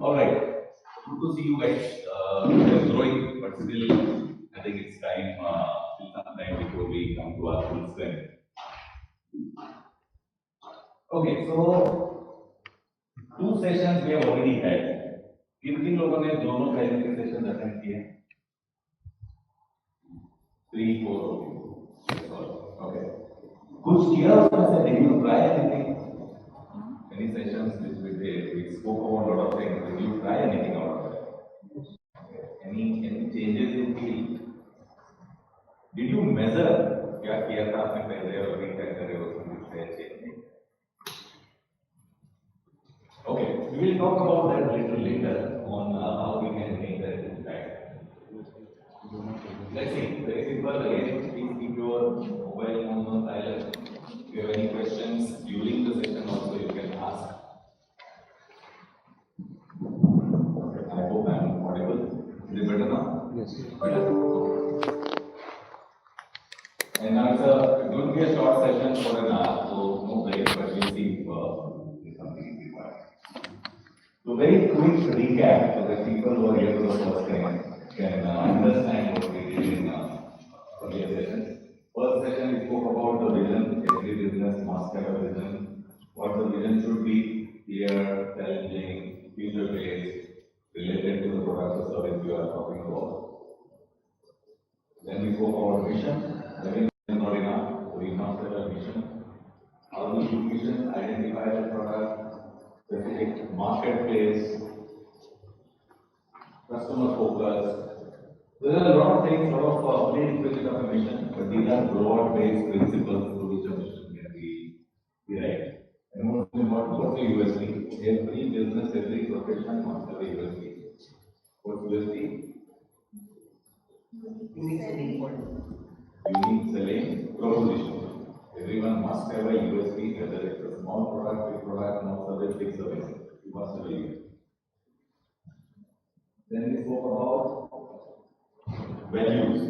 All right. Good to see you guys. We're growing, but still, I think it's time, still some time before we come to our full strength. Okay, so 2 sessions we have already had. किन लोगों ने दोनों पहले के session attend किए? 3, 4. Okay. कुछ किया उसमें से? Did you try anything? Any sessions which we spoke about a lot of things. Did you try anything out of that? Okay. Any changes in field? Did you measure क्या किया था आपने पहले और अभी क्या कर रहे हो उसमें कुछ है change? Okay, we will talk about that little later on how we can make that impact. Let's see, very simple. Again, please keep your mobile phone on silent. If you have any questions during the session, also you can ask. Okay, I hope I am audible. Is it better now? Yes. Better. And now it's going to be a short session for an hour, so no break, but we'll see if something is required. So very quick recap so that people who are here for the first time can understand what we did in earlier sessions. First session we spoke about the vision. Every business must have a vision. What the vision should be: clear, challenging, future-based, related to the product or service you are talking about. Then we spoke about mission. The vision is not enough. We must have a mission. How do you mission? Identify the product, specific marketplace, customer focus. There are a lot of things, a lot of plain vision of a mission, but these are broad-based principles through which a mission can be derived. And most important, what's the USP? Every business, every profession must have a USP. What's USP? Unique selling point. Unique selling proposition. Everyone must have a USP, whether it's a small product, big product, small service, big service. You must have a USP. Then we spoke about values.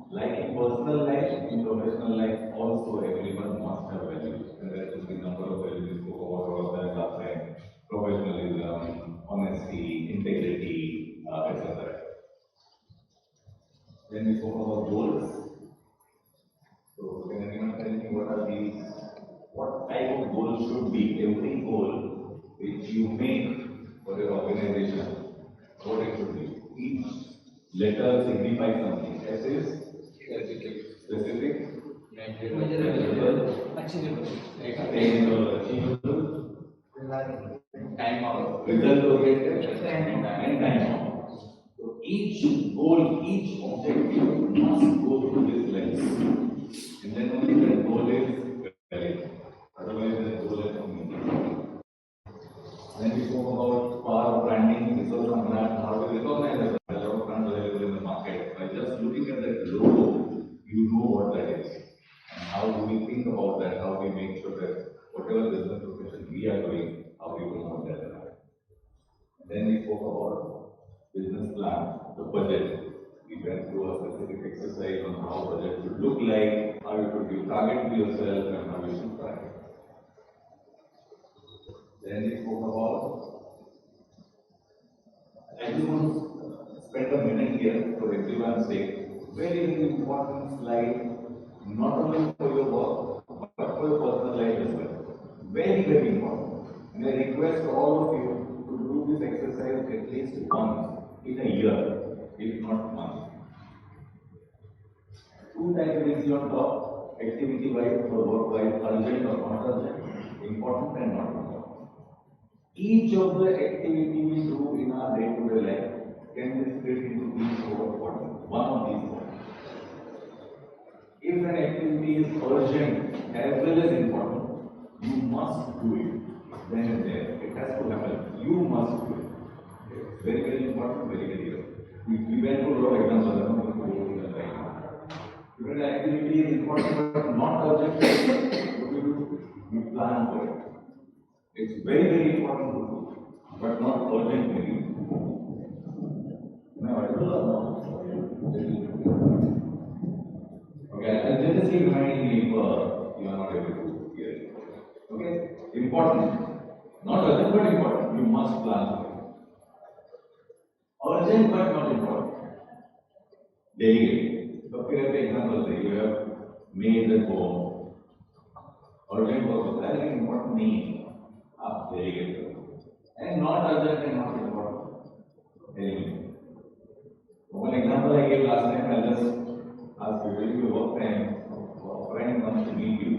Like in personal life, in professional life, also everyone must have values. And there should be a number of values. We spoke about all of that last time. Professionalism, honesty, integrity, etc. Then we spoke about goals. So can anyone tell me what type of goal should be? Every goal which you make for your organization, what it should be? Each letter signifies something. S is specific, Measurable, attainable, achievable, time out, result oriented, and time out. So each goal, each objective must go through this lens. And then only that goal is valid. Otherwise, that goal is not meaningful. Then we spoke about power of branding, resource on brand, how to recognize that a lot of brands available in the market. By just looking at that logo, you know what that is. And how do we think about that? How do we make sure that whatever business profession we are doing, how we promote that? And then we spoke about business plan, the budget. We went through a specific exercise on how budget should look like, how you should give target to yourself, and how you should track it. Then we spoke about, I just want to spend a minute here for everyone's sake. Very, very important slide, not only for your work, but for your personal life as well. Very, very important. And I request all of you to do this exercise at least once in a year, if not month. 2 categories on top, activity-wise or work-wise, urgent or not urgent, important and not important. Each of the activity we do in our day-to-day life can be split into these 4 quadrants, one of these 4. If an activity is urgent as well as important, you must do it then and there. It has to happen. You must do it. It's very, very important, very, very important. We went through a lot of examples. I don't want to go through them right now. If an activity is important but not urgent, what do? You plan for it. It's very, very important to do, but not urgent maybe. Am I audible or not? Okay, I'll just keep reminding you if you are not able to hear it. Okay? Important. Not urgent, but important. You must plan for it. urgent but not important. Delegate. So फिर एक example से you have made the home. Urgent work होता है लेकिन important नहीं है. आप delegate करो. And not urgent and not important. Delegate. One example I gave last time, I'll just ask you, will you work time? A friend wants to meet you.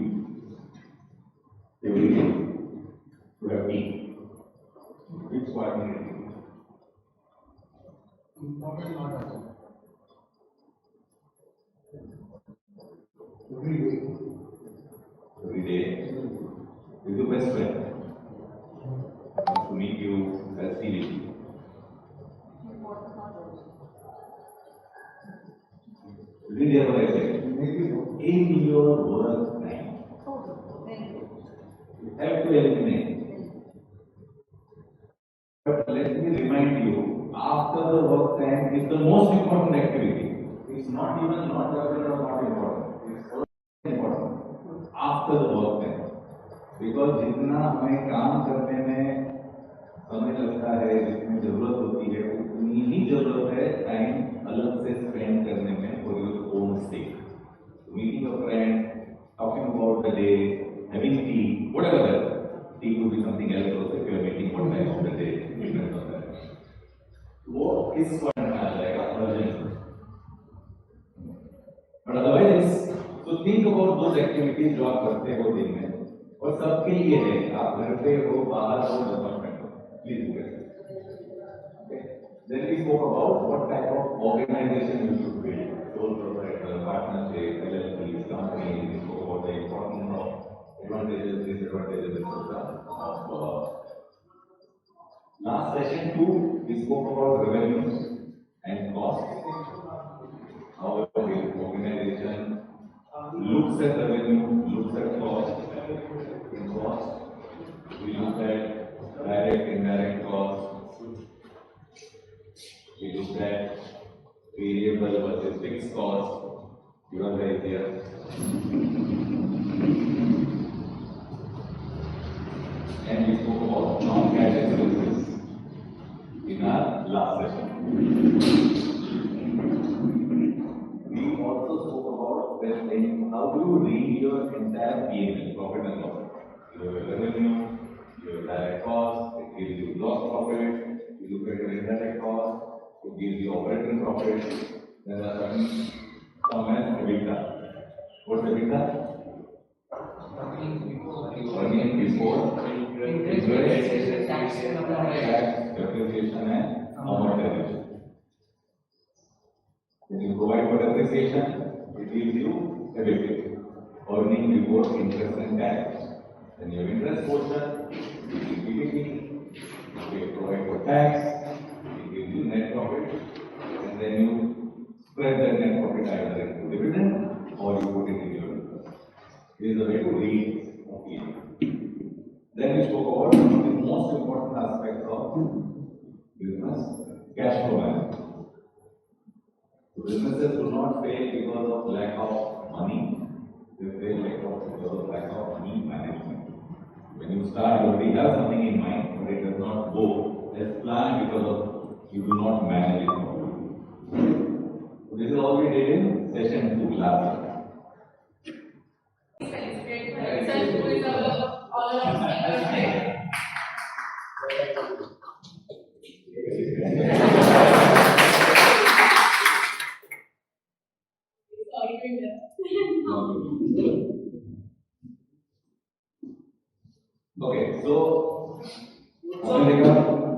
Every day. You have tea. Which part need it? Important not urgent. Every day. With your best friend. Wants to meet you as serious. Read here what I said. In your work time. You have to eliminate. But let me remind you, after the work time is the most important activity. It's not even not urgent or not important. It's also important. After the work time. Because जितना हमें काम करने में समय लगता है, जितनी जरूरत होती है, उतनी ही जरूरत है टाइम अलग से स्पेंड करने में for your own sake. Meeting a friend, talking about the day, having tea, whatever that. Tea could be something else also if you are meeting one time of the day. Depends on that. वो इस point में आ जाएगा urgent. But otherwise, so think about those activities जो आप करते हो दिन में. और सबके लिए है, आप घर पे हो, बाहर हो, डिपार्टमेंट हो, please do it. Okay. Then we spoke about what type of organization you should build. Sole proprietor, partnership, LLPs, companies. We spoke about the importance of advantages, disadvantages, etc. Last session 2, we spoke about revenues and costs. How a organization looks at revenue, looks at cost. In cost, we look at direct, indirect costs. We look at variable versus fixed costs. You are right here. And we spoke about non-cash expenses in our last session. We also spoke about how do you read your entire P&L, profit and loss. You have revenue, you have direct cost, it gives you gross profit, you look at your indirect cost, it gives you operating profit, then there are certain some as EBITDA. What's EBITDA? Earning before Interest, tax, depreciation and amortization. When you provide for depreciation, it gives you EBITDA. Earning before interest and tax. Then your interest portion, it gives you PBT. You provide for tax, it gives you net profit. And then you spread that net profit either into dividend or you put it in your interest. This is the way to read a P&L. Then we spoke about one of the most important aspects of business, cash flow management. Businesses do not fail because of lack of money. They fail because of lack of money management. When you start, you already have something in mind, but it does not go as planned because of you do not manage it properly. So this is all we did in session 2 last year. Okay, so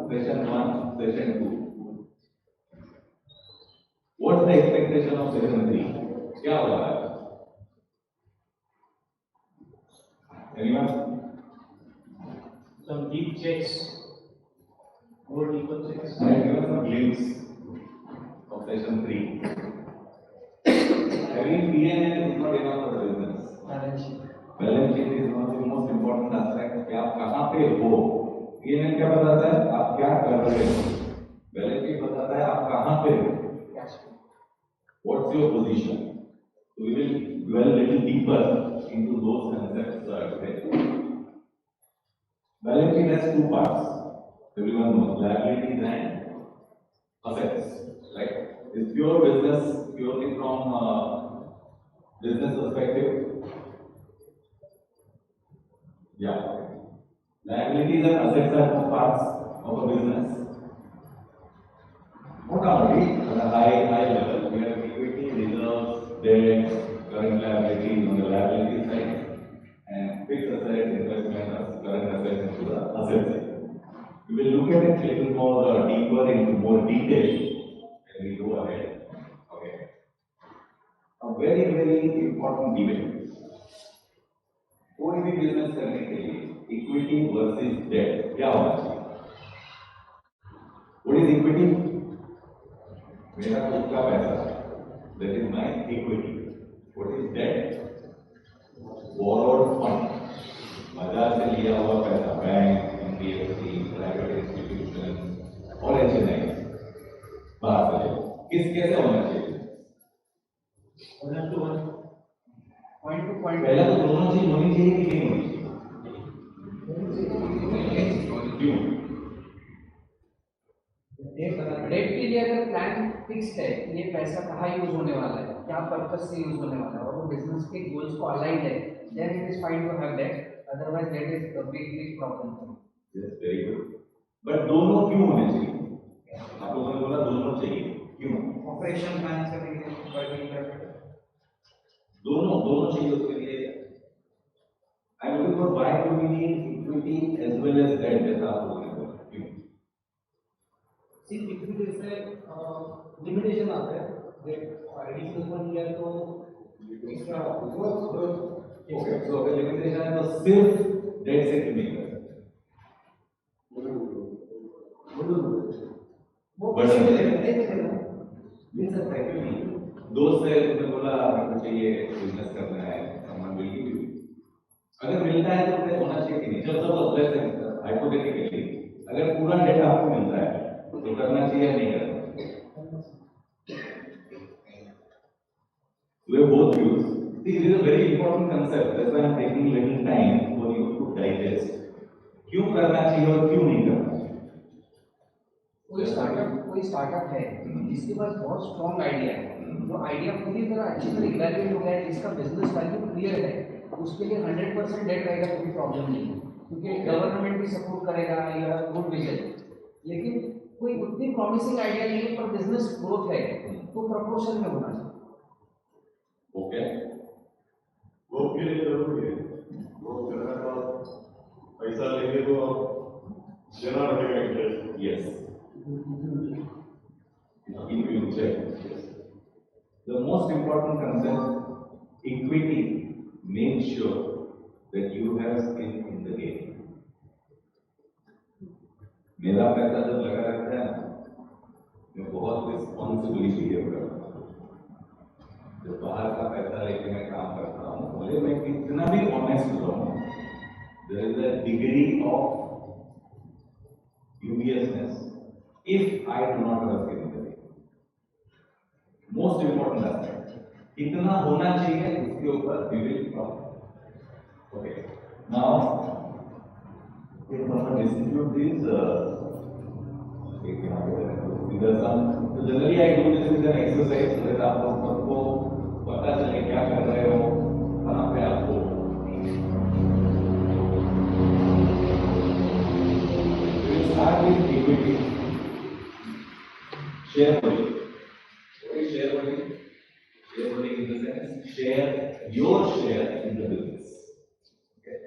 session 1, session 2. What's the expectation of session 3? क्या हो रहा है? Anyone? Some deep checks, more deeper checks. I have given some glimpse of session 3. Having P&L is not enough for the business. Balance sheet. Balance sheet is one of the most important aspects कि आप कहाँ पे हो. P&L क्या बताता है? आप क्या कर रहे हो. Balance sheet बताता है आप कहाँ पे हो. What's your position? So we will dwell a little deeper into those concepts today. Balance sheet has two parts. Everyone knows liabilities and assets, right? It's pure business, purely from business perspective. Yeah. Liabilities and assets are parts of a business. Not only at a high level, we have equity, reserves, debts, current liabilities on the liability side, and fixed assets, investment, current assets into the asset side. We will look at it a little more deeper into more detail when we go ahead. Okay. A very important debate. कोई भी business करने के लिए equity versus date क्या होना चाहिए? What is equity? मेरा खुद का पैसा, that is my equity. What is debt? Borrowed fund. बाजार से लिया हुआ पैसा, बैंक, NBFC, प्राइवेट इंस्टीट्यूशन और HNI बाहर से लिया. किस कैसे होना चाहिए? Point to point. पहला तो दोनों चीज होनी चाहिए कि नहीं होनी चाहिए? क्यों? डेट के लिए अगर प्लान फिक्स्ड है कि ये पैसा कहाँ यूज होने वाला है, क्या पर्पस से यूज होने वाला है और वो बिजनेस के गोल्स को अलाइंड है, then it is fine to have debt, otherwise debt is a big problem. Yes, very good. But दोनों क्यों होने चाहिए? आप लोगों ने बोला दोनों चाहिए, क्यों? ऑपरेशन प्लान करेंगे दोनों चाहिए उसके लिए. I am looking for why do we need equity as well as debt, जैसा आप लोगों ने बोला, क्यों? सी इक्विटी से लिमिटेशन आता है, डेट एडिशनल फंड लिया तो एक्स्ट्रा ओके, तो अगर लिमिटेशन है तो सिर्फ डेट से क्यों नहीं कर सकते? वो बड़ा मिल सकता है क्यों नहीं? दोस्त है, तुमने बोला आपको चाहिए बिजनेस करना है, someone will give you. अगर मिलता है तो फिर होना चाहिए कि नहीं? जब सब लेट्स से हाइपोथेटिकली अगर पूरा डेटा आपको मिलता है तो करना चाहिए या नहीं करना? We have both views. See, this is a very important concept. That's why I'm taking little time for you to digest. क्यों करना चाहिए और क्यों नहीं करना चाहिए? कोई स्टार्टअप है जिसके पास बहुत स्ट्रॉन्ग आइडिया है, जो आइडिया पूरी तरह अच्छी तरह इवैल्यूएट हो गया है, जिसका बिजनेस वैल्यू क्लियर है, उसके लिए 100% डेट रहेगा, कोई प्रॉब्लम नहीं है, क्योंकि गवर्नमेंट भी सपोर्ट करेगा, या गुड विजन. लेकिन कोई उतनी प्रॉमिसिंग आइडिया नहीं है पर बिजनेस ग्रोथ है, तो प्रपोर्शन में होना चाहिए. ओके, ग्रोथ के लिए जरूरी है. ग्रोथ करना तो पैसा लेके तो देना पड़ेगा interest. yes. If you check, the most important concept, equity makes sure that you have skin in the game. मेरा पैसा जब लगा रहता है ना, मैं बहुत रिस्पॉन्सिबली बिहेव करता हूँ. जब बाहर का पैसा लेके मैं काम करता हूँ, भले मैं कितना भी ऑनेस्ट रहूँ, there is a degree of dubiousness if I do not have skin in the game. Most important aspect, कितना होना चाहिए उसके ऊपर we will talk. Okay, now if someone distribute these, these are some. So generally I do this with an exercise so that आप लोग सबको पता चले क्या कर रहे हो, कहाँ पे आप हो. We will start with equity. Shareholding. What is shareholding? Shareholding in the sense, share your share in the business. Okay.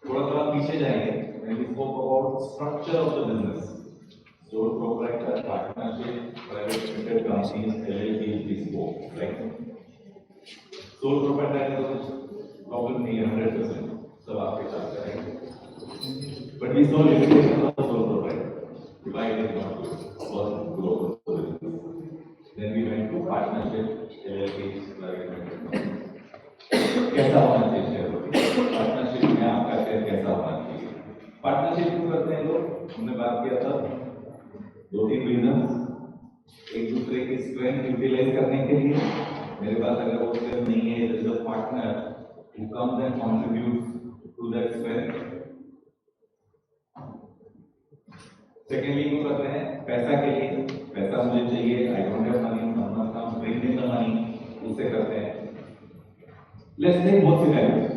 थोड़ा पीछे जाएंगे. When we spoke about structure of the business, sole proprietor, partnership, private limited companies, LLPs, we spoke, right? Sole proprietor का कुछ problem नहीं है, 100% सब आपके साथ करेंगे. But we saw limitation of the sole proprietor. Why it is not good? Wasn't growth of the business. Then we went to partnership, LLPs, private limited companies. कैसा होना चाहिए शेयर? पार्टनरशिप में आपका शेयर कैसा होना चाहिए? पार्टनरशिप क्यों करते हैं लोग? हमने बात किया था 2-3 रीजन. एक दूसरे की स्ट्रेंथ यूटिलाइज करने के लिए. मेरे पास अगर वो स्ट्रेंथ नहीं है, there is a partner who comes and contributes to that strength. Secondly वो करते हैं पैसा के लिए, पैसा मुझे चाहिए, I don't have money, someone comes bring in the money, उससे करते हैं। Let's take both scenarios.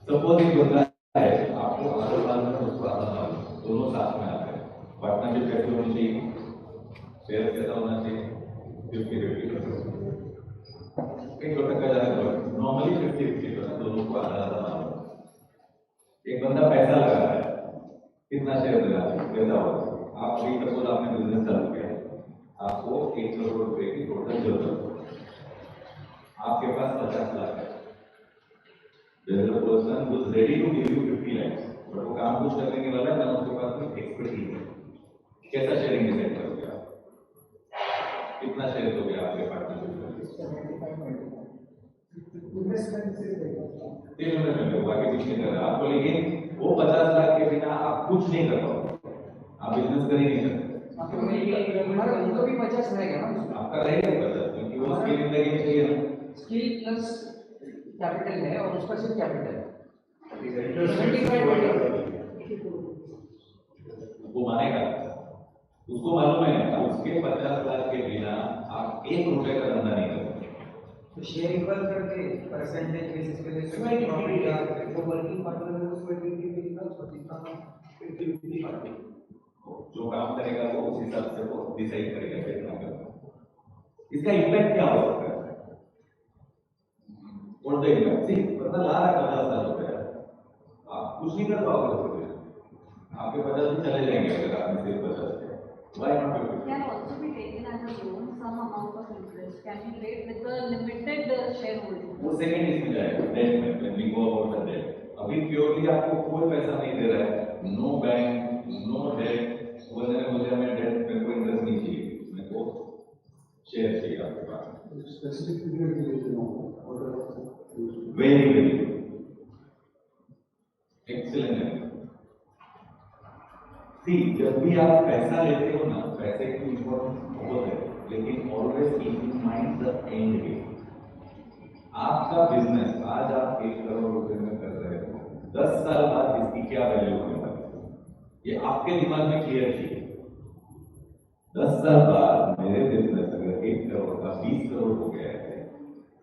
Suppose एक बंदा है, आपको आधा साल में उसको आधा साल, दोनों साथ में आते हैं। पार्टनरशिप कैसे होनी चाहिए, शेयर कैसा होना चाहिए, 50-50%। एक छोटा का जाना नॉर्मली 50-50%, दोनों को आधा आधा मानो। एक बंदा पैसा लगा रहा है, कितना शेयर लगा रहा है, कैसा होगा? आप अभी सपोज आपने बिजनेस चालू किया, आपको 1 करोड़ रुपए की टोटल जरूरत है, आपके पास 50 लाख है। There is a person who is ready to give you 50 lakhs, but वो काम कुछ करने के वाला है ना, उसके पास में एक्सपर्टीज है। कैसा शेयरिंग डिसाइड करोगे आप? कितना शेयर दोगे आपके पार्टनरशिप में? तीन इन्वेस्टमेंट होगा कि कुछ नहीं कर रहा आपको, लेकिन वो 50 लाख के बिना आप कुछ नहीं कर पाओगे, आप बिजनेस कर ही नहीं सकते। हमारा उनको भी 50 रहेगा ना, आपका रहेगा 50, क्योंकि वो स्किल जिंदगी में चाहिए ना। स्किल प्लस कैपिटल है और उसका सिर्फ कैपिटल है। वो मानेगा, उसको मालूम है उसके 50 लाख के बिना आप 1 रुपए का धंधा नहीं कर सकते। तो शेयर इक्वल करके परसेंटेज बेसिस पे लेते वो वर्किंग पार्टनर है उसको 20 का 50 पार्टी जो काम करेगा वो उस हिसाब से वो डिसाइड करेगा कितना करना। इसका इम्पैक्ट क्या हो सकता है? और द इम्पैक्ट, सी पता ला रहा है 50 लाख रुपया, आप कुछ नहीं कर पाओगे उसके, आपके 50 भी चले जाएंगे अगर आपने सिर्फ 50 किया। Why not 50? Can also be taken as a loan, some amount of interest can be paid with the limited shareholding. वो सेकंड इसमें जाएगा डेट में, when we go about the debt। अभी प्योरली आपको कोई पैसा नहीं दे रहा है, नो बैंक, नो डेट, बोलने में मुझे मैं डेट मेरे को इंटरेस्ट नहीं चाहिए, मेरे को शेयर चाहिए आपके पास। स्पेसिफिक पीरियड के लिए वेरी वेरी एक्सीलेंट है। सी जब भी आप पैसा लेते हो ना, पैसे की इम्पोर्टेंस बहुत है, लेकिन always keep in mind the end game. आपका बिजनेस आज आप 1 करोड़ रुपए में कर रहे हो, 10 साल बाद इसकी क्या वैल्यू होने वाली है, ये आपके दिमाग में क्लियर चाहिए। 10 साल बाद मेरे बिजनेस अगर 1 करोड़ का 20 करोड़ हो गया है,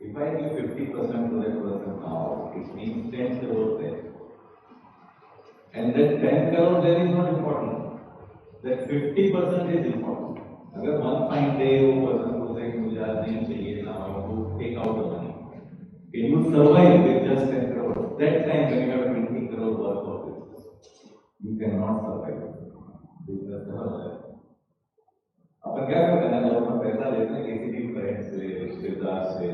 if I give 50% to that person now, it means 10 crore there. And that 10 crore there is not important. That 50% is important. अगर one fine day वो person को say मुझे आज नहीं चाहिए ना, और वो take out the money, can you survive with just 10 crore? That time when you have 20 crore worth of business, you cannot survive. Business never survive. अपन क्या करते हैं ना, जब अपन पैसा लेते हैं किसी भी फ्रेंड से, रिश्तेदार से,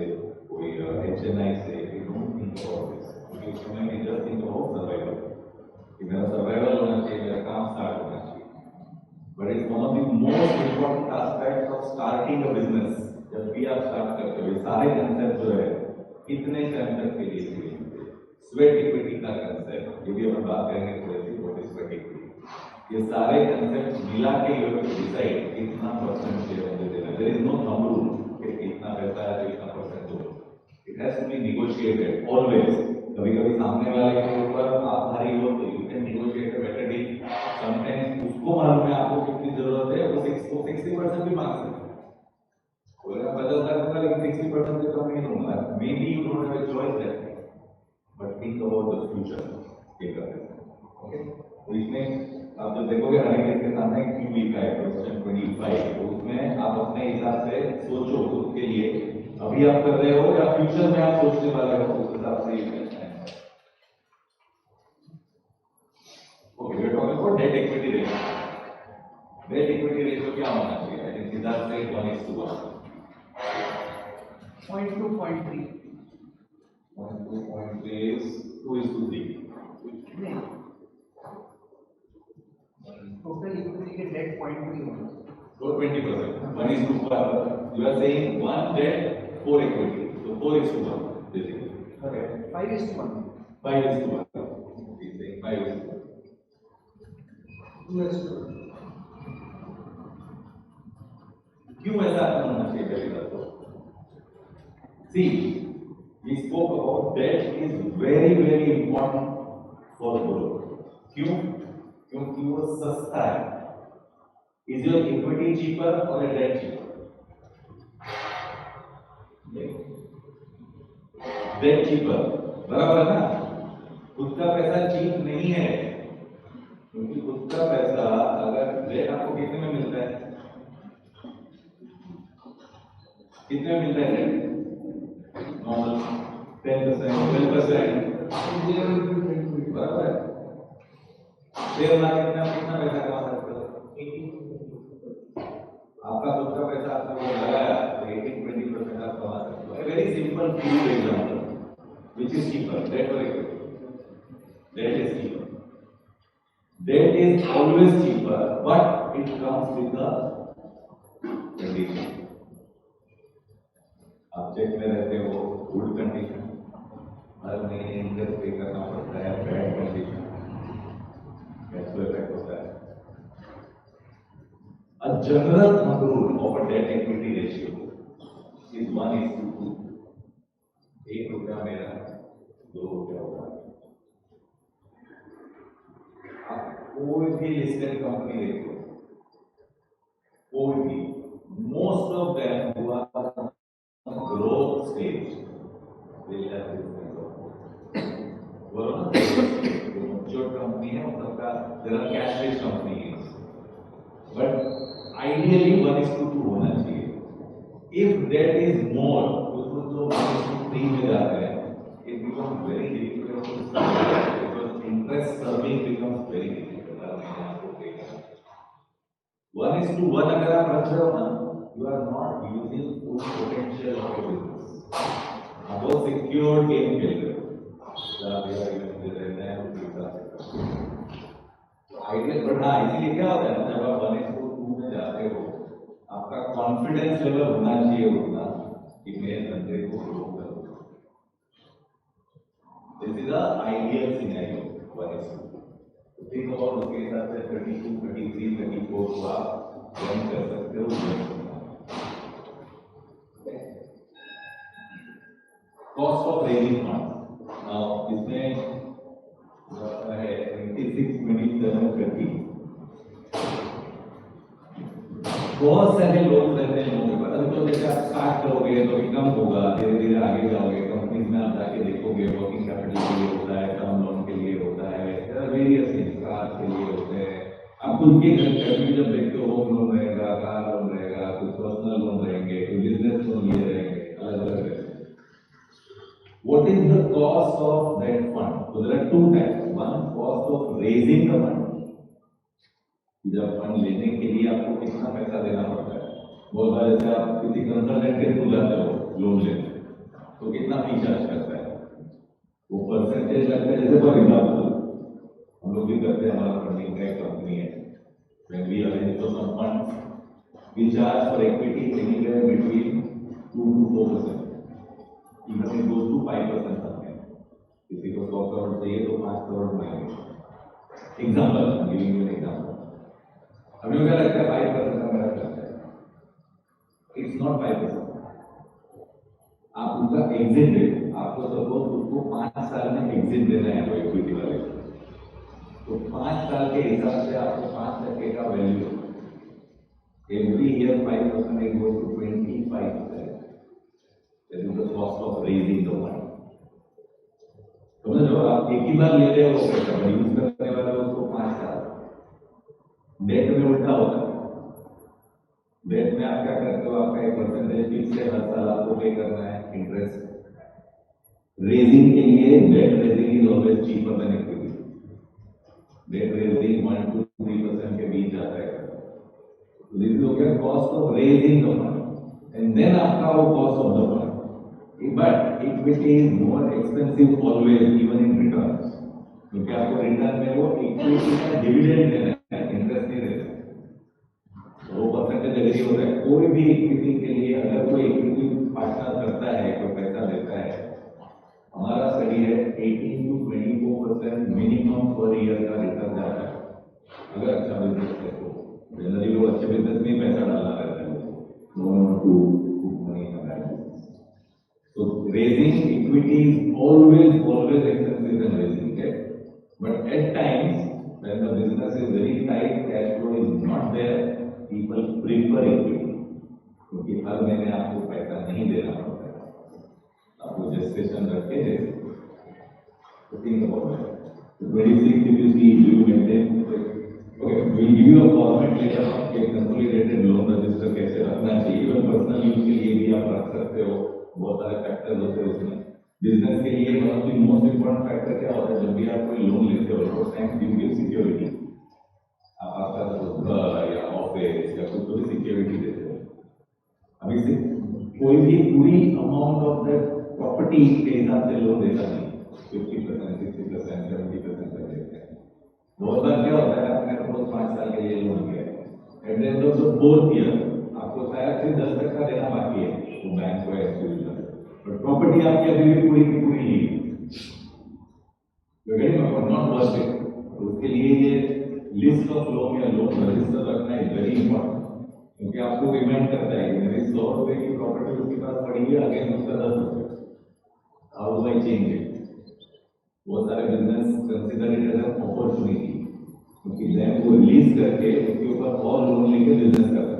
कोई HNI से, we don't think about this. क्योंकि उस समय we just think about survival. कि मेरा सर्वाइवल होना चाहिए, मेरा काम स्टार्ट होना चाहिए। But it's one of the most important aspect of starting a business. जब भी आप स्टार्ट करते हो, ये सारे कंसेप्ट जो है कितने टाइम तक के लिए चाहिए, स्वेट इक्विटी का कंसेप्ट, ये भी अपन बात करेंगे थोड़ी सी, व्हाट इज स्वेट इक्विटी। ये सारे कंसेप्ट मिला के यू हैव टू डिसाइड कितना परसेंट शेयर मुझे देना। There is no thumb rule कि इतना पैसा है तो इतना परसेंट दो। It has to be negotiated always. कभी कभी सामने वाले के ऊपर आप भारी हो तो you can negotiate a better deal. Sometimes उसको मालूम है आपको कितनी जरूरत है, वो 60% भी मांग सकता है। बोलेगा 50 लाख दूंगा लेकिन 60% से कम नहीं दूंगा। May be you don't have a choice that, but think about the future. ये करते हैं ओके। तो इसमें आप जब देखोगे हर एक के सामने क्यों लिखा है क्वेश्चन 25, तो उसमें आप अपने हिसाब से सोचो खुद के लिए, अभी आप कर रहे हो या फ्यूचर में आप सोचने वाले हो, उस हिसाब से ये okay. We are talking about debt equity ratio. Debt equity ratio क्या होना चाहिए? आई थिंक सिद्धार्थ से 1:1, 0.2 0.3 0.2 0.3 is 2:3। नहीं, टोटल इक्विटी के डेट 0.3 होना। So 20%, 1:1. You are saying 1 debt, 4 equity. So 4:1, basically. Okay. 5:1 5:1. He's saying 5:1. 2:1 क्यों ऐसा होना चाहिए पहली बात तो? See, we spoke about debt is very very important for growth. क्यों? क्योंकि वो सस्ता है। Is your equity cheaper or a debt cheaper? Debt cheaper, बराबर है ना? खुद का पैसा चीप नहीं है, क्योंकि खुद का पैसा अगर डेट आपको कितने में मिलता है? कितने में मिलता है? नॉर्मल 10%, 12%, बराबर है? शेयर मार्केट में आप कितना पैसा कमा सकते हो? आपका खुद का पैसा आपने लगाया तो 18-20% आप कमा सकते हो। Very simple food example, which is cheaper, debt or equity? Debt is cheaper. Debt is always cheaper, but it comes with a condition. आप चेक में रहते हो, गुड कंडीशन, हर महीने इंटरेस्ट पे करना पड़ता है, bad condition, cash flow effect होता है। A general thumb rule of a debt equity ratio is 1:2. 1 रुपया मेरा, 2 रुपया होगा। आप कोई भी लिस्टेड कंपनी देखो, कोई भी, most of them who are on growth stage, they have this kind of, बोलो ना, mature company है, मतलब का जरा cash rich company है, but ideally 1:2 होना चाहिए। If that is more, तो 1:3 में जाते हैं, it becomes very difficult to survive because interest serving becomes very difficult। हर महीने आपको pay करना। 1:1 अगर आप रख रहे हो ना, you are not using full potential of your business। आप बहुत secure game खेल रहे हो। जहाँ भी आप event दे रहे हैं, आइडियल, बट हाँ, इसीलिए क्या होता है ना, जब आप 1:2 में जाते हो, आपका कॉन्फिडेंस लेवल होना चाहिए उतना कि मैं धंधे को ग्रो करूँ। This is the ideal scenario 1:2। Think about उसके हिसाब से 32, 33, 34 को आप रन कर सकते हो। कॉस्ट ऑफ रेजिंग फंड, इसमें है 26, 27, 30। बहुत सारे लोग रहते हैं, लोगों के पास अभी तो जैसे आप स्टार्ट करोगे तो इनकम होगा, धीरे धीरे आगे जाओगे, कंपनी में आप जाके देखोगे वर्किंग कैपिटल के लिए होता है, टर्म लोन के लिए होता है, वेरियस थिंग्स, कार के लिए होते हैं। आप खुद के घर कैपिटल जब देखते हो, होम लोन रहेगा, कार लोन रहेगा, कुछ पर्सनल लोन रहेंगे, कुछ बिजनेस लोन लिए रहेंगे, अलग अलग रहेंगे। What is the cost of that fund? So there are two types. One, cost of raising the fund. जब फंड लेने के लिए आपको कितना पैसा देना पड़ता है। बहुत बार जैसे आप किसी कंसल्टेंट के थ्रू जाते हो लोन लेने, तो कितना फी चार्ज करता है, वो परसेंटेज लगता है। जैसे फॉर एग्जाम्पल हम लोग भी करते हैं, हमारा फंडिंग का एक कंपनी है, when we arrange for some funds, we charge for equity anywhere between 2 to 4%. Even it goes to 5% sometimes. किसी को 100 करोड़ चाहिए तो 5 करोड़ मांगेंगे। Example, giving you an example. अभी मुझे लगता है 5% का मेरा खर्चा है। It's not 5%। आप उसका एग्जिट दे, आपको सपोज उसको 5 साल में एग्जिट देना है वो इक्विटी वाले, तो 5 साल के हिसाब से आपको 5% का value, every year 5% is going to 25%। That is the cost of raising the money. समझो, आप एक ही बार ले रहे हो पैसा, यूज करने वाले हो उसको 5 साल। डेट में उल्टा होता है। डेट में आप क्या करते हो, आपका एक परसेंटेज फिक्स है, हर साल आपको पे करना है इंटरेस्ट। रेजिंग के लिए debt raising is always cheaper than equity. Debt raising 1 to 3% के बीच जाता है। This is okay, cost of raising the fund, and then आपका वो cost of the fund. But equity is more expensive always, even in returns. क्योंकि आपको return में वो इक्विटी का डिविडेंड देना है, इंटरेस्ट नहीं देना। वो परसेंटेज एग्री होता है। कोई भी इक्विटी के लिए अगर कोई इक्विटी पार्टनर करता है, कोई पैसा देता है, हमारा स्टडी है 18 to 24% मिनिमम पर ईयर का रिटर्न जाता है, अगर अच्छा बिजनेस है तो। जनरली लोग अच्छे बिजनेस में पैसा डालना रहता है, So raising equity is always expensive than raising debt. But at times, when the business is very tight, cash flow is not there, people prefer equity, क्योंकि हर महीने आपको पैसा नहीं देना पड़ता है, आपको gestation रख के तो think about that. 26 if you see, do you maintain? Okay, we'll give you a format later on कि consolidated loan register कैसे रखना चाहिए, even personal use के लिए भी आप रख सकते हो, बहुत सारे फैक्टर्स होते हैं उसमें. बिजनेस के लिए one of the most important factor क्या होता है, जब भी आप कोई लोन लेते हो तो बैंक यू गिव सिक्योरिटी, आप आपका घर या ऑफिस या कुछ भी सिक्योरिटी देते हो. अभी से कोई भी पूरी अमाउंट ऑफ द प्रॉपर्टी के हिसाब से लोन देता नहीं, 50%, 60%, 70% तक देते हैं. बहुत बार क्या होता है, आपने सपोज 5 साल के लिए लोन लिया है, eight the end of the 4th year आपको शायद से 10% देना बाकी है वो बैंक को एक्सक्यूज कर, बट प्रॉपर्टी आपकी अभी भी पूरी की पूरी ली नॉट वर्थ इट. तो उसके लिए ये लिस्ट ऑफ लोन या लोन रजिस्टर रखना इज वेरी इंपॉर्टेंट, क्योंकि आपको रिमाइंड करता है कि मेरी 100 रुपए की प्रॉपर्टी उसके पास पड़ी है, अगेन उसका 10 रुपए, how do I change it. बहुत सारे business consider it as an opportunity, क्योंकि बैंक को रिलीज करके उसके ऊपर और लोन लेके बिजनेस करता है.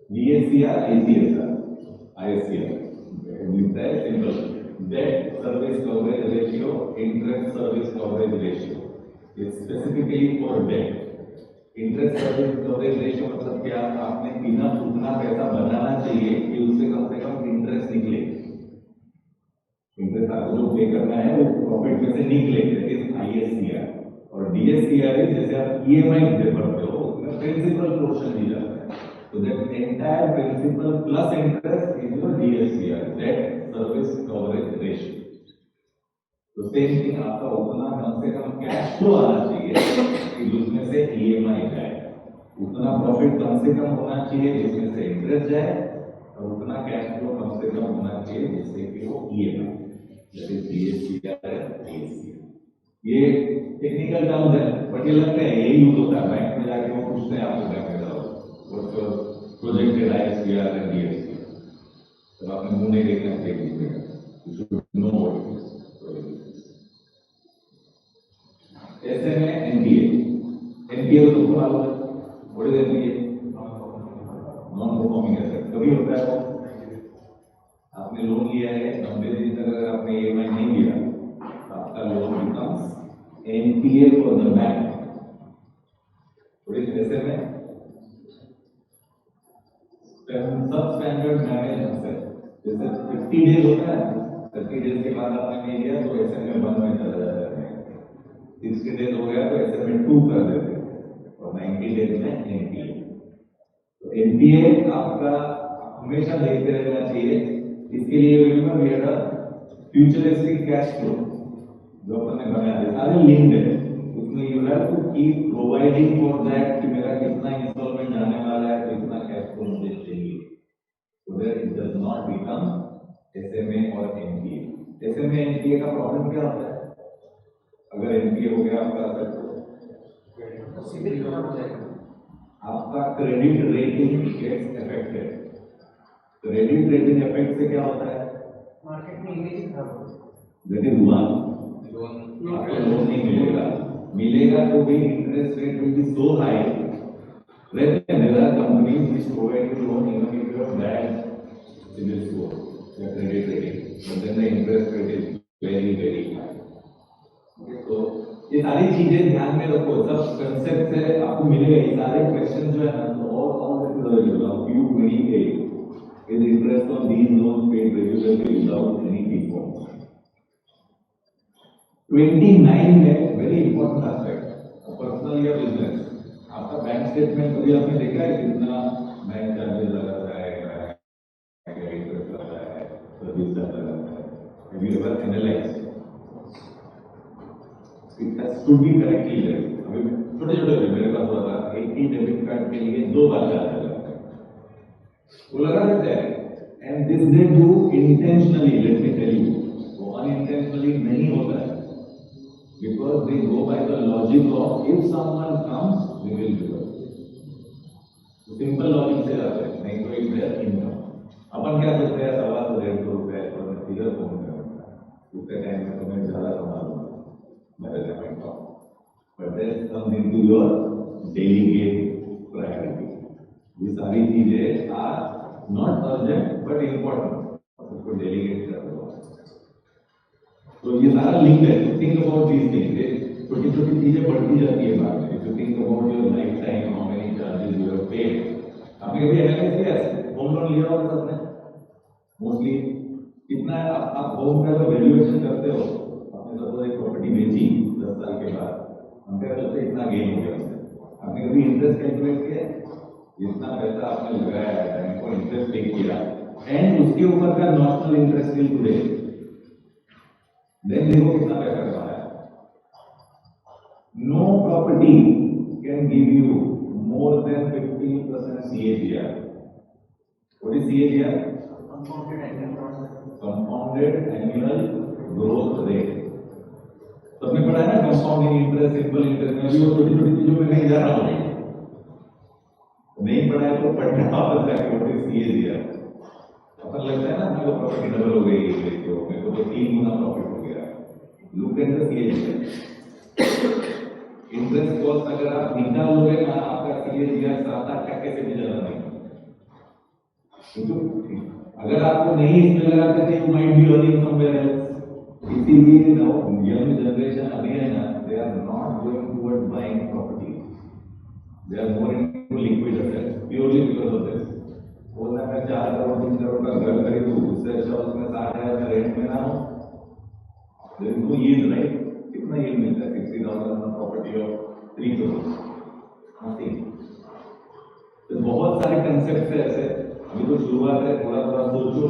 DSCR, ICSR, ISCR मिलता है simple, debt service coverage ratio, interest service coverage ratio. Specifically for debt. Interest service coverage ratio मतलब क्या, आपने बिना उतना पैसा बनाना चाहिए कि उससे कम इंटरेस्ट निकले. इंटरेस्ट आपको जो पे करना है वो प्रॉफिट में से निकले, दैट इज ISCR. और DSCR जैसे आप EMI पे भरते हो उसमें प्रिंसिपल पोर्शन दी जाता है. So that entire principal plus interest is your DSCR, debt service coverage ratio. तो same thing, आपका उतना कम से कम कैश फ्लो आना चाहिए कि उसमें से EMI जाए, उतना प्रॉफिट कम से कम होना चाहिए जिसमें से इंटरेस्ट जाए, और उतना कैश फ्लो कम से कम होना चाहिए जिससे कि वो EMI, that is DSCR and DSCR. ये टेक्निकल टर्म्स है, बट ये लगता है यही यूज होता है बैंक में जाके वो पूछते हैं आपको बैंक में जाओ what's your projected ISCR and DSCR. तो आपने मुंह नहीं देखना चाहिए, you should know what it is. ऐसे में NPA तो मालूम है, what is NPA? Non performing asset. कभी होता है वो, आपने लोन लिया है 90 दिन तक अगर आपने EMI नहीं दिया, आपका loan becomes NPA for the bank. What is SMA? Substandard managed asset. जैसे 50 डेज होता है, 30 डेज के बाद आपने नहीं दिया तो SMA 1 में चला जाता है, 60 डेज हो गया तो SMA 2 कर देते हैं, और 90 डेज में NPA. तो NPA आपका हमेशा देखते रहना चाहिए. इसके लिए remember we had a futuristic cash flow जो अपन ने बनाया है, सारे लिंक्ड है उसमें. You have to keep providing for that कि मेरा कितना इंस्टॉलमेंट आने वाला है, तो इतना कैश फ्लो मुझे चाहिए, so that it does not become SMA और NPA. SMA NPA का प्रॉब्लम क्या होता है, अगर NPA हो गया आपका तो सिविल खराब हो जाएगा, आपका credit rating gets affected. Credit rating effect से क्या होता है, मार्केट में इमेज खराब हो जाएगा. That is one. आपको लोन नहीं मिलेगा तो भी interest rate will be so high that there are companies which provide you loan even if you have bad CIBIL score या credit rating, but then the interest rate is very high. तो ये सारी चीजें ध्यान में रखो, सब concept से आपको मिलेगा. ये सारे क्वेश्चन जो है ना, तो all this is available on Q28 with interest on these loans paid regularly without any default. 29 में वेरी इंपॉर्टेंट एस्पेक्ट, पर्सनल या बिजनेस. आपका बैंक स्टेटमेंट कभी आपने देखा है कितना बैंक चार्जेस लगाता है, क्या इंटरेस्ट लगाता है, सर्विस चार्ज लगाता है? Have you ever analysed? It has to be correctly there. अभी छोटे मेरे पास हुआ था, एक ही डेबिट कार्ड के लिए 2 बार चार्ज लगता है, वो लगा देते हैं. And this they do intentionally, let me tell you, वो अनइंटेंशनली नहीं होता है, because they go by the logic of if someone comes we will give it. Simple logic से जाते हैं, नहीं तो एक their income. अपन क्या सोचते हैं, 125 रुपए और मैं फिगर फोन करूँगा, उतने टाइम में तो मैं ज्यादा कमा लूँगा, मैं रिटायरमेंट का. but that comes into your delegate priority. ये सारी चीजें are not urgent but important. उसको delegate कर दो. तो ये सारा लिंक है. Think about these things. छोटी छोटी चीजें बढ़ती जाती है बाद में. If you think about your lifetime, how many charges you have paid. आपने कभी एनालिसिस किया है? होम लोन लिया होगा सबने? मोस्टली कितना आप होम का जो वैल्यूएशन करते हो, आपने सपोज एक प्रॉपर्टी बेची 10 साल के बाद, कंपेयर करते इतना गेन हो गया उसमें. आपने कभी इंटरेस्ट कैलकुलेट किया? जितना पैसा आपने लगाया है, बैंक को इंटरेस्ट पे किया, एंड उसके ऊपर का nominal interest till today, then देखो कितना पैसा कमाया. No property can give you more than 15% CAGR. What is CAGR? Compounded annual growth rate. सबने पढ़ा है ना कंपाउंडिंग इंटरेस्ट, सिंपल इंटरेस्ट. मैं भी वो छोटी छोटी चीजों में नहीं जा रहा हूँ. नहीं पढ़ा है तो पढ़ना वापस जाके वो CAGR. अपन लगता है ना मेरे को प्रॉपर्टी डबल हो गई है, देखो मेरे को तो 3 गुना प्रॉफिट हो गया. Look at the CAGR. Interest cost अगर आप निकालोगे ना, आपका CAGR 7-8% से भी ज्यादा नहीं. क्योंकि अगर आपको नहीं इसमें लगाते थे, you might be earning somewhere else. इसीलिए नो यंग जनरेशन अभी है ना, they are not going toward buying property. They are more into liquid assets purely because of this. बोलना मैं 4 करोड़ 3 करोड़ का घर खरीदूं, उससे अच्छा उसमें 60,000 का रेंट में ना हो. There is no yield, right? कितना यील्ड मिलता है? 60,000 on property of 3 crore. Nothing. तो बहुत सारे कंसेप्ट है ऐसे. अभी तो शुरुआत है, थोड़ा थोड़ा सोचो,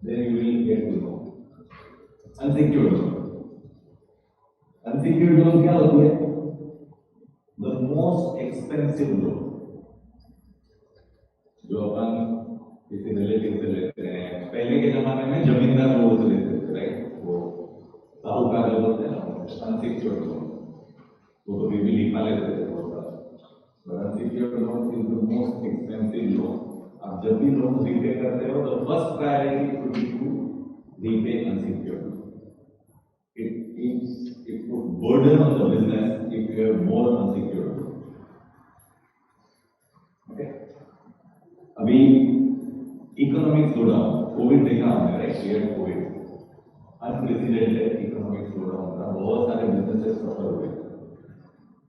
then you will get to know. Unsecured loan. Unsecured loan क्या होती है? The most expensive loan. जो अपन किसी रिलेटिव से लेते हैं. पहले के जमाने में जमींदार लोगों से लेते थे, राइट? वो साहूकार जो होते हैं ना, unsecured loan. वो तो भी लिखा लेते थे बहुत सारा. But unsecured loan is the most expensive loan. आप जब भी लोन रीपे करते हो, तो first priority should be to repay unsecured. It would burden on the business if you have more unsecured. Okay. अभी इकोनॉमिक स्लोडाउन, कोविड देखा हमने, right? ये कोविड अनप्रेसिडेंटेड इकोनॉमिक स्लोडाउन था. बहुत सारे बिजनेसेस सफर हुए.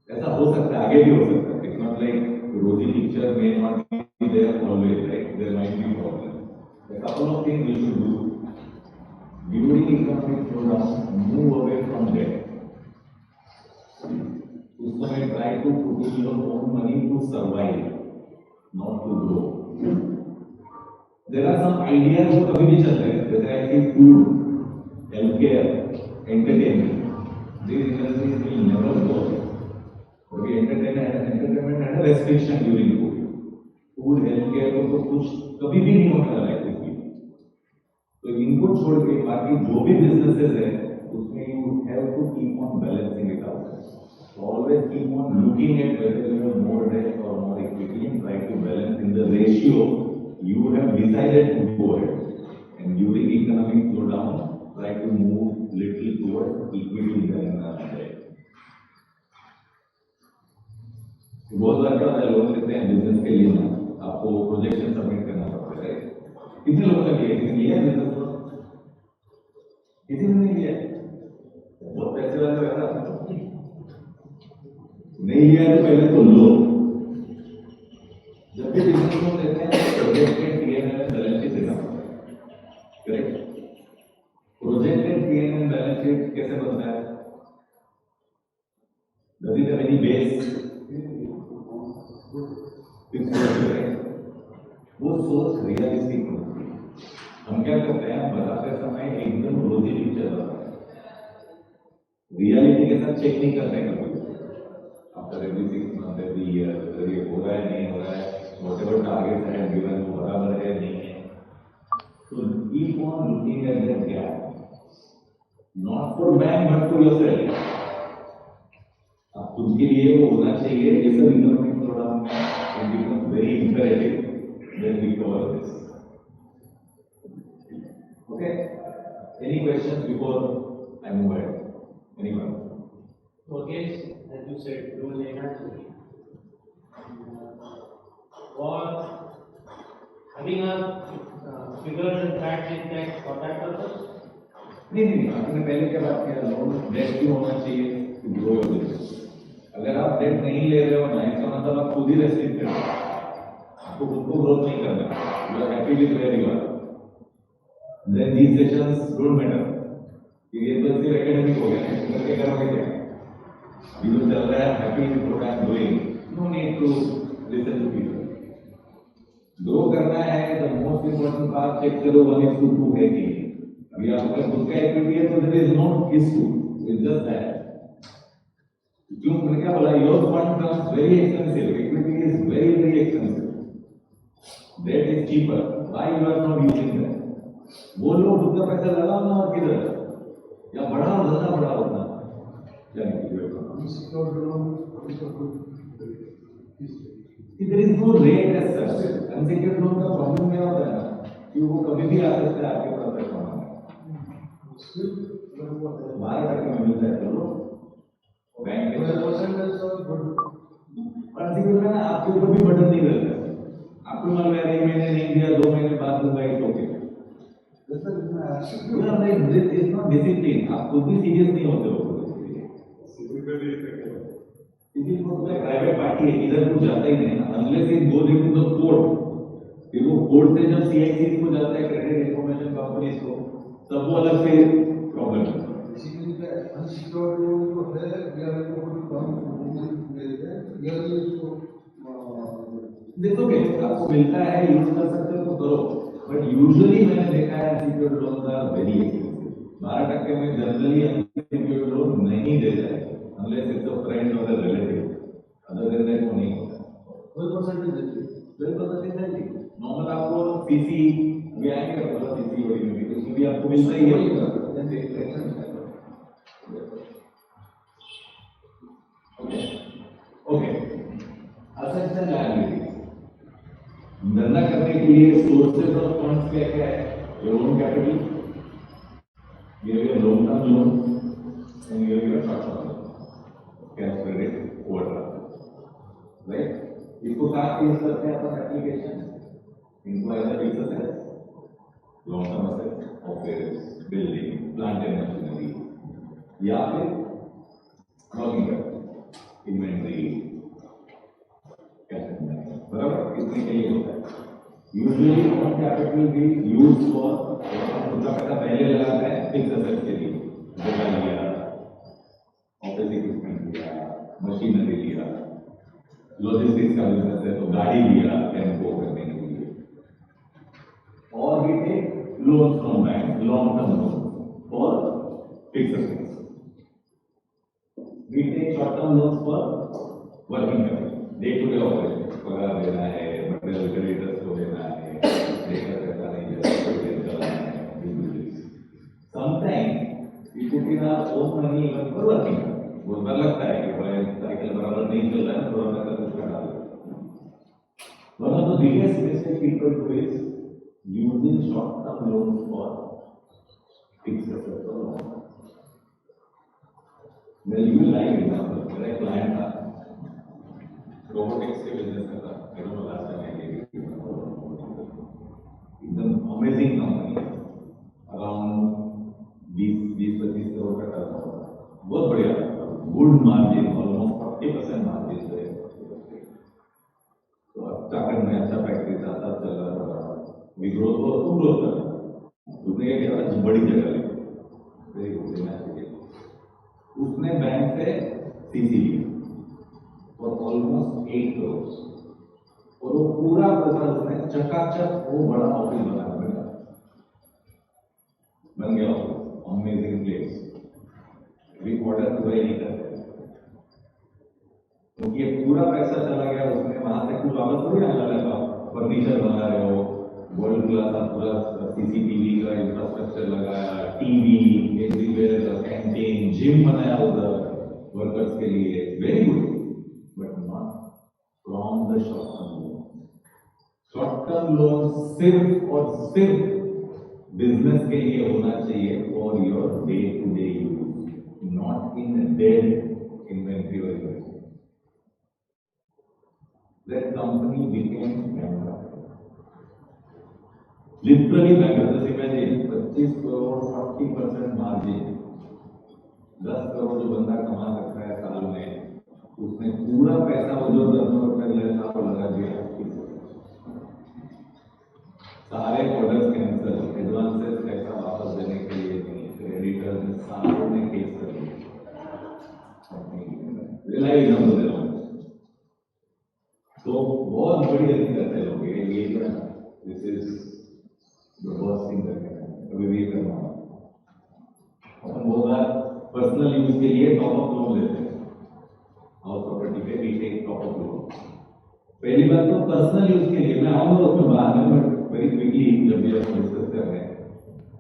ऐसा हो सकता है, आगे भी हो सकता है. इट्स नॉट लाइक रोजी पिक्चर में not there always, right? There might be problems. A couple of things you should do during economic slowdown: move away from debt. उस समय try to put in your own money to survive, not to grow. There are some ideas जो कभी भी चल रहे हैं, जैसे I think food, healthcare, entertainment. These industries will never go. क्योंकि entertainment had a restriction during COVID. Food health care को तो कुछ कभी भी नहीं होने वाला है कुछ भी. तो इनको छोड़ के बाकी जो भी बिजनेसेस है, उसमें you have to keep on balancing it out. Always keep on looking at whether you have more debt और more equity and try to balance in the ratio you have decided to go ahead. And during economic slowdown, try to move little towards equity than debt. बहुत बार क्या होता है, loan लेते हैं business के लिए ना, आपको प्रोजेक्शन सबमिट करना पड़ता है. कितने लोगों ने लिया? किसी लिया बिजनेस लोन? किसी ने नहीं लिया. बहुत पैसे वाले रहता नहीं लिया तो पहले तो लो. जब भी बिजनेस लोन लेते हैं प्रोजेक्टेड P&L बैलेंस शीट देना पड़ता है. Correct? Projected P&L balance sheet कैसे बनता है? Does it have any base? वो सोच रियलिस्टिक होती है. हम क्या करते हैं, बताते समय एकदम रोजी पिक्चर बनाते हैं, रियलिटी के साथ चेक नहीं करते हैं कभी. After every 6 month every year ये हो रहा है नहीं हो रहा है, व्हाटएवर टारगेट है गिवन वो बराबर है नहीं है. तो keep on looking at that gap, not for bank but for yourself. उनके लिए वो होना चाहिए. ये सब इकोनॉमिक स्लोडाउन में it becomes very imperative that we cover this. Okay? Any questions before I move ahead? Anyone? Mortgage as you said, loan लेना चाहिए. और having a figures and facts in text for that purpose. नहीं, आपने पहले क्या बात किया, loan date क्यों होना चाहिए टू ग्रो योर बिजनेस. अगर आप डेट नहीं ले रहे हो ना, इसका मतलब आप खुद ही रेस्ट्रिक्ट कर रहे हो, आपको खुद को ग्रोथ नहीं करना है, you are happy with where you are, then these sessions don't matter. ये तो सिर्फ एकेडमिक हो गया, इसको करके करोगे क्या, अभी तो चल रहा है, happy with what I am doing, no need to listen to people. Grow करना है तो मोस्ट इंपॉर्टेंट बात चेक करो 1:2 है कि अभी आपका खुद का इक्विटी है तो there is no issue, it's just that. क्यों मैंने क्या बोला, your fund comes very expensive, equity is very very expensive, that is cheaper, why you are not using that. बोलो खुद का पैसा लगाओ ना, और किधर या बढ़ाओ, ज्यादा बढ़ाओ उतना क्या नहीं. There is no rate as such. Unsecured loan का प्रॉब्लम क्या होता है ना कि वो कभी भी आ सकता है आपके पास पैसा मांगने. 12% में मिलता है चलो बैंक के अनसिक्योर्ड में ना आपके ऊपर भी बर्डन नहीं रहता है. आपको मान लो 1 महीने नहीं दिया, 2 महीने बाद दूंगा, it's okay. It's not discipline. आप खुद भी सीरियस नहीं होते हो. किसी को प्राइवेट पार्टी है, इधर कुछ जाता ही नहीं, unless it goes into the court. फिर वो कोर्ट से जब सीआईसी को जाता है, क्रेडिट इंफॉर्मेशन कंपनीज को, तब वो अलग से प्रॉब्लम है. अनसिक्योर्ड लोन जो है या तो कोई काम या इसको देखो कि आपको मिलता है, यूज कर सकते हो तो करो, बट यूजुअली मैंने देखा है unsecured loan are very expensive. 12% में जनरली अनसिक्योर्ड लोन नहीं देता है unless it's a friend or a relative. Other than that, वो नहीं होता. कोई परसेंटेज देते 12% है जी. नॉर्मल आपको सीसी भी आएंगे, मतलब सीसी बड़ी होगी तो उसमें भी आपको मिलता ही है. Okay, assets and liabilities. धंधा करने के लिए सोर्सेज ऑफ फंड्स क्या क्या है? Your own capital, your loan term loan and your short term cash credit overdraft, right. इसको कहाँ यूज करते हैं अपन एप्लीकेशन? इनको ऐसा fix assets, long term assets, office building, plant and machinery, या फिर वर्किंग कैपिटल, इन्वेंटरी, कैश बराबर. इतने के लिए होता है. यूजुअली ऑन कैपिटल भी यूज फॉर खुद का पैसा पहले लगाता है फिक्स असेट्स के लिए, जगह लिया, ऑफिस इक्विपमेंट लिया, मशीनरी लिया, लॉजिस्टिक्स का बिजनेस है तो गाड़ी लिया टेम्पो करने के लिए, और भी थे loan from bank, long term loan for fix assets. We take short term loans for working capital, day to day operation, पगार देना है, मटेरियल क्रेडिटर्स को देना है, लेकर पैसा नहीं देना है. समटाइम इक्विटी ना own money even for working. वो डर लगता है कि भाई साइकिल बराबर नहीं चल रहा है, थोड़ा पैसा कुछ करा दो. One of the biggest mistake people do is using short term loans for fixed assets और long term. Well you like example, मेरा एक क्लाइंट था, रोबोटिक्स के बिजनेस में था. I don't know last time I gave एकदम amazing company, around 20-25 crore का turnover, बहुत बढ़िया, गुड मार्जिन, ऑलमोस्ट 40% मार्जिन है. तो अच्छा करना, अच्छा फैक्ट्री था, सब चल रहा था, भी ग्रोथ हो तो ग्रोथ करना. उसने ये किया, बड़ी जगह ली, वेरी गुड. उसने बैंक से सीसी लिया और ऑलमोस्ट 8 करोड़, और वो पूरा पैसा उसने चकाचक वो बड़ा ऑफिस बन गया. Amazing place. अभी ऑर्डर पूरा ही नहीं करते क्योंकि ये पूरा पैसा चला गया उसमें. वहां से कुछ वापस थोड़ी आने वाला था. फर्नीचर बना रहे हो, वर्ल्ड क्लास आप पूरा सीसीटीवी का इंफ्रास्ट्रक्चर लगाया, टीवी एवरीवेयर, कैंटीन, जिम बनाया उधर वर्कर्स के लिए, very good, but not from the short term loan. Short term loan सिर्फ और सिर्फ बिजनेस के लिए होना चाहिए for your day to day use, not in dead inventory और that company became bankrupt. Literally bankrupt. Just imagine 25 crore 40% margin, 10 crore जो बंदा कमा सकता है साल में, उसने पूरा पैसा वो जो टर्नओवर कर लिया था वो लगा दिया। सारे ऑर्डर्स कैंसिल, एडवांसेस पैसा वापस देने के लिए नहीं, क्रेडिटर्स ने सारों ने केस कर दिया। रिलाइज हम दे रहा हूँ तो बहुत बड़ी गलती करते हैं लोग, ये जो है ना, this is the worst thing करते हैं, कभी भी करना। अपन बहुत बार पर्सनल यूज के लिए टॉप अप लोन लेते हैं, हाउस प्रॉपर्टी पे भी टेक टॉप अप लोन। पहली बात तो पर्सनल यूज के लिए, मैं आऊंगा उसमें बाद में, बट वेरी क्विकली जब भी हम डिस्कस कर रहे हैं,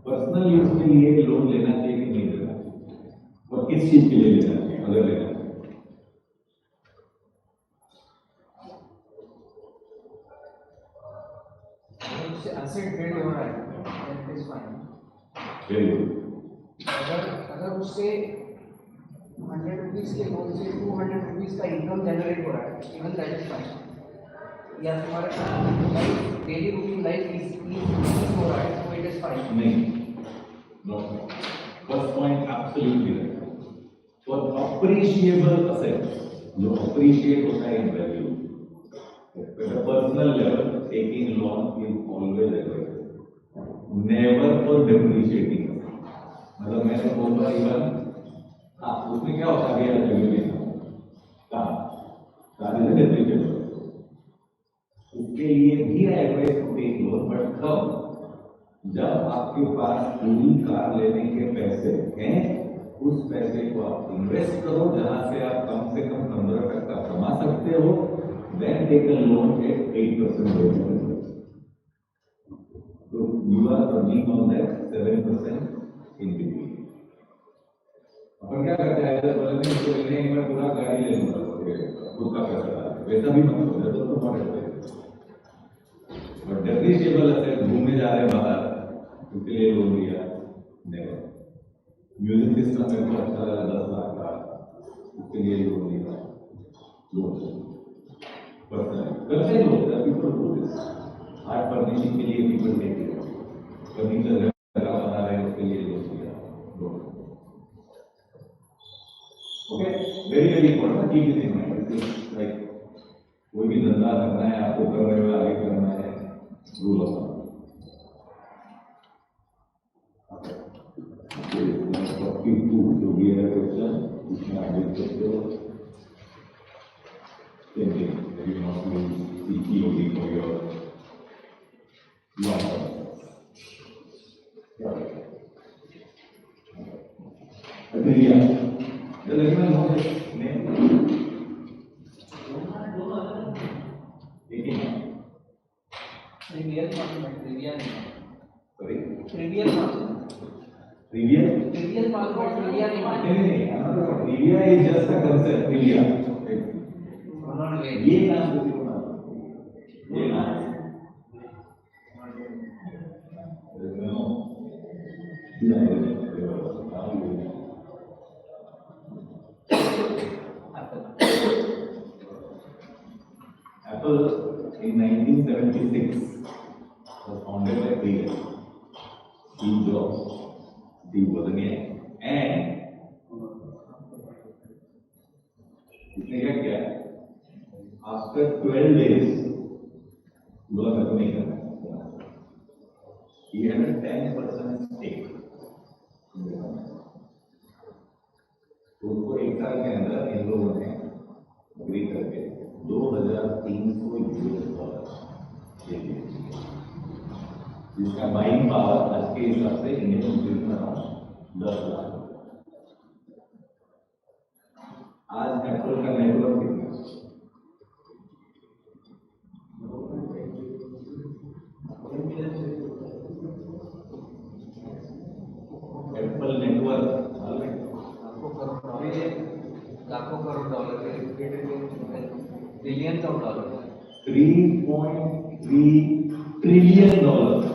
पर्सनल यूज के लिए लोन लेना चाहिए कि नहीं लेना चाहिए, और किस चीज के लिए लेना चाहिए अगर लेना चाहिए? एसेट बिल्ड हो रहा है, that is fine. Very good. अगर उससे 100 रुपीज के लोन से 200 रुपीज का इनकम जनरेट हो रहा है, इवन दैट इज फाइन। या तुम्हारा डेली रूटीन लाइफ इज हो रहा है, तो इट इज फाइन। नहीं, no, first point absolutely right. For appreciable assets, जो अप्रिशिएट होता है in value, at a personal level, taking loan is always advisable. Never for depreciating. मतलब मैंने बहुत बार इवन, हाँ उसमें क्या होता है अभी जमीन में कार इज डेप्रिशिएटेबल, उसके लिए भी advice to take loan, but कब, जब आपके पास पूरी कार लेने के पैसे हैं, उस पैसे को आप इन्वेस्ट करो जहां से आप कम से कम 15% कमा सकते हो, then take a loan at 8% rate of interest. So you are earning on that 7% in between. अपन क्या करते हैं, ऐसा बोलते हैं इसको लेने एक बार पूरा गाड़ी ले लूंगा खुद का पैसा, वैसा भी मत करो, जरूरत तो बहुत है। और डेप्रिशिएबल असेट, घूमने जा रहे हैं बाहर, उसके लिए लोन लिया, नेवर। म्यूजिक सिस्टम मेरे को अच्छा लगा 10 लाख का, उसके लिए लोन लिया, लोन करते लोग, people do this. Art furnishing के लिए पीपल टेक इट, फर्नीचर घर बना रहे हैं उसके लिए लोन लिया, okay. Very very important, keep this in mind. Like कोई भी धंधा करना है आपको, कर रहे हो, आगे करना है, रूल ऑफ 42 जो भी है क्वेश्चन, इसमें आप देख सकते हो। Same thing, that you not use CPOD for your long term. Yeah. Aprilia. Does anyone know this name? Trivial मालूम है, ट्रिवियल नहीं। Sorry? ट्रिवियल मालूम है, Trivia? ट्रिवियल मालूम है, ट्रिवियल नहीं मालूम। नहीं, Trivia is just a concept, Trivia. ये नाम किसी को मालूम? ये नाम Apple in 1976 was founded by three guys: Steve Jobs, Steve Wozniak, and इसने क्या किया? After 12 days, बोला मेरे को नहीं करना, he had a 10% stake. तो उसको एक साल के अंदर इन लोगों ने अग्री करके $2,300 दे दिए, जिसका बाइंग पावर आज के हिसाब से इंडियन रुपीज में 10 लाख। आज एप्पल का नेटवर्क कितना? एप्पल नेटवर्क लाखों crore dollar, billions of dollar, $3.3 trillion,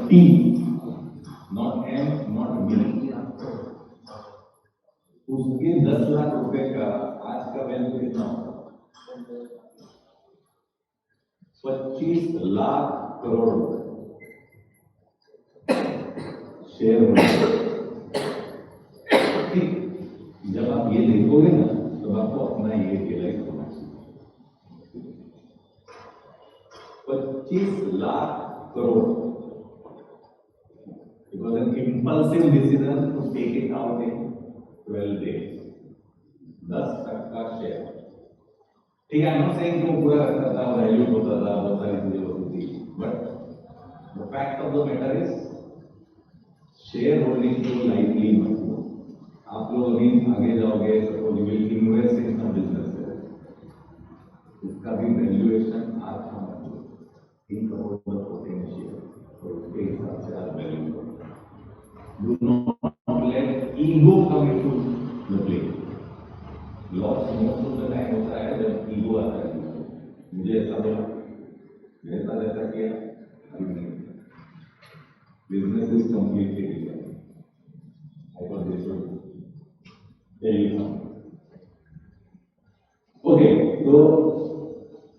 T, not M, not B। उसके 10 लाख रुपए का आज का वैल्यू कितना होगा? 25 लाख करोड़ शेयर होल्डर। ठीक, जब आप ये देखोगे ना तो आपको अपना ये रियलाइज होना चाहिए। 25 lakh crore. It was an impulsive decision to take it out in 12 days. 10% share. ठीक है, I'm not saying कि वो पूरा रखता था, वैल्यू होता था, बहुत सारी चीजें होती थी, but the fact of the matter is share holding को लाइटली मत लो। आप लोग अभी आगे जाओगे, suppose you will invest in some business, उसका भी वैल्यूएशन आज का मतलब थिंक अबाउट द पोटेंशियल और उसके हिसाब से आप वैल्यू करो। Do not let ego come into the play. Loss most of the time होता है जब ईगो आता है, मुझे ऐसा बोला, मेरे साथ ऐसा किया, अभी नहीं। Business is completely different. I thought this should tell you something. Okay, तो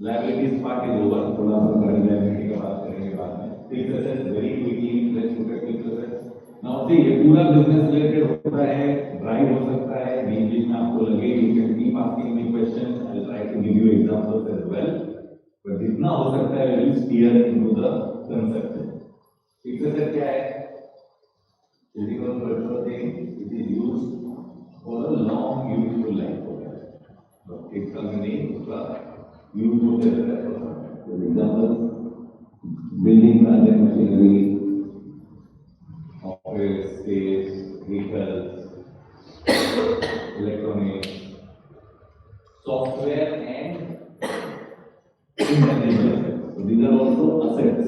लायबिलिटीज पार्ट इज ओवर। थोड़ा सा बड़ी लायबिलिटी का बात करेंगे बाद में। Fixed assets very quickly, let's look at fixed assets. Now see, ये पूरा बिजनेस रिलेटेड होता है, ड्राइव हो सकता है, बीच में आपको लगे you can keep asking me questions, I will try to give you examples as well, but जितना हो सकता है will steer into the concept. Fixed asset क्या है? Physical particular thing, it is used for a long useful life होता है। एक साल में नहीं, उसका यूज होते रहता है। For example, building plant and machinery, office space, vehicles, electronics, software and intangible assets. So these are also assets.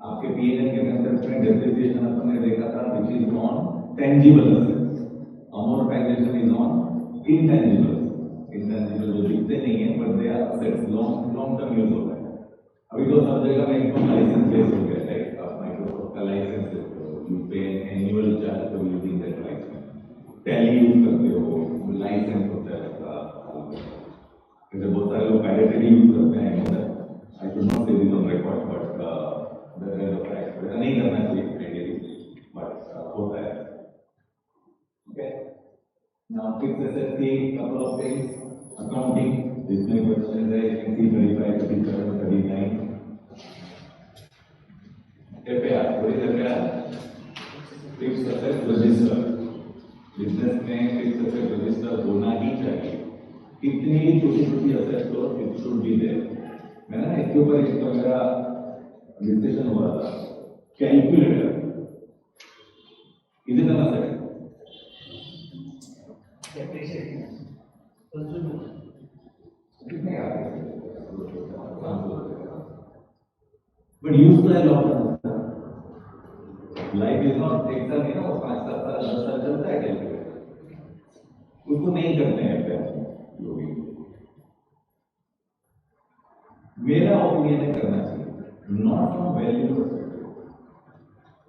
आपके P&L के कंसेप्ट में डेप्रिसिएशन अपन ने देखा था, which is on tangible assets. Amortization is on intangible. Intangible जो दिखते नहीं है, but they are assets. long term use होता है। अभी तो सब जगह में इनको लाइसेंस बेस हो गया है। आप माइक्रोसॉफ्ट का लाइसेंस लेते हो, you pay an annual charge for using that license. Tally use करते हो, लाइसेंस होता है उसका। जैसे बहुत सारे लोग पायरेटरी यूज करते हैं, आई शुड नॉट से this on record, but that is a fact. ऐसा नहीं करना चाहिए आइडियली, बट होता है। ओके, नाउ फिक्स्ड एसेट की कपल ऑफ थिंग्स, अकाउंटिंग, जितने क्वेश्चंस है, you can see 35, 37, 39। FAR, what is FAR? Fixed asset register. Business में फिक्स्ड एसेट रजिस्टर होना ही चाहिए। कितनी भी छोटी छोटी असेट्स हो, इट शुड बी देयर। मैंने ना इसके ऊपर एक तो मेरा डिस्कशन हो रहा था, calculator is it an asset? कितने आ रहे हैं? बट यूज तो है long term. Life is not एक साल, नहीं ना, वो 5 साल 10 साल चलता है कैलकुलेटर, उसको नहीं करते हैं लोग। मेरा ओपिनियन है करना चाहिए, नॉट फ्रॉम वैल्यू परस्पेक्टिव।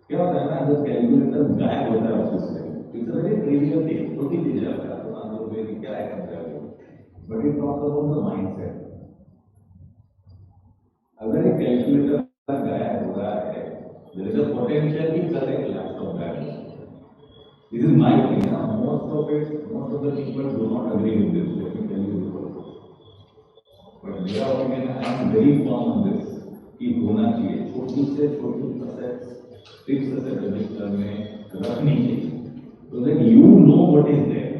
क्या होता है ना, जब कैलकुलेटर गायब होता है ऑफिस से, it's a very trivial thing, छोटी चीज है, आपको मान लो कि क्या है compare, but it talks about the mindset. अगर एक कैलकुलेटर गायब हो रहा है, देयर इज अ पोटेंशियल कि करेक्ट लैपटॉप गायब। This is my opinion. Most of the people do not agree with this, let me tell you this. But मेरा opinion, I am very firm on this कि होना चाहिए। छोटी से छोटी assets fixed asset register में रखनी चाहिए, so that you know what is there.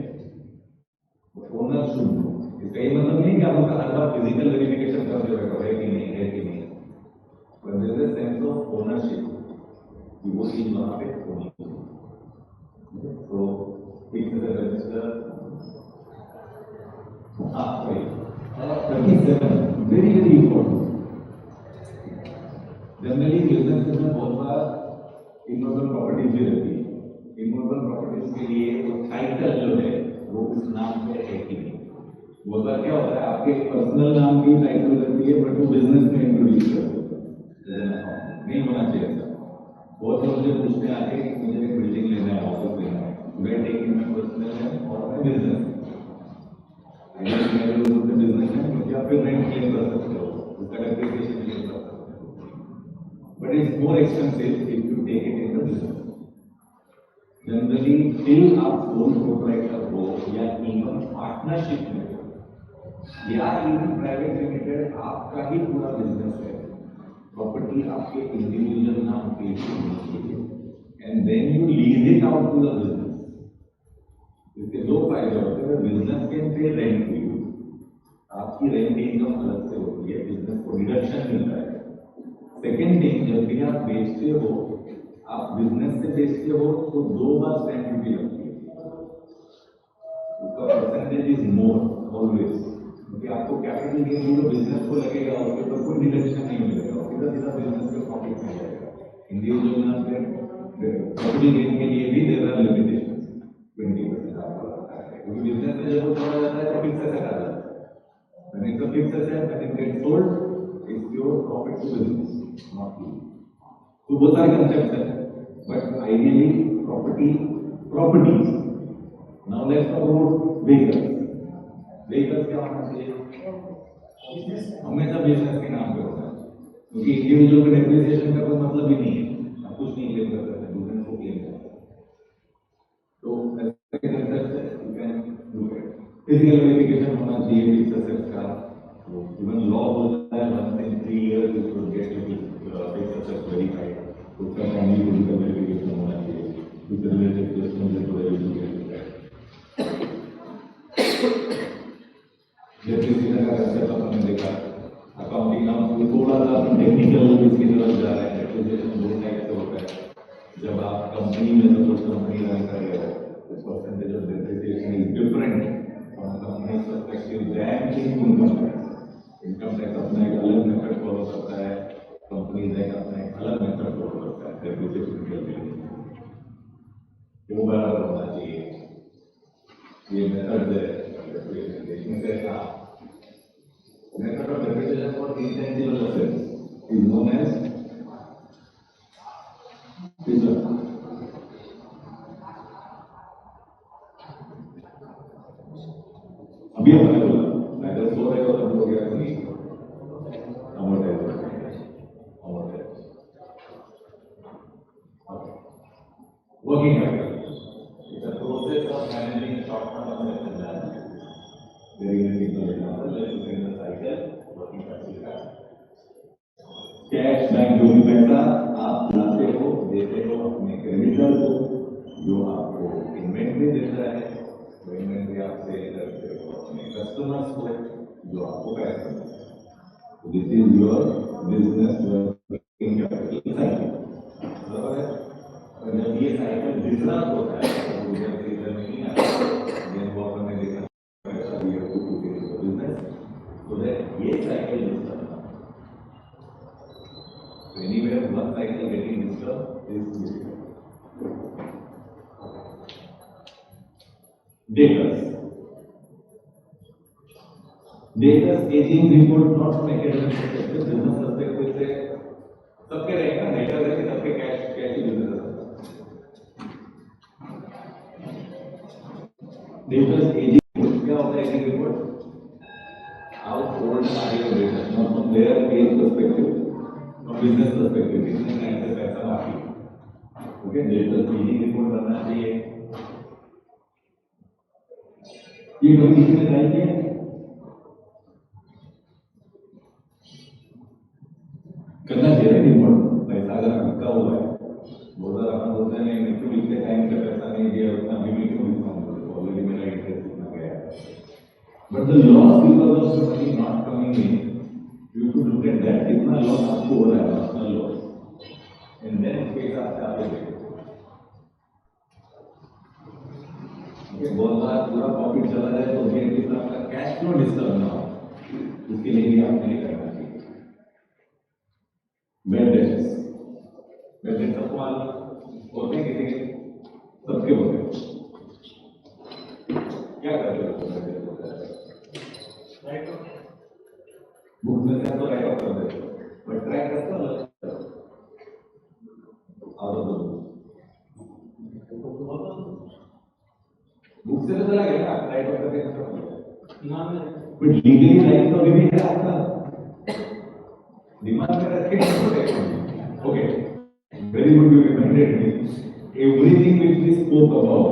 Owner should know. इसका ये मतलब नहीं कि आप उसका हर बार फिजिकल वेरिफिकेशन करते रहो है कि नहीं, है कि नहीं, but there is sense of ownership कि वो चीज वहां पे होनी चाहिए। तो fixed asset register, sorry, 37 very very important. Generally business में बहुत बार इमोबल प्रॉपर्टीज भी रहती है। इमोबल प्रॉपर्टीज के लिए वो टाइटल जो है वो उस नाम पे है कि नहीं। बहुत बार क्या होता है, आपके पर्सनल नाम की टाइटल रहती है, बट वो बिजनेस में इंट्रोड्यूस करते हैं, नहीं होना चाहिए ऐसा। बहुत लोग मुझे पूछते हैं आके कि मुझे एक बिल्डिंग लेना है, ऑफिस लेना है, मैं टेकिंग मैं पर्सनल है और मैं बिजनेस बिजनेस है, मुझे आप फिर रेंट क्लेम कर सकते हो, उसका डेप्रिसिएशन क्लेम कर सकते हैं, but it's more expensive if you take it in the business. Generally till आप सोल प्रोप्राइटर हो या इवन पार्टनरशिप में हो या इवन प्राइवेट लिमिटेड आपका ही पूरा बिजनेस है, प्रॉपर्टी आपके इंडिविजुअल नाम पे होनी चाहिए and then you lease it out to the business. इसके दो फायदे होते हैं, business can pay rent to you, आपकी रेंट इनकम अलग से होती है, बिजनेस को डिडक्शन मिलता है। सेकेंड थिंग, जब भी आप बेचते हो, आप बिजनेस से बेचते हो तो 2 बार स्टैंप ड्यूटी लगती है, उसका परसेंटेज इज मोर ऑलवेज, क्योंकि आपको कैपिटल गेन जो बिजनेस को लगेगा उसके ऊपर कोई डिडक्शन नहीं मिलेगा, सीधा सीधा बिजनेस के प्रॉफिट में जाएगा। इंडिविजुअल नाम पे कैपिटल गेन के लिए भी देयर आर लिमिटेशंस, 20% आपको लगता है, क्योंकि बिजनेस में जब वो चला जाता है तो फिक्स एसेट आ जाता है, when it's a fixed asset, when it gets sold, it's your profit to business, not you. तो बहुत सारे कंसेप्ट है, but ideally properties. Now let's talk about vehicles. Vehicles क्या होना चाहिए? हमेशा बिजनेस के नाम पे होता है, क्योंकि इंडिविजुअल का डेप्रिसिएशन का कोई मतलब ही नहीं है, आप कुछ नहीं क्लेम कर सकते, बिजनेस को क्लेम कर सकते। तो ऐसे कंसेप्ट है, you can look at. Physical verification होना चाहिए फिक्स एसेट्स का, इवन लॉ बोलता है once in 3 years you should get your fixed assets verified, तो उसका फैमिली फिजिकल वेरिफिकेशन होना चाहिए, उससे रिलेटेड क्वेश्चन जो वेरिफिकेशन है। डेप्रिसिएशन का कंसेप्ट आपने देखा, अकाउंटिंग का थोड़ा सा टेक्निकल इसकी तरफ जा रहे हैं। डेप्रिसिएशन 2 टाइप से होता है, जब आप कंपनी में सपोज कंपनी रन कर रहे हो, तो percentage of depreciation is different from company perspective than income tax. Income tax अपना एक अलग मेथड फॉलो करता है, कंपनीज एक अपना एक अलग मेथड फॉलो करता है डेप्रिसिएशन के लिए, वो बराबर होना चाहिए। ये मेथड है डेप्रिसिएशन के, इसमें से method of depreciation for intangible assets is known as अभी हमने बोला अगर सो रहे हो तब हो गया नहीं working capital. It's a process of managing short-term assets and liabilities. Very simple example. Let's look at the cycle working capital. Cash bank जो भी पैसा आप लाते हो देते हो अपने क्रेडिटर को, जो आपको इन्वेंट्री देता है, वो इन्वेंट्री आप सेल करते हो अपने कस्टमर्स को, जो आपको पैसा देता है। This is your business working capital cycle. बराबर है? जब ये साइकिल डिस्टर्ब होता है तो उधर से इधर नहीं आता, देन वो हमने देखा पैसा भी है टू बिजनेस, तो दैट ये cycle disturb anywhere one cycle getting disturbed is difficult. Debtors aging report not from academic perspective, business perspective से सबके रहेगा, debtors है कि सबके कैश ही बिजनेस है। Debtors aging क्या होता है aging report? How old are your debtors? Not from their age perspective, from business perspective, business line से पैसा बाकी, ओके, debtors aging report बनना चाहिए। ये कभी किसी ने ट्राई किया? करना चाहिए रिपोर्ट, पैसा अगर रखा हुआ है, बहुत ज्यादा रखा होता है, नहीं तो इतने टाइम का पैसा नहीं दिया, उतना भी क्यों डिस्काउंट करो, ऑलरेडी मेरा इंटरेस्ट इतना गया है। But the loss because of the money not coming in, you should look at that, कितना लॉस आपको हो रहा है, पर्सनल लॉस, एंड देन उसके हिसाब से आप देखो। बहुत बार पूरा प्रॉफिट चला जाए तो भी एटलीस्ट आपका कैश फ्लो डिस्टर्ब ना हो, उसके लिए भी आपने ये करना चाहिए। बैड डेट्स सबको मालूम होते हैं, किसी के सबके होते हैं, क्या करते हो? बुक में से तो राइट ऑफ कर देते हो, बट ट्रैक करते हो आउट ऑफ द बुक से तो चला गया ना, राइट ऑफ करके बट लीगली राइट तो अभी भी है आपका, दिमाग में रखे protect. Okay, very good, you reminded me. Everything which we spoke about,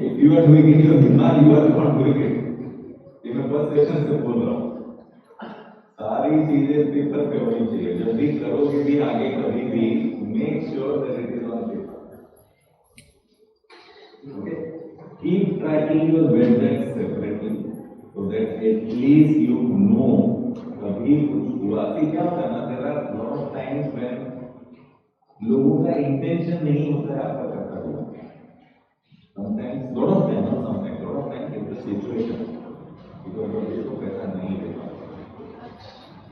if you are doing it in your दिमाग, you are not doing it। ये मैं फर्स्ट सेशन से बोल रहा हूँ। सारी चीजें पेपर पे होनी चाहिए। जब भी करोगे भी आगे कभी भी, make sure that it is on paper. Okay, keep tracking your vendors separately so that at least you know कभी कुछ हुआ। कि क्या होता है ना, there are lot of times when लोगों का intention नहीं होता है आपका करता हुआ। Sometimes, lot of times, not sometimes, lot of times it's a situation because of this को पैसा नहीं दे पाता।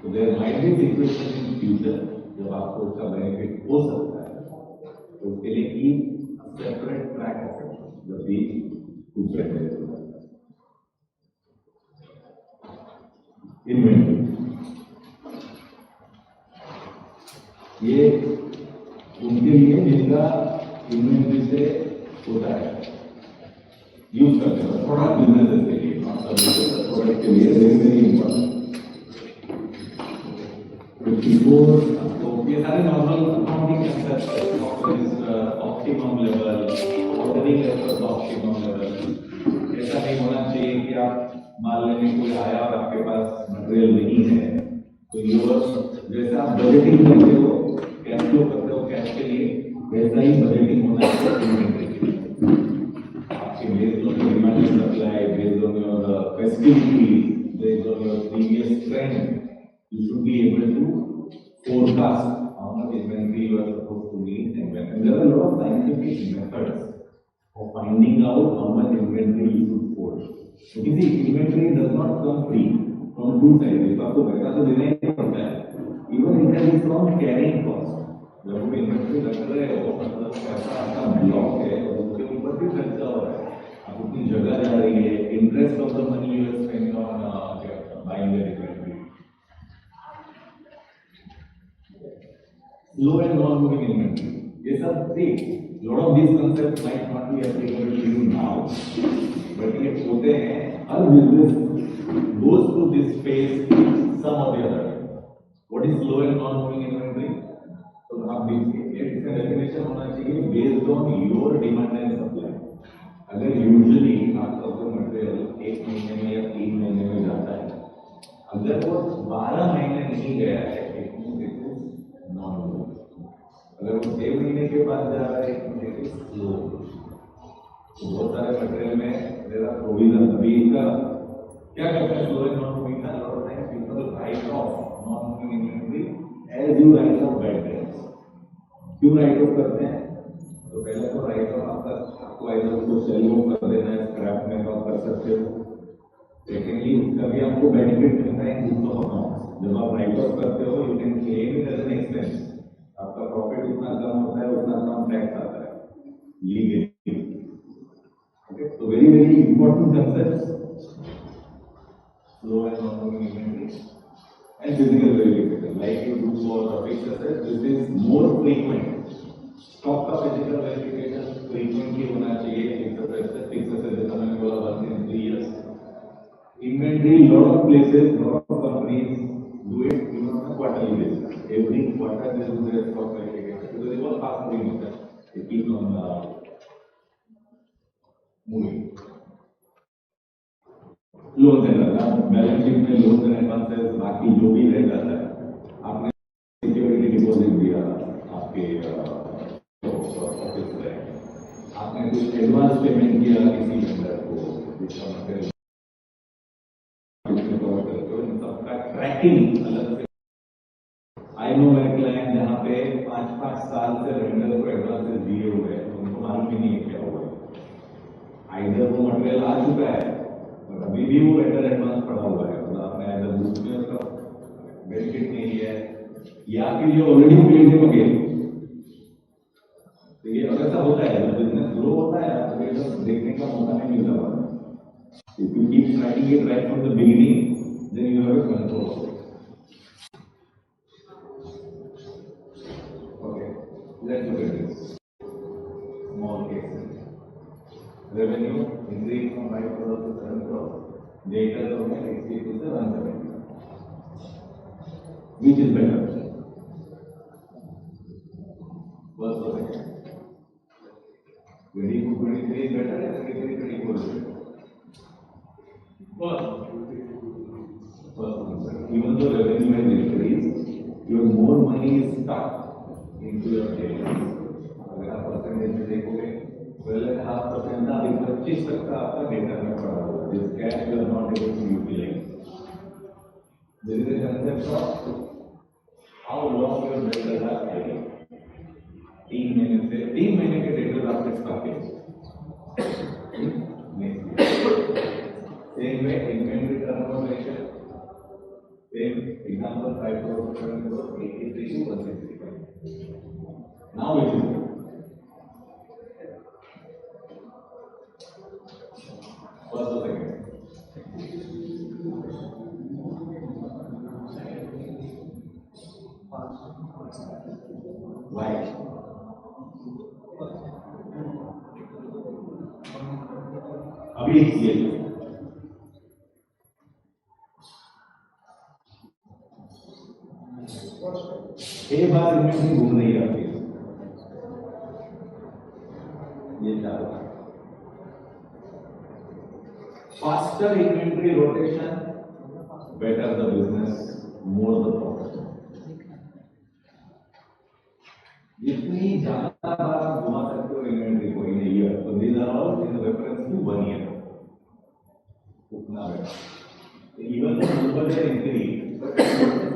So there might be situation in future जब आपको उसका benefit हो सकता है, तो उसके लिए keep separate track of it। जब भी कुछ इन्वेंटरी, ये उनके लिए जिनका इन्वेंटरी से होता है, यूज करते हैं प्रोडक्ट बिजनेस के लिए, प्रोडक्ट के लिए वेरी वेरी इंपॉर्टेंट। तो ये सारे normal accounting optimum level, ordering level, optimum level. ऐसा नहीं होना चाहिए कि आप माल लेने कोई आया और आपके पास मटेरियल नहीं है, तो यूर जैसा आप बजटिंग करते हो, कैश फ्लो करते हो कैश के लिए, वैसा ही बजटिंग होना चाहिए आपके based on your demand and supply, based on your facility, based on your previous trend. You should be able to forecast how much inventory you are supposed to need and when. And there are a lot of scientific methods of finding out how much inventory you should hold. So you see, inventory does not come free from two sides. तो आपको पैसा तो देना ही पड़ता है। Even it can be from carrying cost. जब वो inventory रख रहे हो, मतलब पैसा आपका ब्लॉक है और उसके ऊपर भी खर्चा हो रहा है, आप उतनी जगह जा रही है, interest of the money you are spending on buying the inventory. Slow and non-moving inventory. ये सब ठीक, lot of these concepts might not be applicable to you now, but ये होते हैं। हर business goes through this phase some or the other. What is slow and non-moving inventory? तो आप इसका definition होना चाहिए based on your demand and supply। अगर usually आपका कोई मटेरियल 1 महीने में या 3 महीने में जाता है, अगर वो 12 महीने नहीं गया है, अगर वो 6 महीने के बाद जा रहा है, तो बहुत सारे मटेरियल में देयर आर प्रोविजन। अभी इसका क्या करते हैं, स्लो एंड नॉन मूविंग का lot of time people write off non moving inventory as you write off bad debts. क्यों राइट ऑफ करते हैं? तो पहले तो राइट ऑफ आपको आइदर उसको सेल कर देना है, स्क्रैप में आप कर सकते हो। सेकेंडली उसका भी आपको बेनिफिट मिलता है इन बुक्स ऑफ अकाउंट्स। जब आप राइट ऑफ करते हो, you can claim it as an expense. आपका प्रॉफिट उतना कम होता है, उतना कम टैक्स आता है लीगली। ओके, तो very very important concepts, slow and non moving inventory and physical verification like you do for fixed assets. This is more frequent. Stock का फिजिकल वेरिफिकेशन फ्रीक्वेंटली होना चाहिए। फिक्स्ड एसेट जैसा मैंने बोला 1 in 3 years। Inventory, lot of places, lot of companies do it even on a quarterly basis. Every quarter they do their stock verification because they all fast moving method. They keep on moving. Loans and balance sheet में loans and advances बाकी जो भी रह जाता है, आपने security deposit दिया आपके ऑफिस में, आपने कुछ एडवांस पेमेंट किया किसी वेंडर को, जिसका मटेरियल ट्रैकिंग अलग से। आई नो मेरे क्लाइंट जहाँ पे 5-5 साल से वेंडर को एडवांसेस दिए हुए हैं, उनको मालूम भी नहीं है क्या हुआ है। आइदर वो मटेरियल आ चुका है और अभी भी वो वेंडर एडवांस पड़ा हुआ है, मतलब आपने आइदर बुक में उसका बेनिफिट नहीं लिया है, या फिर ये ऑलरेडी पेड है अगेन। तो ये अगर ऐसा होता है, जब बिजनेस ग्रो होता है तो ये सब देखने का मौका नहीं मिलता। If you keep tracking it right from the beginning, then you have a control of it. Okay, let's look at this. Small cases. Revenue increased from 5 crores to 7 crores. Data from 60 to 170. Which is better? First or second? 22-23 is better or 23-24 is better? First, even though revenue has increased, your more money is stuck into your savings. अगर आप percentage में देखोगे 12.5% ना अभी 25% का आपका data में पड़ा हुआ है, जिस cash you are not able to utilise. There is a concept of how long your debtors are paying. 3 महीने के debtors आपके स्टॉक है. Same way, inventory turnover ratio. Same example, 5 crore, 7 crore, 83 to 165. Now it is. First or second? Why? अभी ये एक बार inventory घूम रही है आपकी, ये क्या होगा? Faster inventory rotation, better the business, more the profit. जितनी ज्यादा बार आप घुमा सकते हो इन्वेंटरी को इन ईयर, तो these are all in reference to 1 year. उतना better. Even the number is increased, but it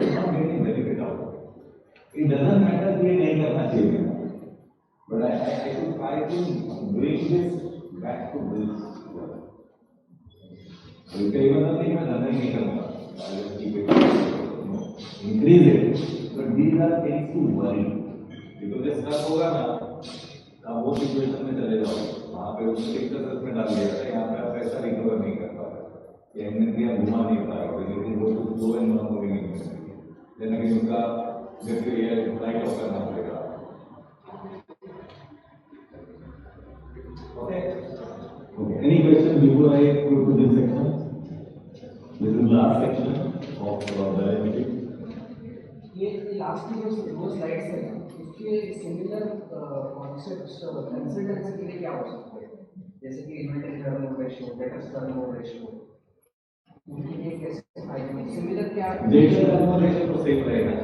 is not getting benefit out of it. It doesn't matter कि ये नहीं करना चाहिए, but I should try to bring this back to this. तो कई बार नहीं मैं धंधा ही नहीं करूँगा, I will keep it, increase it, but these are things to worry. because ये stuck होगा ना, आप वो सिचुएशन में चले जाओ, वहाँ पे उसने एक तरह में डाल दिया था, यहाँ पे आप पैसा रिकवर नहीं कर पा रहे. इन्वेंटरी आप घुमा नहीं पा रहे, इन्वेंटरी वो तो दो एंड नॉन मूविंग इन्वेंटरी, लेकिन उनका जैसे ये राइट ऑफ करना पड़ेगा. Okay. Any question before I go to this section? This is last section of balance sheet. ये लास्ट की जो दो स्लाइड्स है ना, इसके सिमिलर कॉन्सेप्ट्स कंसल्टेंसी के लिए क्या हो सकते हैं, जैसे कि inventory turnover ratio, debtors turnover ratio, उनके लिए कैसे फायदे सिमिलर क्या है? डेटर टर्नओवर रेशियो तो सेम रहेगा,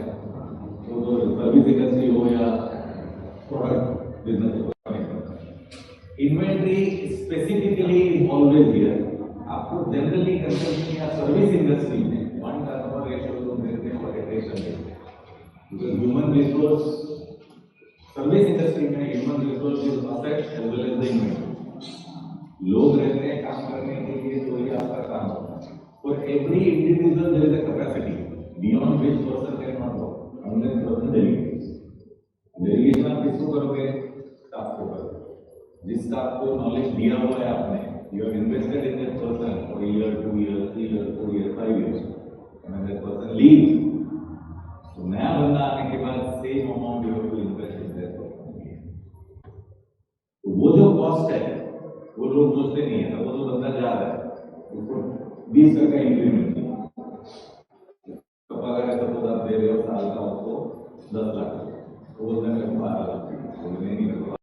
तो सर्विस इंडस्ट्री हो या प्रोडक्ट बिजनेस हो. Inventory specifically is always here. आपको जनरली कंसल्टिंग या सर्विस इंडस्ट्री में 1 टर्नओवर रेशियो तो देते हैं प्रोटेक्शन देते हैं. ह्यूमन रिसोर्स सर्विस इंडस्ट्री में human resource is asset as well as the inventory. लोग रहते हैं काम करने के लिए, तो ये आपका काम होता है. For every individual there is a capacity beyond which person can not work unless person delegates. Delegation आप किसको करोगे? स्टाफ को करोगे. जिसका आपको नॉलेज दिया हुआ है आपने, you have invested in that person for year, 2 year, 3 year, 4 year, 5 year, and that person leave, तो नया बंदा आने के बाद same amount you have to invest in that person. तो वो जो कॉस्ट है वो लोग सोचते नहीं है. वो तो बंदा जा रहा है, उसको 20 का इंक्रीमेंट दिया, तो अगर ऐसा तो आप दे रहे हो साल का उसको 10 लाख, तो वो मेरे को 12 लाख, तो नहीं करवा.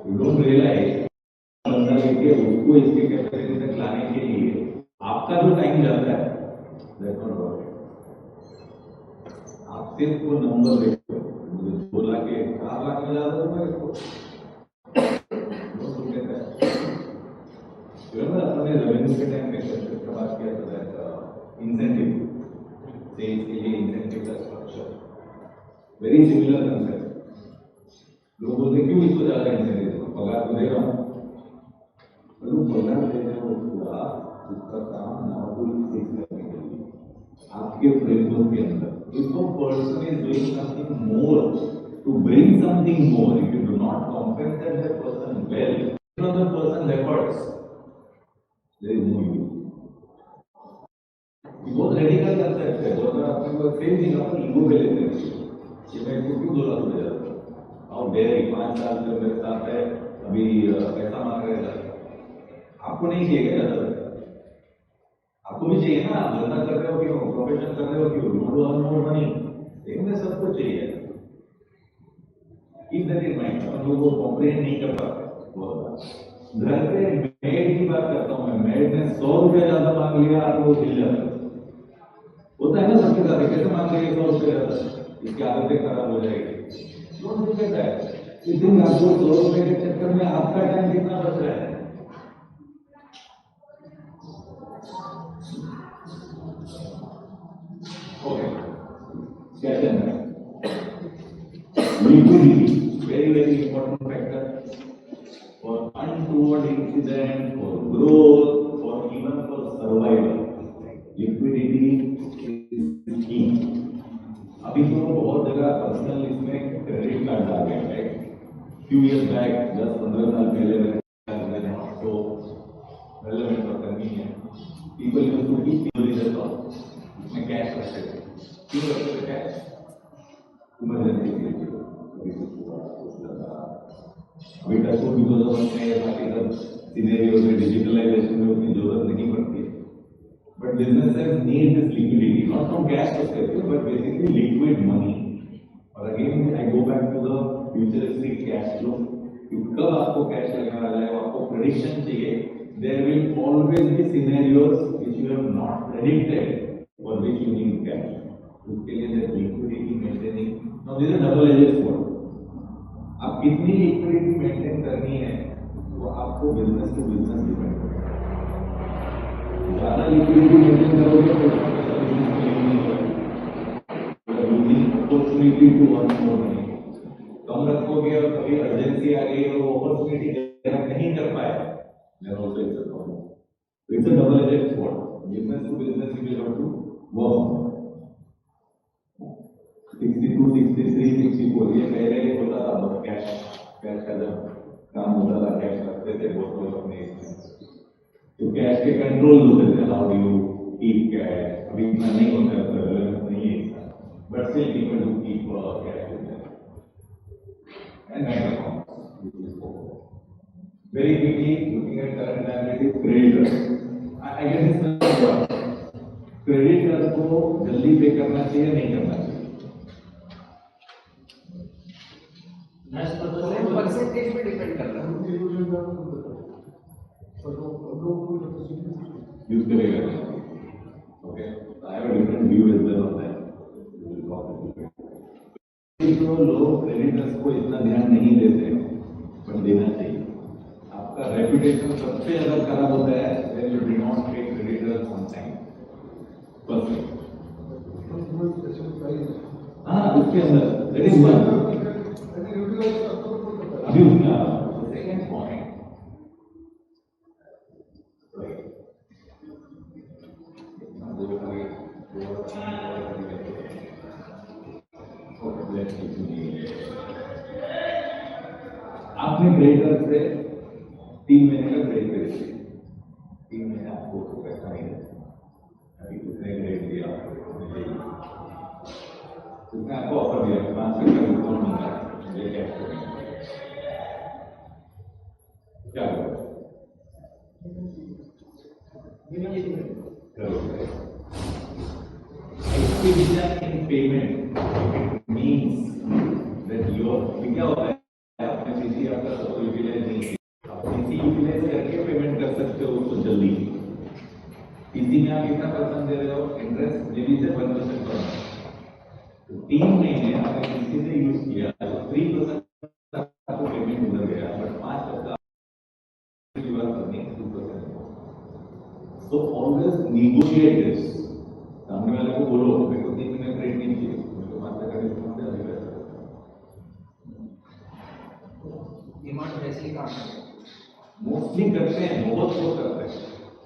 You don't realize बंदा लेके उसको इसके कैपेसिटी तक लाने के लिए आपका जो टाइम जाता है, that's not worth it. आप सिर्फ वो नंबर देखो, मुझे 2 लाख के 4 लाख में ज्यादा होगा इसको. अपने रेवेन्यू के टाइम में बात किया था, इंसेंटिव सेल्स के लिए इंसेंटिव का स्ट्रक्चर वेरी सिमिलर कंसेप्ट. लोग बोलते क्यों इसको ज्यादा इंसेंटिव, पगार तो दे रहा हूँ, लोग पगार दे रहे हो पूरा, उसका काम नॉर्मल फिक्स करने के लिए आपके फ्रेमवर्क के अंदर. If a person is doing something more to bring something more, if you do not compensate that person well, another person efforts, there is no use. बहुत रेडिकल कंसेप्ट है, जो अगर आपने को सेम चीज अपन ईगो पे लेते हैं कि मैं इसको क्यों 2 लाख रुपए देता हूँ, और डेरी 5 साल से मेरे साथ है, अभी पैसा मांग रहे हैं, आपको नहीं चाहिए ज्यादा पैसा, आपको भी चाहिए ना, धंधा कर रहे हो क्यों, प्रोफेशन कर रहे हो क्यों, मोर मनी, देखने सबको चाहिए। Keep that in mind. अपन लोगों को कॉम्प्रिहेंड नहीं कर पाते बहुत बार। घर पे मेड की बात करता हूँ मैं, मेड ने 100 रुपया ज्यादा मांग लिया, आपको हिल जाता है। होता है ना सबके साथ, कैसे मांग लिया 100 रुपया ज्यादा, इसकी आदतें खराब हो जाएगी। कौन सी कहता है इस दिन आपको 100 रुपए के चक्कर में आपका टाइम कितना बच रहा है। ओके, क्या चलना है? Liquidity, very important factor for untoward incident, for growth, for even for survival. Liquidity is key. अभी तो बहुत जगह पर्सनल इसमें क्रेडिट कार्ड आ गया है। फ्यू इयर्स बैक, 10-15 साल पहले तो रेलेवेंट और करनी है। People used to keep in उसमें कैश रखते थे। क्यों रखते थे कैश? इमरजेंसी के लिए। अभी टच को बिकॉज ऑफ बाकी सब सिनेरियो में डिजिटलाइजेशन में उतनी जरूरत नहीं पड़ती है। But businesses need this liquidity, not from cash perspective, but basically liquid money. और again I go back to the futuristic cash flow. कि कब आपको कैश लगने वाला है, आपको prediction चाहिए. There will always be scenarios which you have not predicted for which you need cash. उसके लिए the liquidity maintaining. Now this is a double-edged sword. आप कितनी liquidity maintain करनी है, वो आपको business to business डिपेंड करेगा। ज़्यादा लिक्विडिटी मेंटेन करोगे तो opportunity to earn more money, कम रखोगे और कभी अर्जेंसी आ गई और अपॉर्चुनिटी नहीं कर पाए, then also it's a problem. तो it's a double edged sword, business to business you have to work. 62, 63, 64 ये पहले होता था, कैश का जब काम होता था कैश रखते थे बहुत लोग अपने इसमें, तो कैश के कंट्रोल होते थे, how do you keep cash. अभी इतना नहीं होता है, रेलेवेंस नहीं है, but still people do keep cash with them and bank accounts. Very quickly looking at current liabilities, creditors. I get this creditors को जल्दी पे करना चाहिए नहीं करना चाहिए? परसेंटेज पे डिपेंड कर रहा है। यूज करेगा। Okay, I have a different view as well on that. तो लोग क्रेडिटर्स को इतना ध्यान नहीं देते, पर देना चाहिए। आपका रेपुटेशन सबसे ज्यादा खराब होता है when you do not pay creditors on time. हाँ, उसके अंदर that is one. अभी उसका सेकेंड पॉइंट आपने क्रेडिटर से 3 महीने का क्रेडिट कर दिया, 3 महीने आपको पैसा नहीं है, अभी कितने क्रेडिट दिया उसने आपको ऑफर दिया 5% का डिस्काउंट मिल रहा है, ये कैश करेंगे क्या करोगे? पेमेंट मीन्स दैट योर क्या होता है, आपने पीसी आपका सबको यूटिलाइज नहीं किया, आप पीसी यूटिलाइज करके पेमेंट कर सकते हो उसको जल्दी। पीसी में आप कितना % दे रहे हो, इंटरेस्ट जेबी से 1% पर, तो 3 महीने आपने पीसी से यूज किया तो 3% आपको पेमेंट उधर गया, but 5% So always negotiate this. सामने वाले को बोलो मेरे को 3 महीने क्रेडिट नहीं चाहिए, मेरे को 5% डिस्काउंट दे दीजिए। डिमांड वैसे ही काम करते हैं, मोस्टली करते हैं, बहुत लोग करते हैं।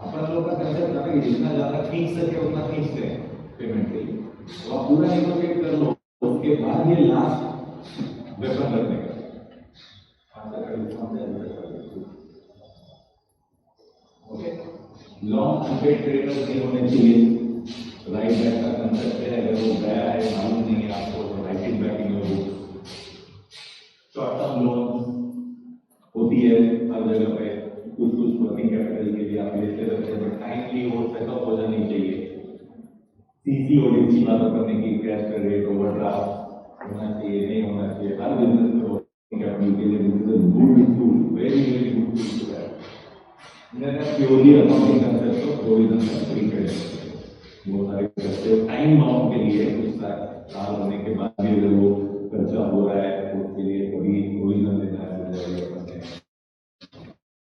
अपन लोग का कंसेप्ट है कि जितना ज्यादा खींच सके उतना खींचते हैं पेमेंट के लिए, तो आप पूरा नेगोशिएट कर लो, उसके बाद ये लास्ट वेपन रखने का 5% डिस्काउंट दे दीजिए। ओके, लॉन्ग अनपेड क्रेडिटर्स नहीं होने चाहिए। राइट बैक का कंसेप्ट है, अगर वो गया है मालूम नहीं है आपको तो right it back in your books. Short term loan होती है हर जगह पे, कुछ वर्किंग कैपिटल के लिए आप लेते रहते हैं, बट टाइमली वो सेटअप हो जानी चाहिए। सीसी ओडीसी लागू करने की कैश क्रेडिट ओवरड्राफ्ट होना चाहिए, नहीं होना चाहिए। हर बिजनेस में वर्किंग कैपिटल के लिए this is a good tool, very very good tool to have. मैंने purely accounting concept of provision and free credit वो सारे करते हो टाइम बाउंड के लिए कुछ साल होने के बाद भी अगर वो खर्चा हो रहा है तो उसके लिए कभी प्रोविजन देना है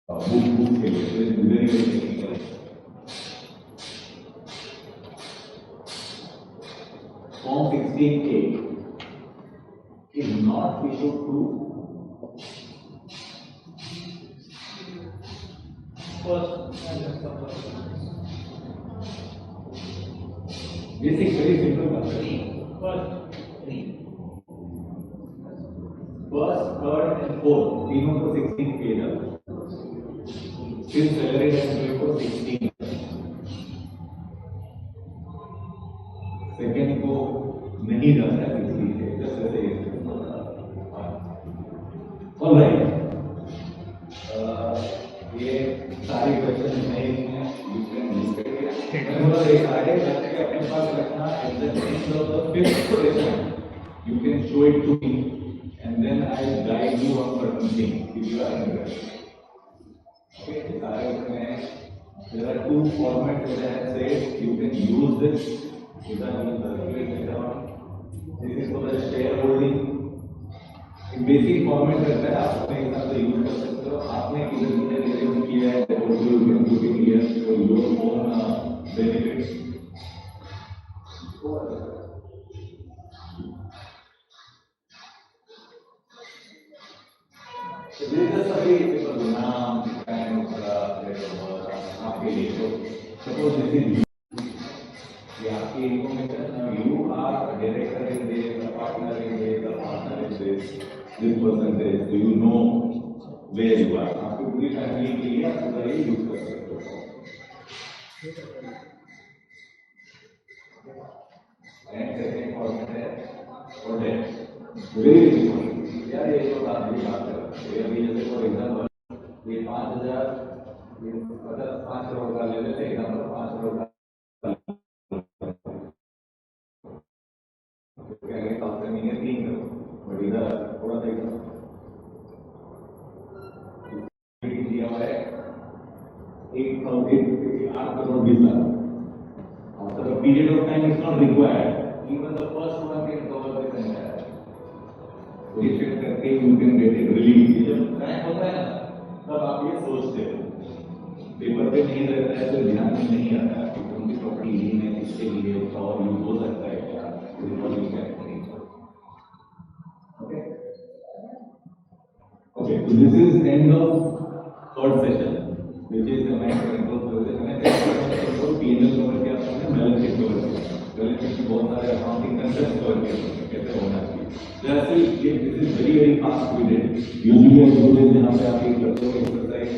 बुक के लिए very very technical. Form 16A is not issued to basic, very simple concept. First, third and fourth, तीनों को 16 किए जाते। फिर सैलरी एम्प्लॉय को 16, सेकेंड को नहीं जाता है 16 से, जैसे ऑलराइट। ये सारे क्वेश्चन नहीं इसमें यू कैन डिस्कस एक आगे करके अपने पास रखना at the end of the fifth question you can show it to me and then I will guide you on certain things if you are interested. Okay, सारे इसमें there are two formats that I have said you can use this. Either you circulate it around. This is for the shareholding. Basic format रहता है, आप अपने हिसाब से use कर सकते हो। आपने किधर किधर यूज किया है फॉर योर ओन बेनिफिट्स। नाम आपके लिए तो सपोज दिस इज आपकी information, you are director in this, partner in this, partner in this percentage, तो you know where you are. आपकी पूरी फैमिली के लिए आप पूरा ये यूज कर सकते हो। एंड सेकंड फॉर्मेट है फॉर डेट, वेरी इंपॉर्टेंट यार। ये तो बात भी बात है, ये अभी जैसे फॉर एग्जांपल ये 5000 ये 5 करोड़ का ले लेते हैं एग्जांपल, 5 करोड़ का after a period of time it's not required, even the first one can cover this entire, so ये check करके you can get it released। जब क्रैक होता है ना तब आप ये सोचते हो, पेपर पे नहीं रहता है तो ध्यान में नहीं आता कि कौन सी प्रॉपर्टी ली है, किसके लिए और यूज हो सकता है क्या, okay, so this is end of third session, which is the main control process। मैंने control P&L कवर किया था, मैंने बैलेंस शीट कवर किया, बैलेंस शीट में बहुत सारे अकाउंटिंग कंसेप्ट्स कवर किए कैसे होना चाहिए। जैसे ये this is very very fast we did usually as good as जहाँ पे आप ये करते हो exercise,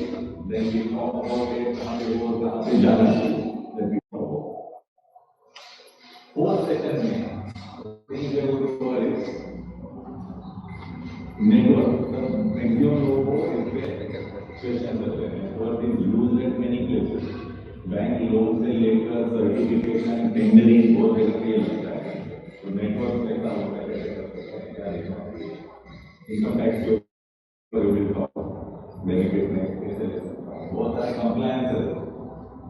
then we talk about it, कहाँ पे वो कहाँ पे जाना चाहिए, then we talk about fourth session में thing we will cover is network. Maximum लोगों को इस पे क्वेश्चन करते हैं, network is used at many places, bank loan से लेकर सर्टिफिकेशन टेंडरिंग बहुत जगह पे लगता है। तो नेटवर्क कैसा होता है, कैसे कर सकते हैं, क्या इनकम टैक्स के ऊपर बेनिफिट में कैसे ले सकता हूँ, बहुत सारे कंप्लायंस है।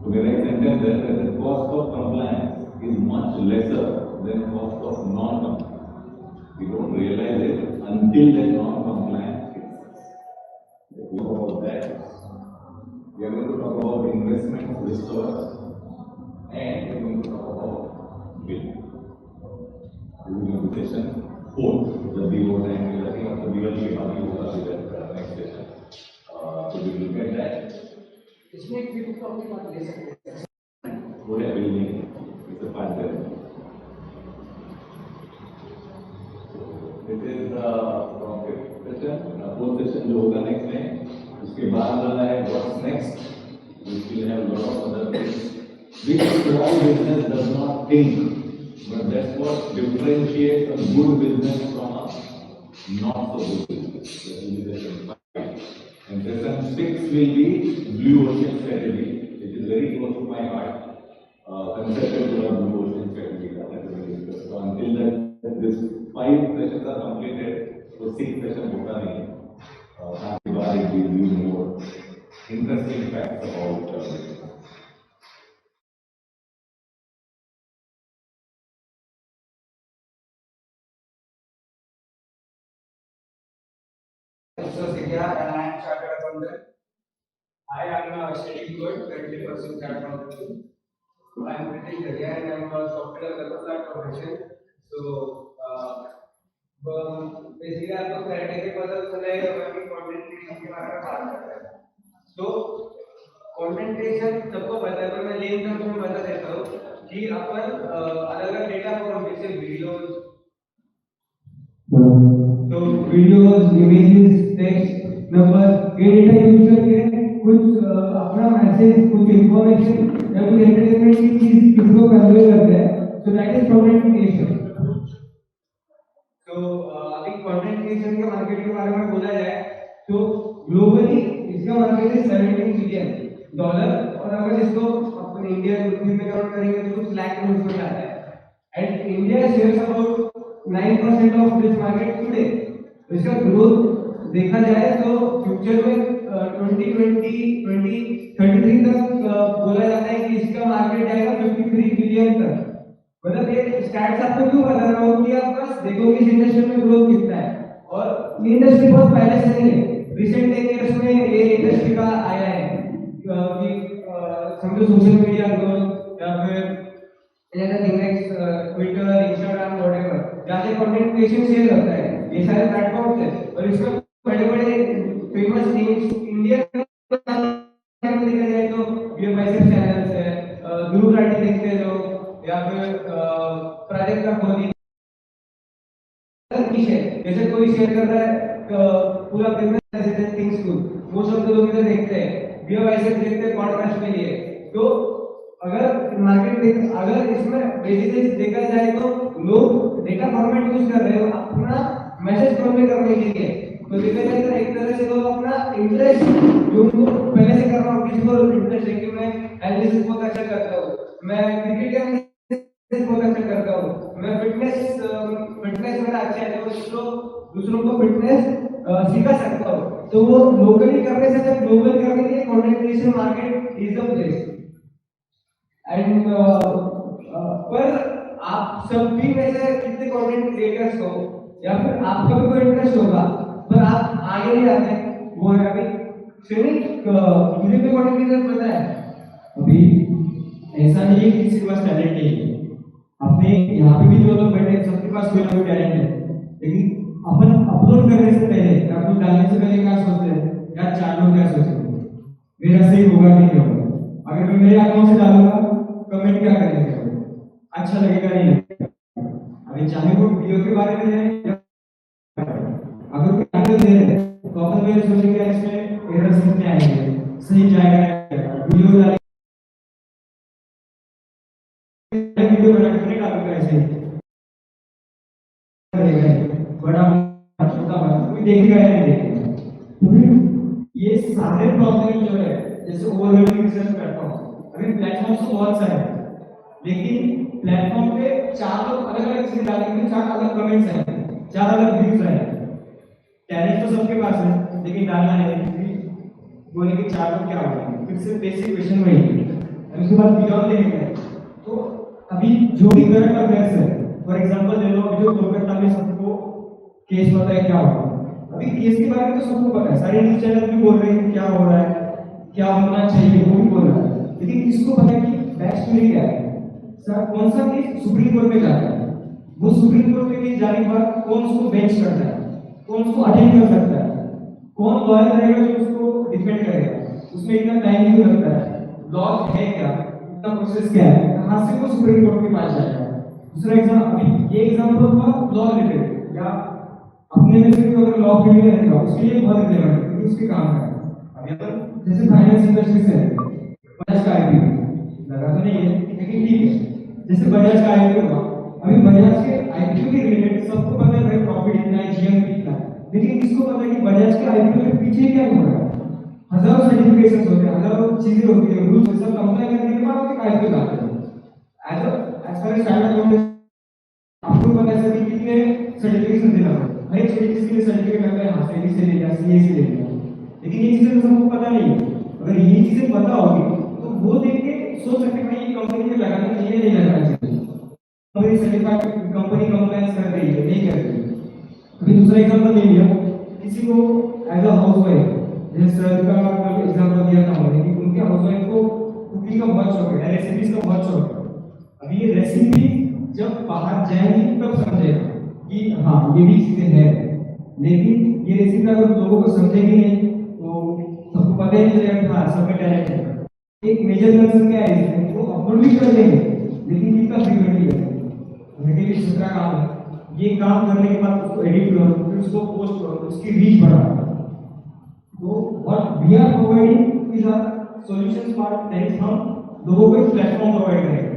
तो मेरा एक सेंटेंस है that the cost of compliance is much lesser than cost of non compliance. We don't realise it until that non-compliance cases. We talk about that. We are going to talk about investment resource and we are going to talk about bill. This is going to be session 4. The bill was and I think after bill we have next session. So we will look at that. इसमें एक भी topic आप ले सकते हैं। वो है bill नहीं, it's a part there. This is from fifth session, fourth session जो होगा next में, उसके बाद वाला है what's next, which will have lot of other things, which small business does not think, but that's what differentiates a good business from a not so good business. That will be the session 5. And session 6 will be Blue Ocean Strategy. It is very close to my heart. Conceptual Blue Ocean Strategy that we will discuss. So until that, this 5 sessions are completed, so 6 sessions होता नहीं. After that, it will give you more interesting facts about So Sikya and I am chartered accountant. I am studying good, currently pursuing chartered accountancy. I am pretty career and I am a software developer at profession. So basically आपको करने के पता चलेगा कि content creation के बारे में बात करते हैं. तो कंटेंट क्रिएशन सबको पता है, पर मैं लेन टर्म्स में बता देता हूँ कि अपन अलग-अलग डेटा फॉर्म जैसे वीडियोस, तो वीडियोस, इमेजेस, टेक्स्ट, नंबर, ये डेटा यूज करके कुछ अपना मैसेज, कुछ इंफॉर्मेशन या कुछ एंटरटेनमेंट की चीज किसको कन्वे करते हैं. So that is content creation. तो अभी कंटेंट क्रिएशन के मार्केट के बारे में बोला जाए तो ग्लोबली इसका मार्केट है $17 बिलियन. और अगर इसको अपने इंडियन रुपये में कन्वर्ट करेंगे तो कुछ लाख करोड़ में आता है. And India shares about 9% of this market today. इसका ग्रोथ देखा जाए तो फ्यूचर में 2033 तक बोला जाता है कि इसका मार्केट जाएगा 53 बिलियन तक. मतलब ये स्टैट्स आपको क्यों बता रहा हूँ कि आप बस देखो कि इस इंडस्ट्री में ग्रोथ कितना है. और ये इंडस्ट्री बहुत पहले से नहीं है, रिसेंट 10 इयर्स में ये इंडस्ट्री का आया है कि समझो सोशल मीडिया ग्रोथ या फिर ट्विटर, इंस्टाग्राम, व्हाटएवर, जहाँ से कंटेंट क्रिएशन शेयर करता है, ये सारे प्लेटफॉर्म्स हैं. और इसमें बड़े-बड़े फेमस नेम्स इंडिया में देखा जाए तो ये बाइसेप चैनल्स है, ध्रुव राठी देखते हैं लोग, या फिर प्राजक्ता कोहली. जैसे कोई शेयर कर रहा है पूरा बिजनेस थिंग्स टू, वो सब लोग इधर देखते हैं, वीडियो बाइसेप देखते हैं पॉडकास्ट के लिए. तो अगर इसमें बेसिकली देखा जाए तो लोग डेटा फॉर्मेट यूज कर रहे हो अपना मैसेज कन्वे करने के लिए. तो देखा जाए तो एक तरह से लोग अपना इंटरेस्ट जो उनको पहले से करना हो, किसी को इंटरेस्ट है कि मैं एनालिसिस बहुत अच्छा करता हूँ, मैं क्रिकेट का एनालिसिस बहुत अच्छा करता हूँ, मैं फिटनेस मेरा अच्छा है, तो दूसरों को फिटनेस सिखा सकता हूँ. तो वो लोकली करने से अच्छा ग्लोबल करने के लिए content creation market is the place. And पर आप सब भी में से कितने कंटेंट क्रिएटर्स हो या फिर आपका भी कोई इंटरेस्ट होगा पर आप आगे नहीं आते, वो है अभी श्रेणी मुझे भी कंटेंट क्रिएटर पता है. अभी ऐसा नहीं है कि किसी के पास टैलेंट नहीं है. अपने यहाँ पे भी जो लोग बैठे हैं सबके पास कोई ना कोई टैलेंट है, लेकिन अपन अपलोड करने से पहले या कुछ डालने से पहले क्या सोचते हैं, यार 4 लोग क्या सोचेंगे, मेरा सही होगा कि नहीं होगा, अगर मैं मेरे अकाउंट से डालूंगा कमेंट क्या करेंगे, अच्छा लगेगा नहीं लगेगा. अभी चाहे वो वीडियो के बारे में है, अगर कोई आइडिया दे रहे हैं तो अपन मेरे सोचेंगे इसमें एरर्स कितने आएंगे, सही जाएगा वीडियो डालेंगे, वीडियो बना के डालूंगा ऐसे बड़ा छोटा कोई देखेगा या नहीं देखेगा. ये सारे प्रॉब्लम जो है, जैसे ओवरवेलमिंग रिसर्च करता हूँ, अभी प्लेटफॉर्म तो बहुत सारे हैं, लेकिन प्लेटफॉर्म पे 4 लोग अलग-अलग चीजें डालेंगे, 4 अलग कमेंट्स हैं, 4 अलग व्यूज हैं. टैलेंट तो सबके पास है, लेकिन डालना है बोले कि 4 लोग क्या होगा. फिर से बेसिक क्वेश्चन वही है. उसके बाद बियॉन्ड देखेंगे तो अभी जो भी करंट अफेयर्स है, फॉर एग्जांपल ले लो, जो कोलकाता में सबको केस पता है क्या हुआ. अभी केस के बारे में तो सबको पता है, सारे न्यूज़ चैनल भी बोल रहे हैं क्या हो रहा है, क्या होना चाहिए, वो भी बोल रहा है, लेकिन किसको पता है कि बैक स्टोरी क्या है. सर कौन सा केस सुप्रीम कोर्ट में जाता है, वो सुप्रीम कोर्ट में केस जाने के बाद कौन उसको बेंच करता है, कौन उसको अटेंड कर सकता है, कौन लॉयर रहेगा जो उसको डिफेंड करेगा, उसमें इतना टाइम क्यों लगता है, लॉ है क्या, इतना प्रोसेस क्या है, कहाँ से वो सुप्रीम कोर्ट के पास जाएगा. दूसरा एग्जाम्पल, अभी ये एग्जाम्पल हुआ लॉ रिलेटेड, या अपने में से अगर लॉ फील्ड में रहेगा उसके लिए बहुत रिलेवेंट है क्योंकि उसके काम है. अभी अपन जैसे फाइनेंस इंडस्ट्री से बजाज का आईपीओ लगा तो नहीं है, लेकिन ठीक है, जैसे बजाज का आईपीओ हुआ, अभी बजाज के आईपीओ के रिलेटेड सबको पता है प्रॉफिट इतना है, जीएम कितना है, लेकिन किसको पता है कि बजाज के आईपीओ के पीछे क्या हो रहा है, हजारों सर्टिफिकेशंस होते हैं, हजारों चीजें होती है, रूल्स सब कंप्लाई करने के बाद एक आईपी लाते हैं। एज फार एज स्टार्टअप आपको पता है कि कितने सर्टिफिकेशन देना पड़ता है, हर एक चीज के लिए सर्टिफिकेट लगता है, हाँ सही से ले लिया, सीए से ले लिया, लेकिन ये चीजें तो सबको पता नहीं है। अगर ये चीजें पता होगी तो वो देख के सोच सकते हैं भाई ये कंपनी में लगाना चाहिए नहीं लगाना चाहिए, कंपनी सर्टिफाइड कंपनी कंप्लायंस कर रही है नहीं कर रही है। अभी दूसरा एग्जांपल ले लिया, किसी को एज अ हाउसवाइफ, जैसे सर का एग्जांपल दिया था हमने कि उनके हाउसवाइफ को कुकिंग का बहुत शौक है, रेसिपीज का बहुत शौक है। अभी ये रेसिपी जब बाहर जाएंगी तब समझेगा कि हाँ ये भी चीजें हैं, लेकिन ये रेसिपी अगर लोगों को समझेगी नहीं तो सबको पता ही नहीं चलेगा कि हाँ सब में टैलेंट है। एक मेजर कंसर्न क्या है इसमें, वो अपलोड भी कर लेंगे लेकिन इनका फीडबैक नहीं करेंगे। मेरे लिए दूसरा काम है, ये काम करने के बाद उसको एडिट करो, फिर उसको पोस्ट करो, उसकी रीच बढ़ाओ। तो what we are providing is a solutions part, that is हम लोगों को एक प्लेटफॉर्म प्रोवाइड करेंगे।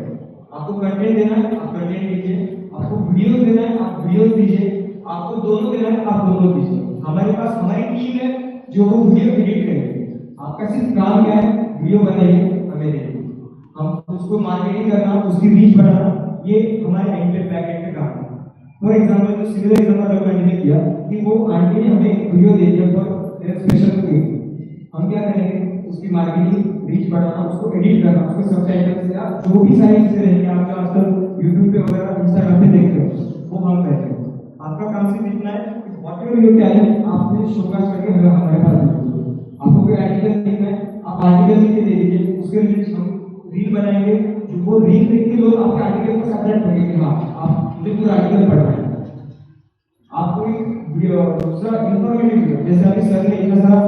आपको कंटेंट देना है आप कंटेंट दीजिए, आपको वीडियोस देना है आप वीडियोस दीजिए, आपको दोनों देना है आप दोनों दीजिए। हमारे पास हमारी टीम है जो वो वीडियो एडिट करेगी, आपका सिर्फ काम क्या है, वीडियो बनाइए हमें दीजिए, हम उसको मार्केटिंग करना, उसकी रीच बढ़ाना, ये हमारे एंड पे बैक एंड पे काम है। फॉर एग्जांपल जो सिमिलर एग्जांपल अगर मैंने किया कि वो आंटी ने हमें एक वीडियो दे दिया फॉर स्पेशल कुकिंग, हम क्या करेंगे उसकी मार्केटिंग रीच बढ़ाना, उसको एडिट करना, उसके सबटाइटल्स या जो भी सारी चीजें रहेंगी आप जो आजकल यूट्यूब पे वगैरह इंस्टाग्राम पे देख रहे हो वो हम करेंगे। आपका काम सिर्फ इतना है कि व्हाटएवर यू टैलेंट आपने शोकास करके हमारे पास दीजिए। आपको कोई आर्टिकल लिखना है आप आर्टिकल लिख के दे दीजिए, उसके रिलेटेड हम रील बनाएंगे, जो वो रील देख के लोग आपके आर्टिकल को सब्सक्राइब करेंगे कि हाँ आप मुझे पूरा आर्टिकल पढ़ना है। आपको एक दूसरा इंफॉर्मेटिव, जैसे अभी सर ने इतना सारा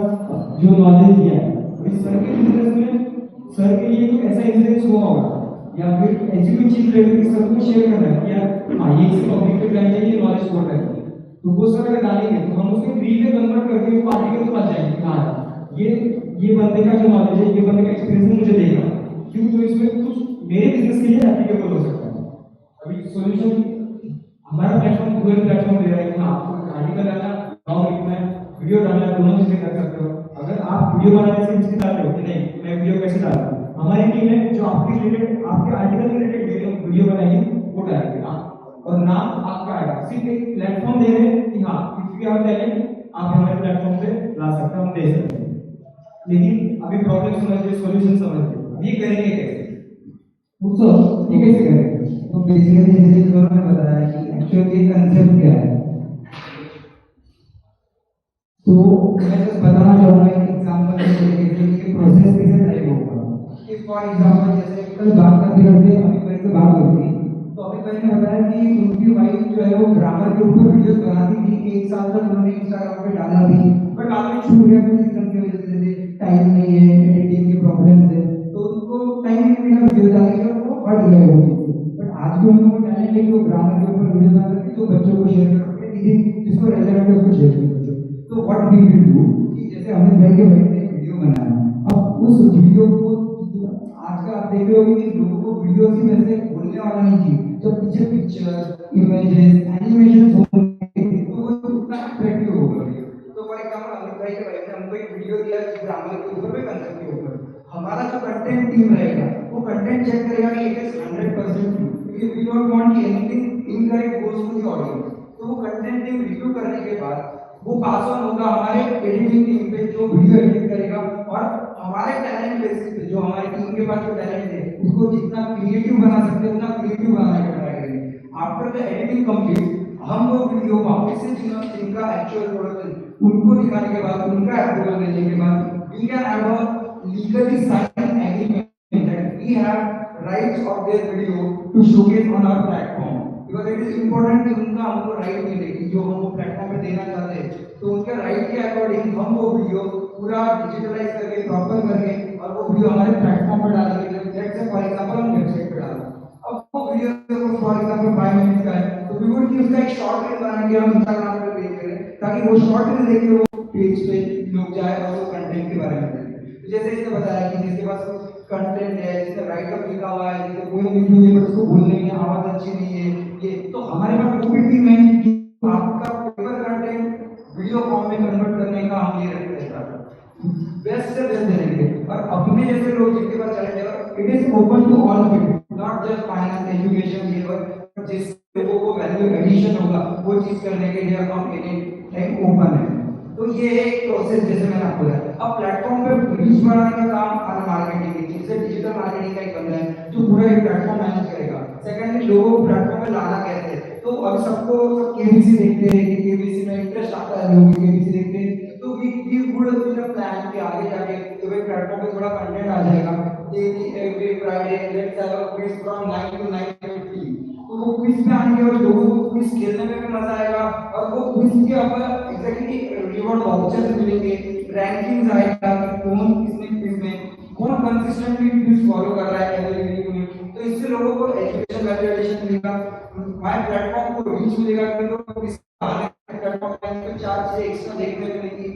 जो नॉलेज दिया है, इस सर के बिजनेस में सर के लिए कोई ऐसा इंसिडेंस हुआ होगा या फिर ऐसी कोई चीज रहेगी कि सर को शेयर करना है या हाँ ये इसी पब्लिक पे करना चाहिए, नॉलेज कोट है, तो वो सर अगर डालेंगे तो हम उसको रील में कन्वर्ट करके वो आर्टिकल के पास जाएंगे। हाँ ये बंदे का जो नॉलेज है, ये बंदे का एक्सपीरियंस है, मुझे देगा क्यों, तो इसमें कुछ मेरे बिजनेस के लिए एप्लीकेबल हो सकता है। अभी सॉल्यूशन हमारा प्लेटफॉर्म गूगल प्लेटफॉर्म दे रहा है कि हाँ आपको आर्टिकल डालना, ब्लॉग लिखना है, वीडियो डालना, दोनों चीजें कर सकते हो। अगर आप वीडियो बनाने से हिचकिचाते हो कि नहीं मैं वीडियो कैसे डालूं, हमारी टीम है जो आपके रिलेटेड आपके आर्टिकल के रिलेटेड वीडियो बनाएगी, वो डालेगी और नाम आपका आएगा। सिर्फ एक प्लेटफॉर्म दे रहे हैं कि हाँ इफ यू हैव टैलेंट आप हमारे प्लेटफॉर्म पे ला सकते हो, हम दे सकते हैं। लेकिन अभी प्रॉब्लम समझिए, सॉल्यूशन समझिए, ये करेंगे कैसे? तो ये कैसे करेंगे? तो बेसिकली जैसे उन्होंने बताया कि एक्चुअली ये कंसेप्ट क्या है, तो मैं जस्ट बताना चाहूँगा एक एग्जांपल देके कि प्रोसेस कैसे ड्राइव होगा। कि फॉर एग्जांपल जैसे कल बात करते करते अमित भाई से बात हुई थी, तो अमित भाई ने बताया कि उनकी वाइफ जो है वो ग्रामर के ऊपर वीडियोस बनाती थी, 1 साल तक उन्होंने इंस्टाग्राम पे डाला भी, बट बाद में छूट गया कुछ रीजन की वजह से, जैसे टाइम नहीं है, एडिटिंग के प्रॉब्लम्स है, तो उनको टाइम नहीं मिला वीडियो डालने का, वो हट गए वो। बट आज भी उनको टैलेंट है कि वो ग्रामर के ऊपर वीडियो बना करके जो बच्चों को शेयर कर सकते हैं, जिसको रेलेवेंट है उसको शेयर कर सकते हैं। तो व्हाट वी विल डू कि जैसे अमित भाई के भाई ने वीडियो बनाया, अब उस वीडियो को आजकल आप देख रहे हो कि लोगों को वीडियो की वजह से बोलने वाला नहीं चाहिए, जब पीछे पिक्चर इमेजेस एनिमेशन होंगे तो वो उतना अट्रैक्टिव होगा। तो फॉर एग्जांपल अमित भाई के भाई ने हमको एक वीडियो दिया ग्रामर के ऊपर, कंसेप्ट के ऊपर, हमारा जो कंटेंट टीम रहेगा वो कंटेंट चेक करेगा कि इट इज 100% क्योंकि वी डोंट वांट कि anything incorrect goes to the audience. तो वो कंटेंट टीम रिव्यू करने के बाद वो पास ऑन होगा हमारे एडिटिंग टीम पे जो वीडियो एडिट करेगा, और हमारे टैलेंट बेसिस पे जो हमारी टीम के पास जो टैलेंट है उसको जितना क्रिएटिव बना सकते हैं उतना क्रिएटिव बनाने का ट्राई करेंगे। आफ्टर द एडिटिंग कंप्लीट हम वो वीडियो वापस से जिनका एक्चुअल प्रोडक्शन उनको दिखाने के बाद, उनका अप्रूवल देने के बाद, we can have a legally sign agreement that we have rights of their video to showcase on our platform, because it is important कि उनका हमको राइट मिले कि जो हम वो प्लेटफॉर्म पे देना चाहते हैं, तो उनके राइट के अकॉर्डिंग हम वो वीडियो पूरा डिजिटलाइज करके प्रॉपर करके और वो वीडियो हमारे प्लेटफॉर्म पर डालेंगे। जैसे फॉर एग्जांपल हम वेबसाइट पे डालें, अब वो वीडियो फॉर एग्जांपल 5 मिनट का है तो वी वुड की उसका एक शॉर्ट रील बना के हम इंस्टाग्राम पे पेज करें ताकि वो शॉर्ट रील देख के वो पेज पे लोग जाए और वो कंटेंट के बारे में जाने। तो जैसे इसने बताया कि जिसके पास कंटेंट है, जिसने राइट अप लिखा हुआ है, जिसने कोई वीडियो है बट उसको बोलने में आवाज अच्छी नहीं है, ये तो हमारे पास वो भी टीम है कि आपका पेपर कंटेंट वीडियो फॉर्म में कन्वर्ट करने का हम ये रखते हैं। बेस्ट से बेस्ट देंगे और अपने जैसे लोग जिनके पास चैलेंज है it is open to all field not just finance education level जिस लोगों को वैल्यू एडिशन होगा वो चीज करने के लिए हम एनी टाइम ओपन है। तो ये एक प्रोसेस जैसे मैंने आपको बताया। अब प्लेटफॉर्म पे रीच बढ़ाने का काम और मार्केटिंग की जैसे डिजिटल मार्केटिंग का एक बंदा है जो पूरा एक प्लेटफॉर्म मैनेज करेगा। सेकंडली लोगों को प्लेटफॉर्म पे लाना कैसे है तो अब सबको सब केबीसी देखते हैं कि केबीसी में इंटरेस्ट आता है लोगों को केबीसी देखते हैं तो we would in a plan कि आगे जाके तो वे प्लेटफॉर्म पे थोड़ा कंटेंट आ जाएगा daily every Friday let's have a quiz from 9 to 9:50 तो वो क्विज में आने के बाद लोगों को क्विज खेलने में भी मजा आएगा और वो क्विज के ऊपर एग्जैक्टली रिवॉर्ड वाउचर्स मिलेंगे रैंकिंग्स आएगा कि कौन किसने क्विज में कौन कंसिस्टेंटली क्विज फॉलो कर रहा है एवरी वीक में तो इससे लोगों को एजुकेशन वैल्यूएशन मिलेगा माय प्लेटफॉर्म को रीच मिलेगा कि लोग किस प्लेटफॉर्म पे 4 से एक्स्ट्रा देखने को मिलेगी।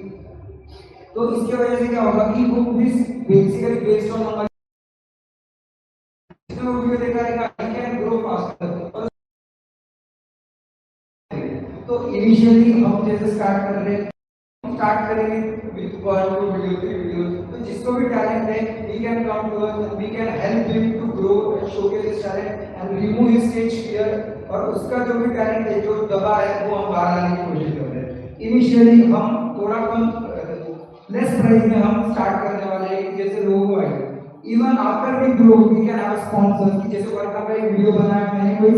तो इसके वजह से क्या होगा कि वो quiz basically based on number इसमें वो वीडियो देखा रहेगा आई कैन ग्रो फास्टर। तो इनिशियली हम जैसे स्टार्ट करेंगे विद 1 2 वीडियो 3 वीडियो तो जिसको भी टैलेंट है we can come to us and we can help him to grow and showcase his talent and remove his stage fear और उसका जो भी टैलेंट है जो दबा है वो हम बाहर लाने की कोशिश कर रहे हैं। इनिशियली हम थोड़ा कम लेस प्राइस में हम स्टार्ट करने वाले हैं जैसे लोगों को आएगा even after we grow we can have sponsors जैसे फॉर एग्जांपल एक वीडियो बनाया मैंने कोई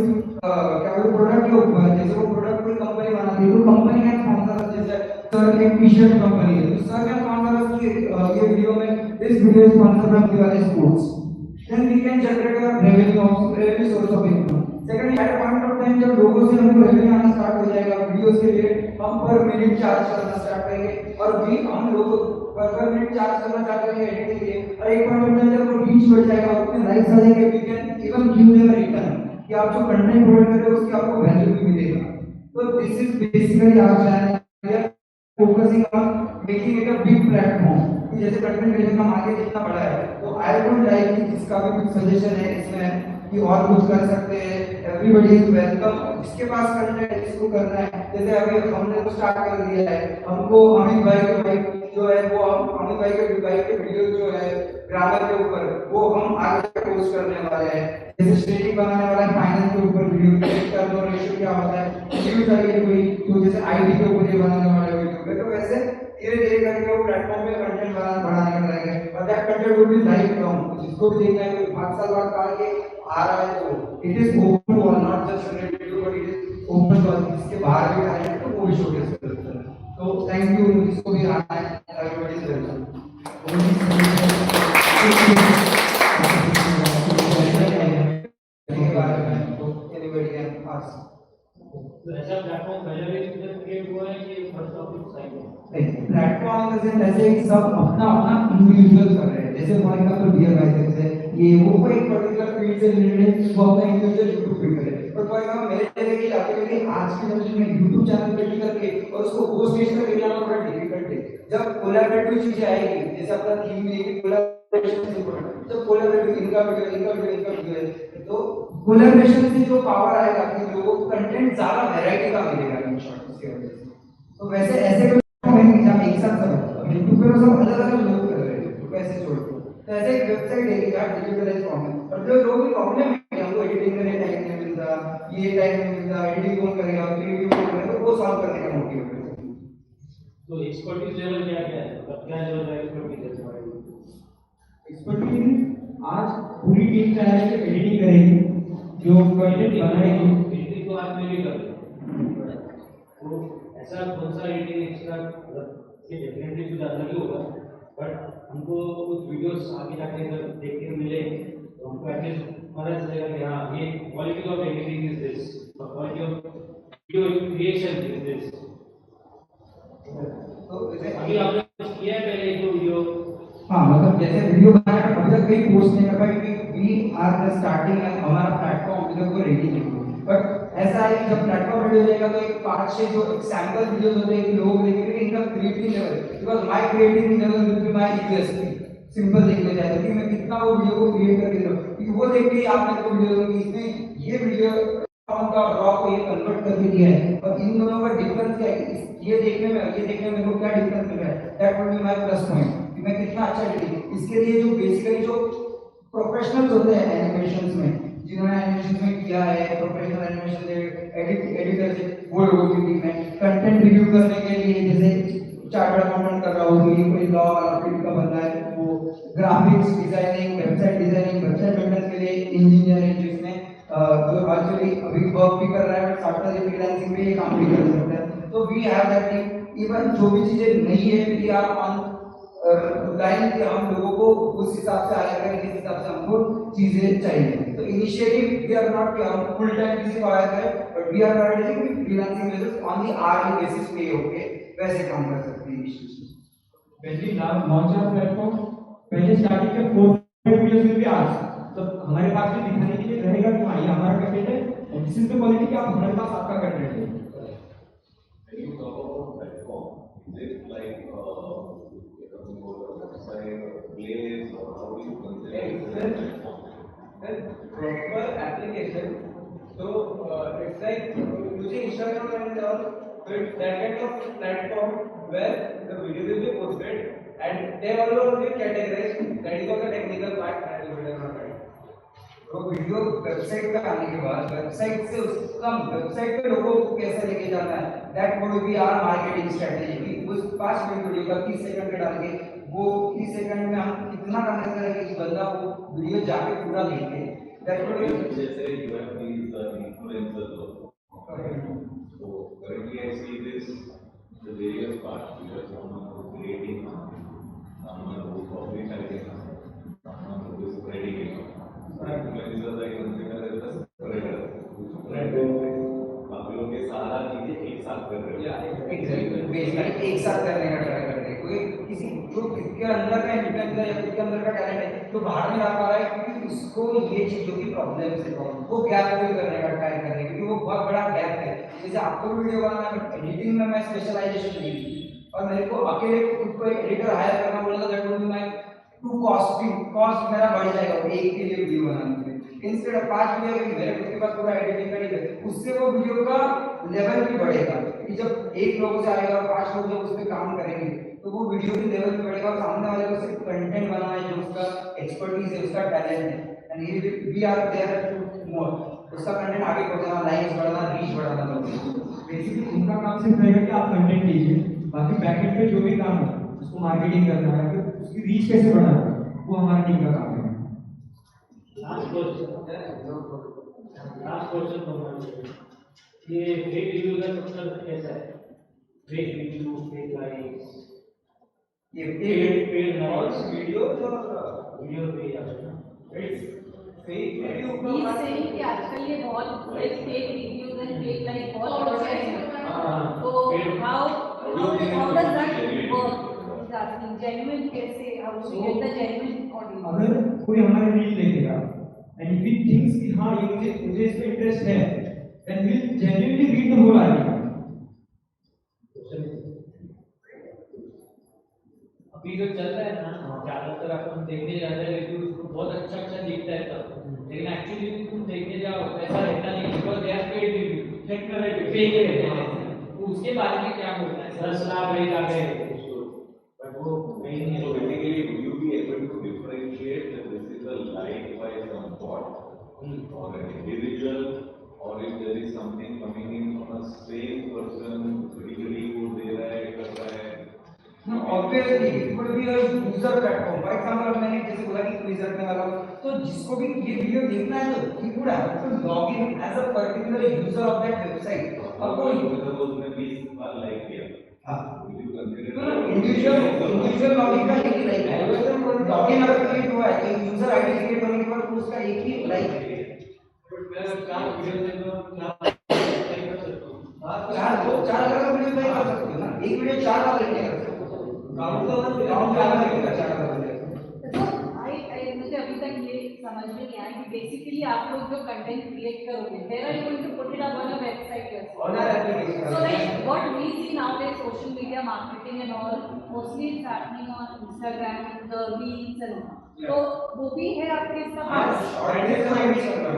क्या बोलते प्रोडक्ट के ऊपर जैसे वो प्रोडक्ट कोई कंपनी बनाती है तो कंपनी का स्पॉन्सर जैसे सर एक टी-शर्ट कंपनी है तो सर का स्पॉन्सर की ये वीडियो में this video is sponsored by Diwali sports then we can generate a revenue source of income. Second at point of time जब लोगों से हमको रेवेन्यू आना स्टार्ट हो जाएगा वीडियोस के लिए हम पर मिनट चार्ज करना स्टार्ट करेंगे और भी हम लोग पर मिनट चार्ज करना स्टार्ट करेंगे एडिटिंग के लिए और एक पॉइंट ऑफ टाइम जब वो रीच बढ़ जाएगा उतने लाइक्स आ जाएंगे we can even give them return कि आप जो कंटेंट प्रोवाइड कर रहे हो उसकी आपको वैल्यू भी मिलेगा। तो this is basically our channel focusing on making it a big platform कि जैसे कंटेंट क्रिएशन का मार्केट इतना बड़ा है तो आई वुड लाइक कि जिसका भी कुछ सजेशन है इसमें कि और कुछ कर सकते हैं एवरीबॉडी इज वेलकम जिसके पास कंटेंट इसको करना है जैसे अभी हमने तो स्टार्ट कर दिया है हमको अमित भाई के भाई जो है वो हम अमित भाई के वीडियो जो है ग्रामर के ऊपर वो हम आगे पोस्ट करने वाले हैं जैसे स्टेटिंग बनाने वाला है फाइनेंस के ऊपर वीडियो टर्नओवर रेशियो क्या होता है ये चाहिए कोई तो जैसे आईटी के ऊपर ये बनाने वाले वीडियो पे तो वैसे धीरे धीरे करके वो प्लेटफॉर्म पे कंटेंट बढ़ाने का ट्राई करें और that content will be life long जिसको भी देखना है कोई 5 साल बाद का ये आ रहा है तो it is open to all not just related to but it is open to all जिसके बाहर भी टैलेंट है तो वो भी शोकेस कर सकता है। तो थैंक यू जिसको भी आना है everybody is welcome. Anybody can ask तो ऐसा प्लेटफॉर्म पहले भी क्रिएट हुआ है कि फर्स्ट टॉपिक साइड में प्लेटफॉर्म जैसे ऐसे एक सब अपना अपना इंडिविजुअल कर रहे हैं जैसे फॉर एग्जांपल बियर लाइसेंस है ये वो एक पर्टिकुलर फील्ड से रिलेटेड वो अपना इंडिविजुअल यूट्यूब फील्ड करे पर फॉर एग्जांपल मेरे जैसे की इलाके में भी आज की जनरेशन में यूट्यूब चैनल बिल्ड करके और उसको वो स्टेज तक ले जाना बड़ा डिफिकल्ट है। जब कोलैबोरेटिव चीजें आएगी जैसे अपना थीम है कि कोलैबोरेशन से इम्पोर्टेंट जब कोलैबोरेटिव इनका वीडियो है तो कोलैबोरेशन से जो पावर आएगा कि लोगों को कंटेंट ज्यादा वैरायटी का मिलेगा इन शॉर्ट उसके वजह से। तो वैसे ऐसे कोई जब एक साथ सब यूट्यूब पे सब अलग अलग लोग कर रहे हैं तो कैसे छोड़ दो तो ऐसे एक वेबसाइट है कि यार डिजिटलाइज फॉर्म है और जो लोग भी प्रॉब्लम है हमको एडिटिंग करने टाइम नहीं मिलता ये टाइम नहीं मिलता एडिटिंग कौन करेगा क्रिएटिव कौन करेगा तो वो सॉल्व करने का मोटिव है। तो एक्सपर्टीज लेवल क्या क्या है मतलब क्या लेवल का एक्सपर्टीज है तुम्हारे एक्सपर्टीज आज पूरी टीम का है कि एडिटिंग करेगी जो कंटेंट बनाएगी एडिटिंग तो आज मैं भी कर रहा हूं तो ऐसा कौन सा एडिटिंग एक्स्ट्रा ये डेफिनेटली कुछ ज़्यादा नहीं होगा बट हमको कुछ वीडियोस आगे जाके अगर देखने मिले तो हमको एटलीस्ट पता चलेगा कि हाँ ये quality of editing is this और quality of video creation is this. तो अभी आपने कुछ किया है पहले जो वीडियो हाँ मतलब जैसे वीडियो बनाया तो अभी तक कहीं पोस्ट नहीं कर पाए क्योंकि we are the starting and हमारा प्लेटफॉर्म अभी तक कोई रेडी नहीं है बट ऐसा है कि जब प्लेटफॉर्म रेडी हो जाएगा तो एक 5-6 जो सैंपल वीडियोस होते हैं कि लोग देखेंगे कि इनका creative level because my creative level will be my USP simple देखने जाए कि मैं कितना वो वीडियो को क्रिएट करके दे रहा हूं क्योंकि वो देख के आप मेरे को वीडियो दोगे इसमें ये वीडियो का रॉ को ये कन्वर्ट करके दिया है और इन दोनों का डिफरेंस क्या है, ये देखने में मेरे को क्या डिफरेंस मिल रहा है, that would be my plus point कि मैं कितना अच्छा एडिटिंग। इसके लिए जो बेसिकली जो प्रोफेशनल्स होते हैं एनिमेशंस में, जिन्होंने एनिमेशन में किया है, प्रोफेशनल एनिमेशन एडिटर से वो लोगों की टीम है, कंटेंट रिव्यू करने के लिए जैसे चार्टर्ड अकाउंटेंट कर रहा हूँ, ये कोई लॉ वाला फील्ड का बंदा है, वो graphics designing, website designing, website maintain के लिए इंजीनियर है जिसने जो एक्चुअली अभी वर्क भी कर रहा है, बट साथ साथ फ्रीलांसिंग पे ये काम भी कर सकता है। तो we have that team. Even जो भी चीजें नहीं है, वी आर ऑन लाइन कि हम लोगों को उस हिसाब से हायर करें जिस हिसाब से हमको चीजें चाहिए। तो इनिशिएटिव वी आर नॉट कि हम फुल टाइम किसी को हायर करें, but we are prioritising freelancing basis on the hourly basis पे होके वैसे काम कर सकते हैं इनिशिएटिव। पहले लॉन्च ऑफ प्लेटफॉर्म, पहले स्टार्टिंग के 4 वीडियोस में भी आज तो हमारे पास भी दिखाने के लिए रहेगा कि हाँ ये हमारा कंटेंट है और दिस इज द क्वालिटी कि आप हमारे पास आपका कंटेंट है। When you talk about platform, is it like website or place or how do you consider it as a platform? Then proper application. So it's like using Instagram and all. So it's that kind of platform where the video will be posted and they all will be categorized. That is all the technical part that will be done on that. तो video website पे आने के बाद website से उसका website पे लोगों को कैसे लेके जाना है, that would be our marketing strategy. उस 5 मिनट वीडियो का 30 सेकंड का डाल के वो 30 सेकंड में हम कितना करने करेंगे कि बंदा वो वीडियो जाके पूरा देखे, दैट वुड बी। जैसे you have these influencers also. So currently I see this the various parts. You have someone who is creating something, someone who is publicizing something, someone who is spreading it. Influencers I consider as the spreader who spread it. आप लोग के सारा चीजें एक साथ कर रहे हो। बेसिकली एक साथ करने का ट्राई करते हैं। कोई किसी जो किसके अंदर का इन्फ्लुएंसर या किसके अंदर का टैलेंट है जो बाहर नहीं ला पा रहा है क्योंकि उसको ये चीजों की प्रॉब्लम है, वो गैप फिल करने का ट्राई कर रहे हैं क्योंकि वो बहुत बड़ा गैप है। जैसे आपको वीडियो बनाना है, एडिटिंग में मैं स्पेशलाइजेशन नहीं थी और मेरे को अकेले खुद को एक एडिटर हायर करना बोला that would be my to cost मेरा बढ़ जाएगा एक के लिए वीडियो बनाने में। इंस्टेड ऑफ 5 वीडियो के मेरे खुद के पास पूरा एडिटिंग का नहीं है, उससे वो वीडियो का लेवल भी बढ़ेगा कि जब 1 लोगों से आएगा और 5 लोग जब उस पे काम करेंगे तो वो वीडियो भी लेवल भी बढ़ेगा और सामने वाले को सिर्फ कंटेंट बनाना है जो उसका एक्सपर्टीज है, उसका टैलेंट है, and we are there to more उसका कंटेंट आगे बढ़ाना, लाइक्स बढ़ाना, रीच बढ़ाना। बेसिकली उनका काम सिर्फ रहेगा कि आप कंटेंट लीजिए, बाकी बैकएंड पे जो भी काम है उसको मार्केटिंग करना है, फिर उसकी रीच कैसे बढ़ाना है वो हमारी टीम का काम है। लास्ट क्वेश्चन ये फेक रिव्यू का मतलब कैसा है? फेक रिव्यू, फेक लाइक्स, ये पेड लाइक्स, वीडियो पे फेक वीडियो He's saying कि आजकल ये बहुत fake reviews and fake like बहुत हो रहे हैं। तो how does that work? He's asking genuine कैसे, how do we get the genuine audience? अगर कोई हमारे रील देखेगा एंड इफ ही थिंक्स कि हाँ ये मुझे इस पे इंटरेस्ट है then we will genuinely read the whole article. अभी जो चल रहा है ना ज्यादातर अपन देखने जाते हैं रिव्यूज बहुत अच्छा दिखता है सब, लेकिन एक्चुअली तुम देखने जाओ ऐसा रहता नहीं, because they are paid review, fake रहते हैं। तो उसके बारे में क्या बोलना है? 10 लाख रेट आ गए बट वो नहीं है। So basically, would you be able to differentiate that this is a like by some bot or an individual, or if there is something coming in from a same person, particularly who दे रहा है, कर रहा है? No, obviously it would be a user platform. For example, मैंने जैसे बोला कि quiz रखने वाला हूँ, तो जिसको भी ये वीडियो देखना है तो he would have to log in as a particular user of that website. और कोई उसने 20 बार लाइक किया, इंडिविजुअल लॉगिन का एक ही लाइक है, लॉगिन अगर क्रिएट हुआ है तो यूजर आईडी क्रिएट होने के बाद तो उसका एक ही लाइक है। चार अलग वीडियो लाइक कर सकते हो ना, एक वीडियो 4 बार लाइक कर सकते हो, काउंट करना 4 बार लाइक कर सकते हो। मुझे अभी तक ये समझ में नहीं आया कि बेसिकली आप लोग जो कंटेंट क्रिएट करोगे where are you going to put it up on a website on our application so like what we see nowadays social media marketing and all mostly it's happening on Instagram the reels and all तो वो भी है आपके इसका पास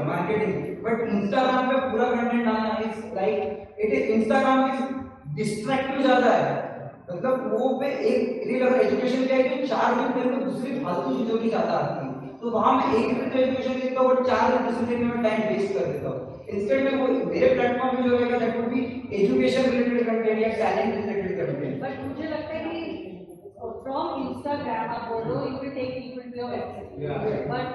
marketing but Instagram पे पूरा content डालना is like it is Instagram is destructive ज्यादा है मतलब वो पे एक रील अगर एजुकेशन का है तो 4 रील मेरे को दूसरी फालतू चीजों की ज्यादा आती है तो वहां मैं एक रील तो एजुकेशन देखता हूं और 4 रील दूसरी रील में टाइम वेस्ट कर देता हूं इंस्टेड में वो मेरे प्लेटफॉर्म पे जो रहेगा that would B education related content या टैलेंट रिलेटेड कंटेंट बट मुझे लगता है कि from Instagram आप बोलो it will take people to your website but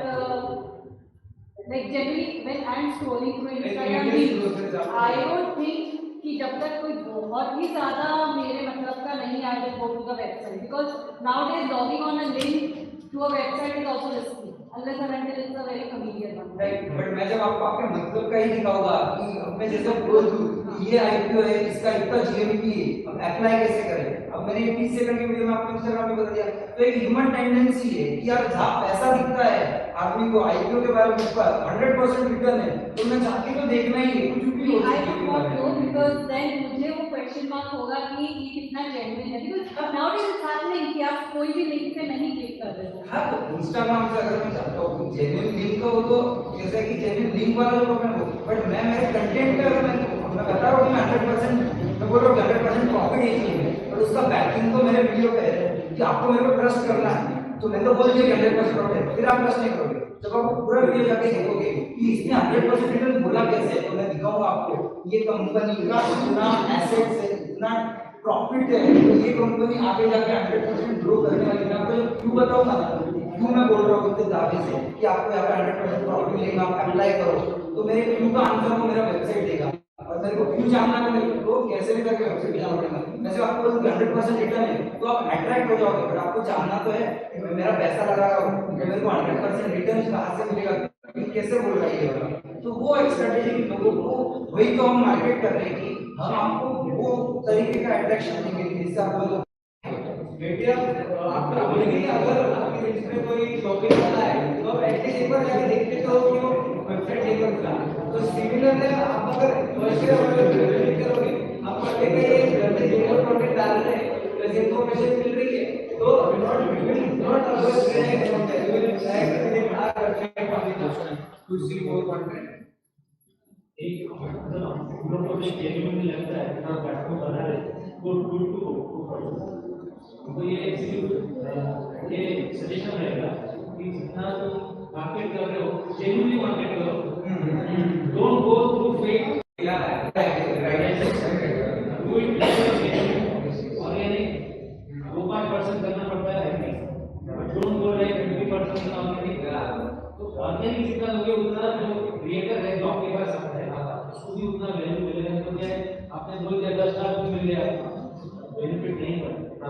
like generally when I am scrolling through Instagram reels, I don't think कि जब तक कोई बहुत ही ज्यादा मेरे मतलब का नहीं आ जाए go to the website because nowadays logging on a link to a website is also risky unless and until it's a very familiar one. Right but मैं जब आपको आपके मतलब का ही दिखाऊंगा कि अब मैं जैसे बोल दूं ये आईपीओ है इसका इतना जीएमपी है अब अप्लाई कैसे करें अब मैंने 30 सेकंड की वीडियो में आपको इंस्टाग्राम पे बता दिया तो एक ह्यूमन टेंडेंसी है कि यार जहां पैसा दिखता है आदमी को आईपीओ के बारे में ऊपर 100% रिटर्न है तो मैं चाहती तो देखना ही है कुछ भी हो I would not know because then मुझे वो क्वेश्चन मार्क होगा कि ये कितना जेन्युइन है because nowadays it's happening कि आप कोई भी लिंक पे नहीं क्लिक कर रहे हो हाँ तो इंस्टाग्राम से अगर मैं चाहता हूँ जेन्युइन लिंक का हो तो जैसे कि जेन्युइन लिंक वाला जो प्रॉब्लम हो बट मैं मेरे कंटेंट पे अगर मैं बता रहा हूँ कि मैं 100% मैं बोल रहा हूँ 100% प्रॉफिट ही चाहिए और उसका बैकिंग तो मेरे वीडियो पे है कि आपको मेरे को ट्रस्ट करना है तो मैं तो बोल दिया 100% प्रॉफिट है फिर आप ट्रस्ट नहीं करोगे जब आप पूरा वीडियो जाके देखोगे कि इसने 100% रिटर्न बोला कैसे तो मैं दिखाऊंगा आपको ये कंपनी का इतना एसेट्स है इतना प्रॉफिट है तो ये कंपनी आगे जाके 100% ग्रो करने वाली है मैं आपको क्यों बताऊंगा क्यों मैं बोल रहा हूँ इतने दावे से कि आपको यहाँ पे 100% प्रॉफिट मिलेगा आप अप्लाई करो तो मेरे क्यों का आंसर वो मेरा वेबसाइट देगा और मेरे को क्यों जानना है मेरे को कैसे भी करके वेबसाइट पे जाना पड़ेगा वैसे आपको बोलूं 100% रिटर्न है तो आप अट्रैक्ट हो जाओगे बट आपको जानना तो है कि मैं मेरा पैसा लगा रहा हूँ मेरे को 100% रिटर्न कहाँ से मिलेगा कैसे बोल रहा है ये वाला तो वो एक स्ट्रेटेजी लोगों को वही तो हम मार्केट कर रहे हैं कि हम आपको वो तरीके का अट्रैक्शन देंगे जिससे आप लोग बेटिया आपका बोलेंगे अगर आपके लिस्ट में कोई शॉपिंग वाला है तो आप एटलीस्ट एक बार जाके देखते तो कि वो वेबसाइट देखो उसका तो सिमिलर है आप अगर फर्स्ट ईयर वाले क्लिक करोगे आपको लगेगा ये जल्दी जो कंटेंट डाल रहे हैं प्लस इंफॉर्मेशन मिल रही है तो not aware you will try to the website to see more content एक मतलब हम लोग को भी जेन्युइन लगता है ना प्लेटफॉर्म बना रहे वो टू टू तो ये सजेशन रहेगा कि जितना तुम मार्केट कर रहे हो जेन्युइनली मार्केट करो डोंट गो थ्रू फेक और ये नहीं 2-5% करना पड़ता है डोंट गो लाइक 20% ऑर्गेनिक तो ऑर्गेनिक जितना लोगे उतना जो क्रिएटर है जो आपके पास आता है उसको भी उतना वैल्यू मिलेगा तो क्या है आपने 2 या 10 लाख भी मिल गया बेनिफिट नहीं करता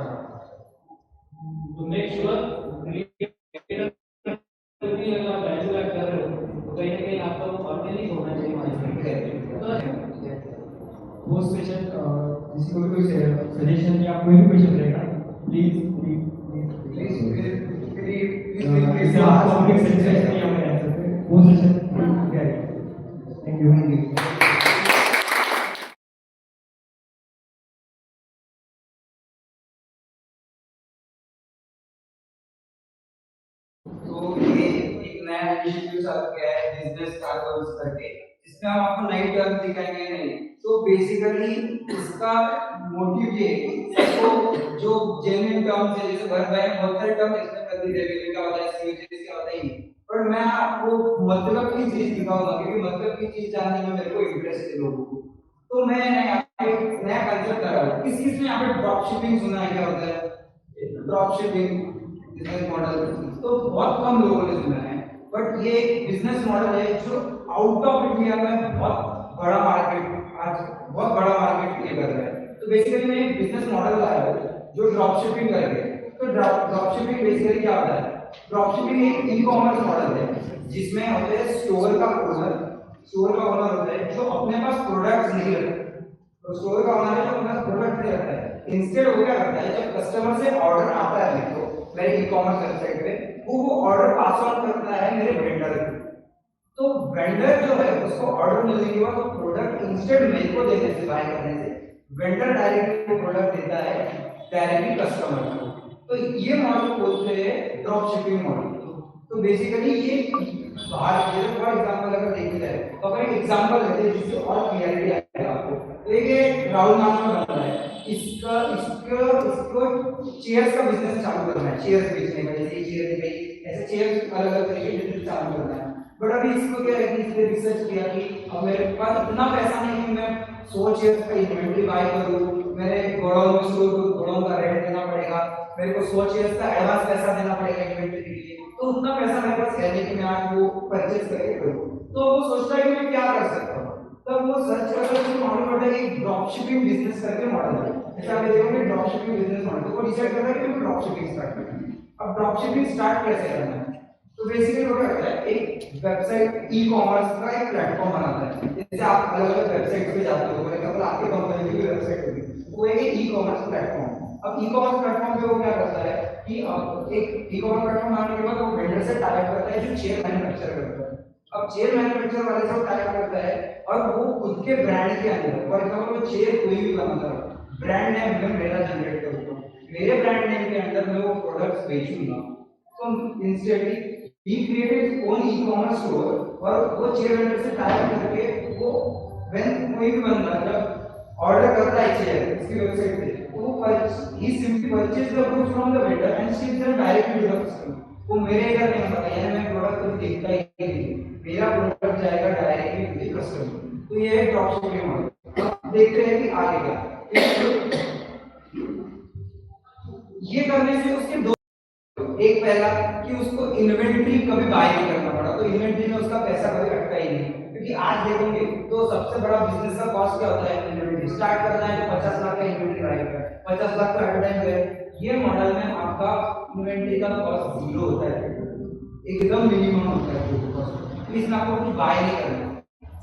तो मेक श्योर क्रिएटर भी अगर आप वैल्यू ऐड कर रहे हो तो कहीं ना कहीं आपका ऑर्गेनिक होना चाहिए वो सेशन किसी को भी कोई सजेशन या कोई भी क्वेश्चन रहेगा प्लीज इससे आपको अपनी सेशन नहीं हमें आंसर पे वो सेशन थैंक यू तो ये एक नया इनिशिएटिव चालू किया है बिजनेस स्टार्टअप्स करके जिसमें हम आपको नई टर्म दिखाएंगे नहीं तो बेसिकली इसका मोटिव ये है कि सबको जो जेन्युइन टर्म्स है जैसे भर भाई बहुत सारे टर्म इसमें कर दी रेवेन्यू का होता है सीओजी का होता है पर मैं आपको मतलब की चीज दिखाऊंगा क्योंकि मतलब की चीज जानने में मेरे को इंटरेस्ट है लोगों को तो मैं एक नया कंसेप्ट कर रहा हूँ किसी ने यहाँ पे ड्रॉप शिपिंग सुना है क्या होता है ड्रॉप शिपिंग बिजनेस मॉडल तो बहुत कम लोगों ने सुना है बट ये एक बिजनेस मॉडल है जो आउट ऑफ इंडिया में बहुत बड़ा मार्केट आज बहुत बड़ा मार्केट प्ले कर रहा है तो बेसिकली मैं एक बिजनेस मॉडल लाया हूँ जो ड्रॉप शिपिंग करके तो ड्रॉप शिपिंग बेसिकली क्या होता है ड्रॉप शिपिंग एक ई कॉमर्स मॉडल है जिसमें होते हैं स्टोर का ओनर होता है जो अपने पास प्रोडक्ट्स नहीं रखता तो स्टोर का ओनर है जो अपने पास प्रोडक्ट नहीं रखता है इंस्टेड वो क्या करता है जब कस्टमर से ऑर्डर आता है तो मेरे ई कॉमर्स वेबसाइट पे, वो ऑर्डर पास ऑन करता है मेरे वेंडर को। तो वेंडर जो है उसको ऑर्डर मिलने के बाद वो प्रोडक्ट इंस्टेंट मेरे को देने से, बाय करने से, वेंडर डायरेक्टली प्रोडक्ट देता है डायरेक्टली कस्टमर को। तो ये मॉडल बोलते हैं ड्रॉप शिपिंग मॉडल। तो बेसिकली ये बाहर जैसे फॉर एग्जांपल अगर देखा जाए तो अगर एक एग्जांपल लेते हैं जिससे और क्लियरिटी आएगा आपको। तो एक राहुल नाम का बंदा है, इसका इसको चेयर्स का बिजनेस चालू करना है, चेयर्स बेचने का, जैसे चेयर है ऐसे चेयर्स अलग अलग तरीके के बिजनेस चालू करना है। बट अभी इसको क्या है कि इसने रिसर्च किया कि अब मेरे पास इतना पैसा नहीं कि मैं 100 चेयर्स का इन्वेंटरी बाय करूं, मेरे गोडाउन में स्टोर को गोडाउन का रेंट देना पड़ेगा, मेरे को 100 चेयर्स का एडवांस पैसा देना पड़ेगा इन्वेंटरी के लिए, तो उतना पैसा मेरे पास है नहीं कि मैं आज वो परचेज करके करूं। तो वो सोचता है कि मैं क्या कर सकता हूं, तब वो सर्च करता है तो मालूम पड़ता है कि ड्रॉप शिपिंग बिजनेस करके मॉडल है। जैसे आप देखोगे ड्रॉप शिपिंग बिजनेस मॉडल, तो वो डिसाइड करता है कि मैं ड्रॉप शिपिंग स्टार्ट करना है। अब ड्रॉप शिपिंग स्टार्ट कैसे करना है, तो बेसिकली वो क्या करता है, एक वेबसाइट ई कॉमर्स का एक प्लेटफॉर्म बनाता है। जैसे आप अलग अलग वेबसाइट पे जाते हो, फॉर एग्जांपल आपकी कंपनी की वेबसाइट होगी, वो एक ई कॉमर्स प्लेटफॉर्म। अब ई कॉमर्स प्लेटफॉर्म पे वो क्या करता है कि एक ई कॉमर्स प्लेटफॉर्म बनाने के बाद वो वेंडर से टाई अप करता है जो चेयर मैन्युफैक्चर करता है। अब चेयर मैन्युफैक्चर वाले से टाई अप करता है और वो खुद के ब्रांड के अंदर, फॉर एग्जांपल वो चेयर कोई भी बनाता है, ब्रांड नेम मैं मेरा जनरेट करूंगा, मेरे ब्रांड नेम के अंदर मैं वो प्रोडक्ट्स बेचूंगा। तो instantly he created his own e-commerce store और वो चेयर वेंडर से टाई अप करके वो when कोई भी बंदा जब ऑर्डर करता है चेयर इसकी वेबसाइट पे, तो वो he simply purchase the goods from the vendor and ship them directly to the customer। वो मेरे घर नहीं आता, यानी मैं प्रोडक्ट को देखता ही नहीं, मेरा प्रोडक्ट जाएगा डायरेक्टली टू द कस्टमर। तो ये है ड्रॉप शिपिंग मॉडल। अब देखते हैं कि आगे क्या। ये करने से उसके दो, एक पहला कि उसको इन्वेंटरी कभी बाय नहीं करना पड़ा, तो इन्वेंटरी में उसका पैसा कभी अटका ही नहीं, क्योंकि आज देखोगे तो सबसे बड़ा बिजनेस का कॉस्ट क्या होता है, इन्वेंटरी स्टार्ट करना है तो 50 लाख का इन्वेंटरी बाय करना है, 50 लाख का एडवर्टाइज है। ये मॉडल में आपका इन्वेंटरी का कॉस्ट जीरो होता है, एकदम मिनिमम होता है कॉस्ट, तो इसमें आपको कुछ बाय नहीं करना।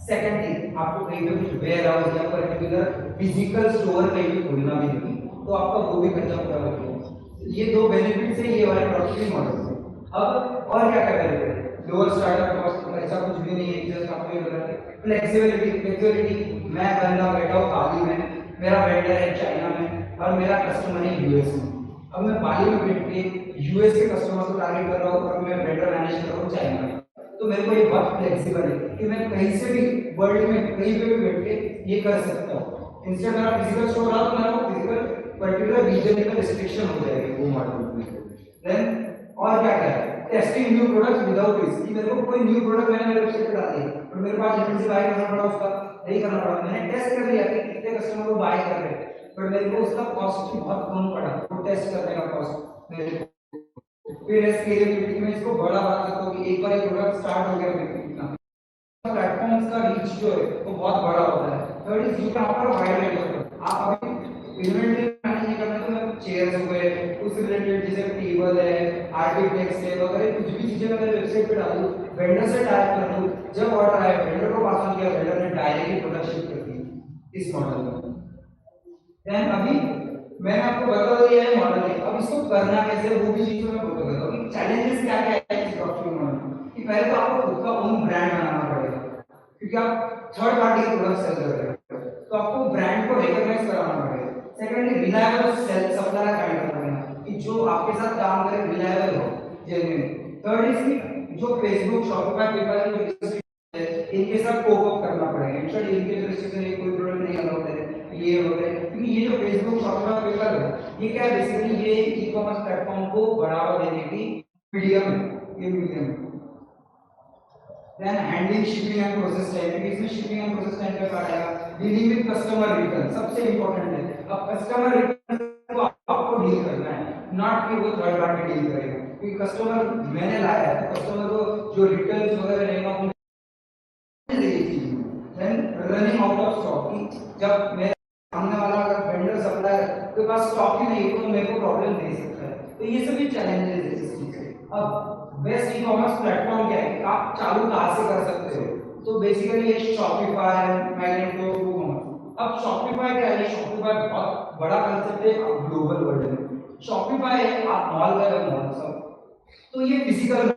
सेकंड थिंग, आपको कहीं पे कुछ वेयर हाउस या पर्टिकुलर फिजिकल स्टोर कहीं भी खोलना भी नहीं, तो आपका वो भी खर्चा पूरा हो जाएगा। ये दो बेनिफिट्स है ये वाले ड्रॉप शिपिंग मॉडल से। अब और क्या क्या बेनिफिट है, लोअर स्टार्टअप कॉस्ट, ऐसा कुछ भी नहीं है, जस्ट आपको ये बताया फ्लेक्सिबिलिटी, मैं बंदा बैठा हूं बाली में, मेरा वेंडर है चाइना में और मेरा कस्टमर है यूएस में। अब मैं बाली में बैठ के यूएस के कस्टमर को टारगेट कर रहा हूं और मैं वेंडर मैनेज कर रहा हूं चाइना में, तो मेरे को ये बहुत फ्लेक्सिबल है कि मैं कहीं से भी वर्ल्ड में कहीं पे भी बैठ के ये कर सकता हूं। इंस्टेड मेरा फिजिकल स्टोर रहा तो मेरा फिजिकल पर्टिकुलर रीजन का रिस्ट्रिक्शन हो जाएगी वो मॉडल में। देन और क्या क्या है, testing new products without risk, कि मेरे को कोई न्यू प्रोडक्ट मैंने मेरे वेबसाइट पे डाल दिया और मेरे पास लिमिट से बाय करना पड़ा, उसका नहीं करना पड़ा, मैंने टेस्ट कर लिया कि कितने कस्टमर वो बाय कर रहे हैं, पर मेरे को उसका कॉस्ट बहुत कम पड़ा, वो टेस्ट करने का कॉस्ट मेरे को। फिर स्केलेबिलिटी में इसको बड़ा बना सकता हूं कि एक बार एक प्रोडक्ट स्टार्ट हो गया कितना प्लेटफॉर्म्स का रीच जो है वो बहुत बड़ा होता है। Third is you can offer wide range of, आप अभी इन्वेंटरी मैनेज नहीं करना तो मैं चेयर्स हो गए उस रिलेटेड जैसे टेबल है, आर्किटेक्ट्स है वगैरह, कुछ भी चीजें मैं वेबसाइट पे डालूं, वेंडर से टाइप कर दूं, जब ऑर्डर आए वेंडर को पास ऑन किया, वेंडर ने डायरेक्टली प्रोडक्ट शिप कर दी इस मॉडल में। देन अभी मैंने आपको बता दिया है मॉडल है, अब इसको करना कैसे वो भी चीजों में बता देता हूं कि चैलेंजेस क्या क्या है इस ड्रॉप शिपिंग मॉडल में। कि पहले तो आपको खुद का ओन ब्रांड बनाना पड़ेगा, क्योंकि आप थर्ड पार्टी के प्रोडक्ट सेल कर रहे हो, तो आपको ब्रांड को रिकॉग्नाइज कराना पड़ेगा। Secondly reliable sell supplier kind of पड़ेगा कि जो आपके साथ काम करे रिलायबल हो, जेन्युइन। थर्ड इज कि जो फेसबुक शॉपिफाई पेपर जो इनके साथ कोप अप करना पड़ेगा, इंस्टेड इनके रिस्ट्रिक्शन है कोई प्रोडक्ट नहीं अलाउड है ये वगैरह, क्योंकि ये जो फेसबुक शॉपिफाई पेपर है ये क्या है, बेसिकली ये ई कॉमर्स प्लेटफॉर्म को बढ़ावा देने की मीडियम है, ये मीडियम है। Then handling shipping and process time, इसमें शिपिंग एंड प्रोसेस टाइम का पार्ट आएगा। डीलिंग विद कस्टमर रिटर्न सबसे इंपॉर्टेंट है, अब कस्टमर रिटर्न को आपको डील करना है, नॉट कि वो थर्ड पार्टी डील करेगा, क्योंकि कस्टमर मैंने लाया है तो कस्टमर को जो रिटर्न्स वगैरह रहेगा उनको then running out of stock, कि जब मेरे सामने वाला अगर वेंडर सप्लायर के पास स्टॉक ही नहीं तो मेरे को प्रॉब्लम दे सकता है, तो ये सभी चैलेंजेस है इस चीज से। अब बेस्ट ई कॉमर्स प्लेटफॉर्म क्या है, आप चालू कहां से कर सकते हो, तो बेसिकली ये शॉपिफाई, मैग्नेटो, अब शॉपिफाई क्या है, शॉपिफाई बहुत बड़ा कांसेप्ट है ग्लोबल वर्ल्ड में, शॉपिफाई आप मॉल गए हो मॉल सब, तो ये physical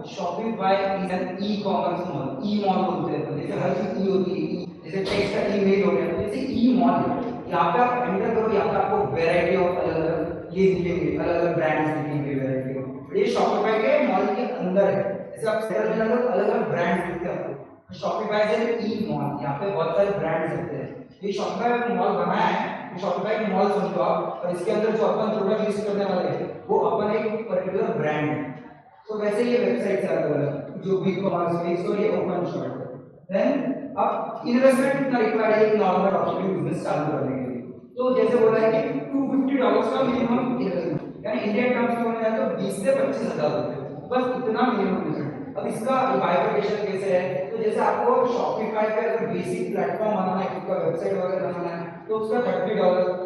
Shopify is an e commerce mall, e mall बोलते हैं, जैसे हर चीज ई होती है, जैसे टेक्स्ट का ईमेल हो गया, जैसे ई मॉल है। यहाँ पे आप एंटर करो, यहाँ पे आपको वैरायटी ऑफ अलग अलग ये दिखेंगे, अलग अलग ब्रांड्स दिखेंगे, वैरायटी ऑफ, ये शॉपिफाई के मॉल के अंदर है। जैसे आप सेल में अलग अलग ब्रांड्स दिखते हैं आपको, शॉपिफाई से ई मॉल, यहाँ पे बहुत सारे ब्रांड्स दिखते हैं। ये शॉपिफाई मॉल बनाया है, शॉपिफाई मॉल समझो आप, और इसके अंदर जो अपन प्रोडक्ट लिस्ट करने वाले हैं वो अपन एक पर्टिकुलर ब्रांड है। तो वैसे ये वेबसाइट है अलग अलग जो भी कॉमर्स स्पेस और ये ओपन शॉर्ट है। देन अब इन्वेस्टमेंट कितना रिक्वायर्ड है एक नॉर्मल ड्रॉपशिपिंग बिजनेस चालू करने के लिए? तो जैसे बोला है कि $250 का मिनिमम इन्वेस्टमेंट, यानी इंडियन टर्म्स में बोला जाए तो 20 से 25,000 रुपए, बस इतना मिनिमम इन्वेस्टमेंट। अब इसका बाइफरकेशन कैसे है? तो जैसे आपको शॉपिफाई पे अगर बेसिक प्लेटफॉर्म बनाना है, खुद का वेबसाइट वगैरह बनाना है, तो उसका $30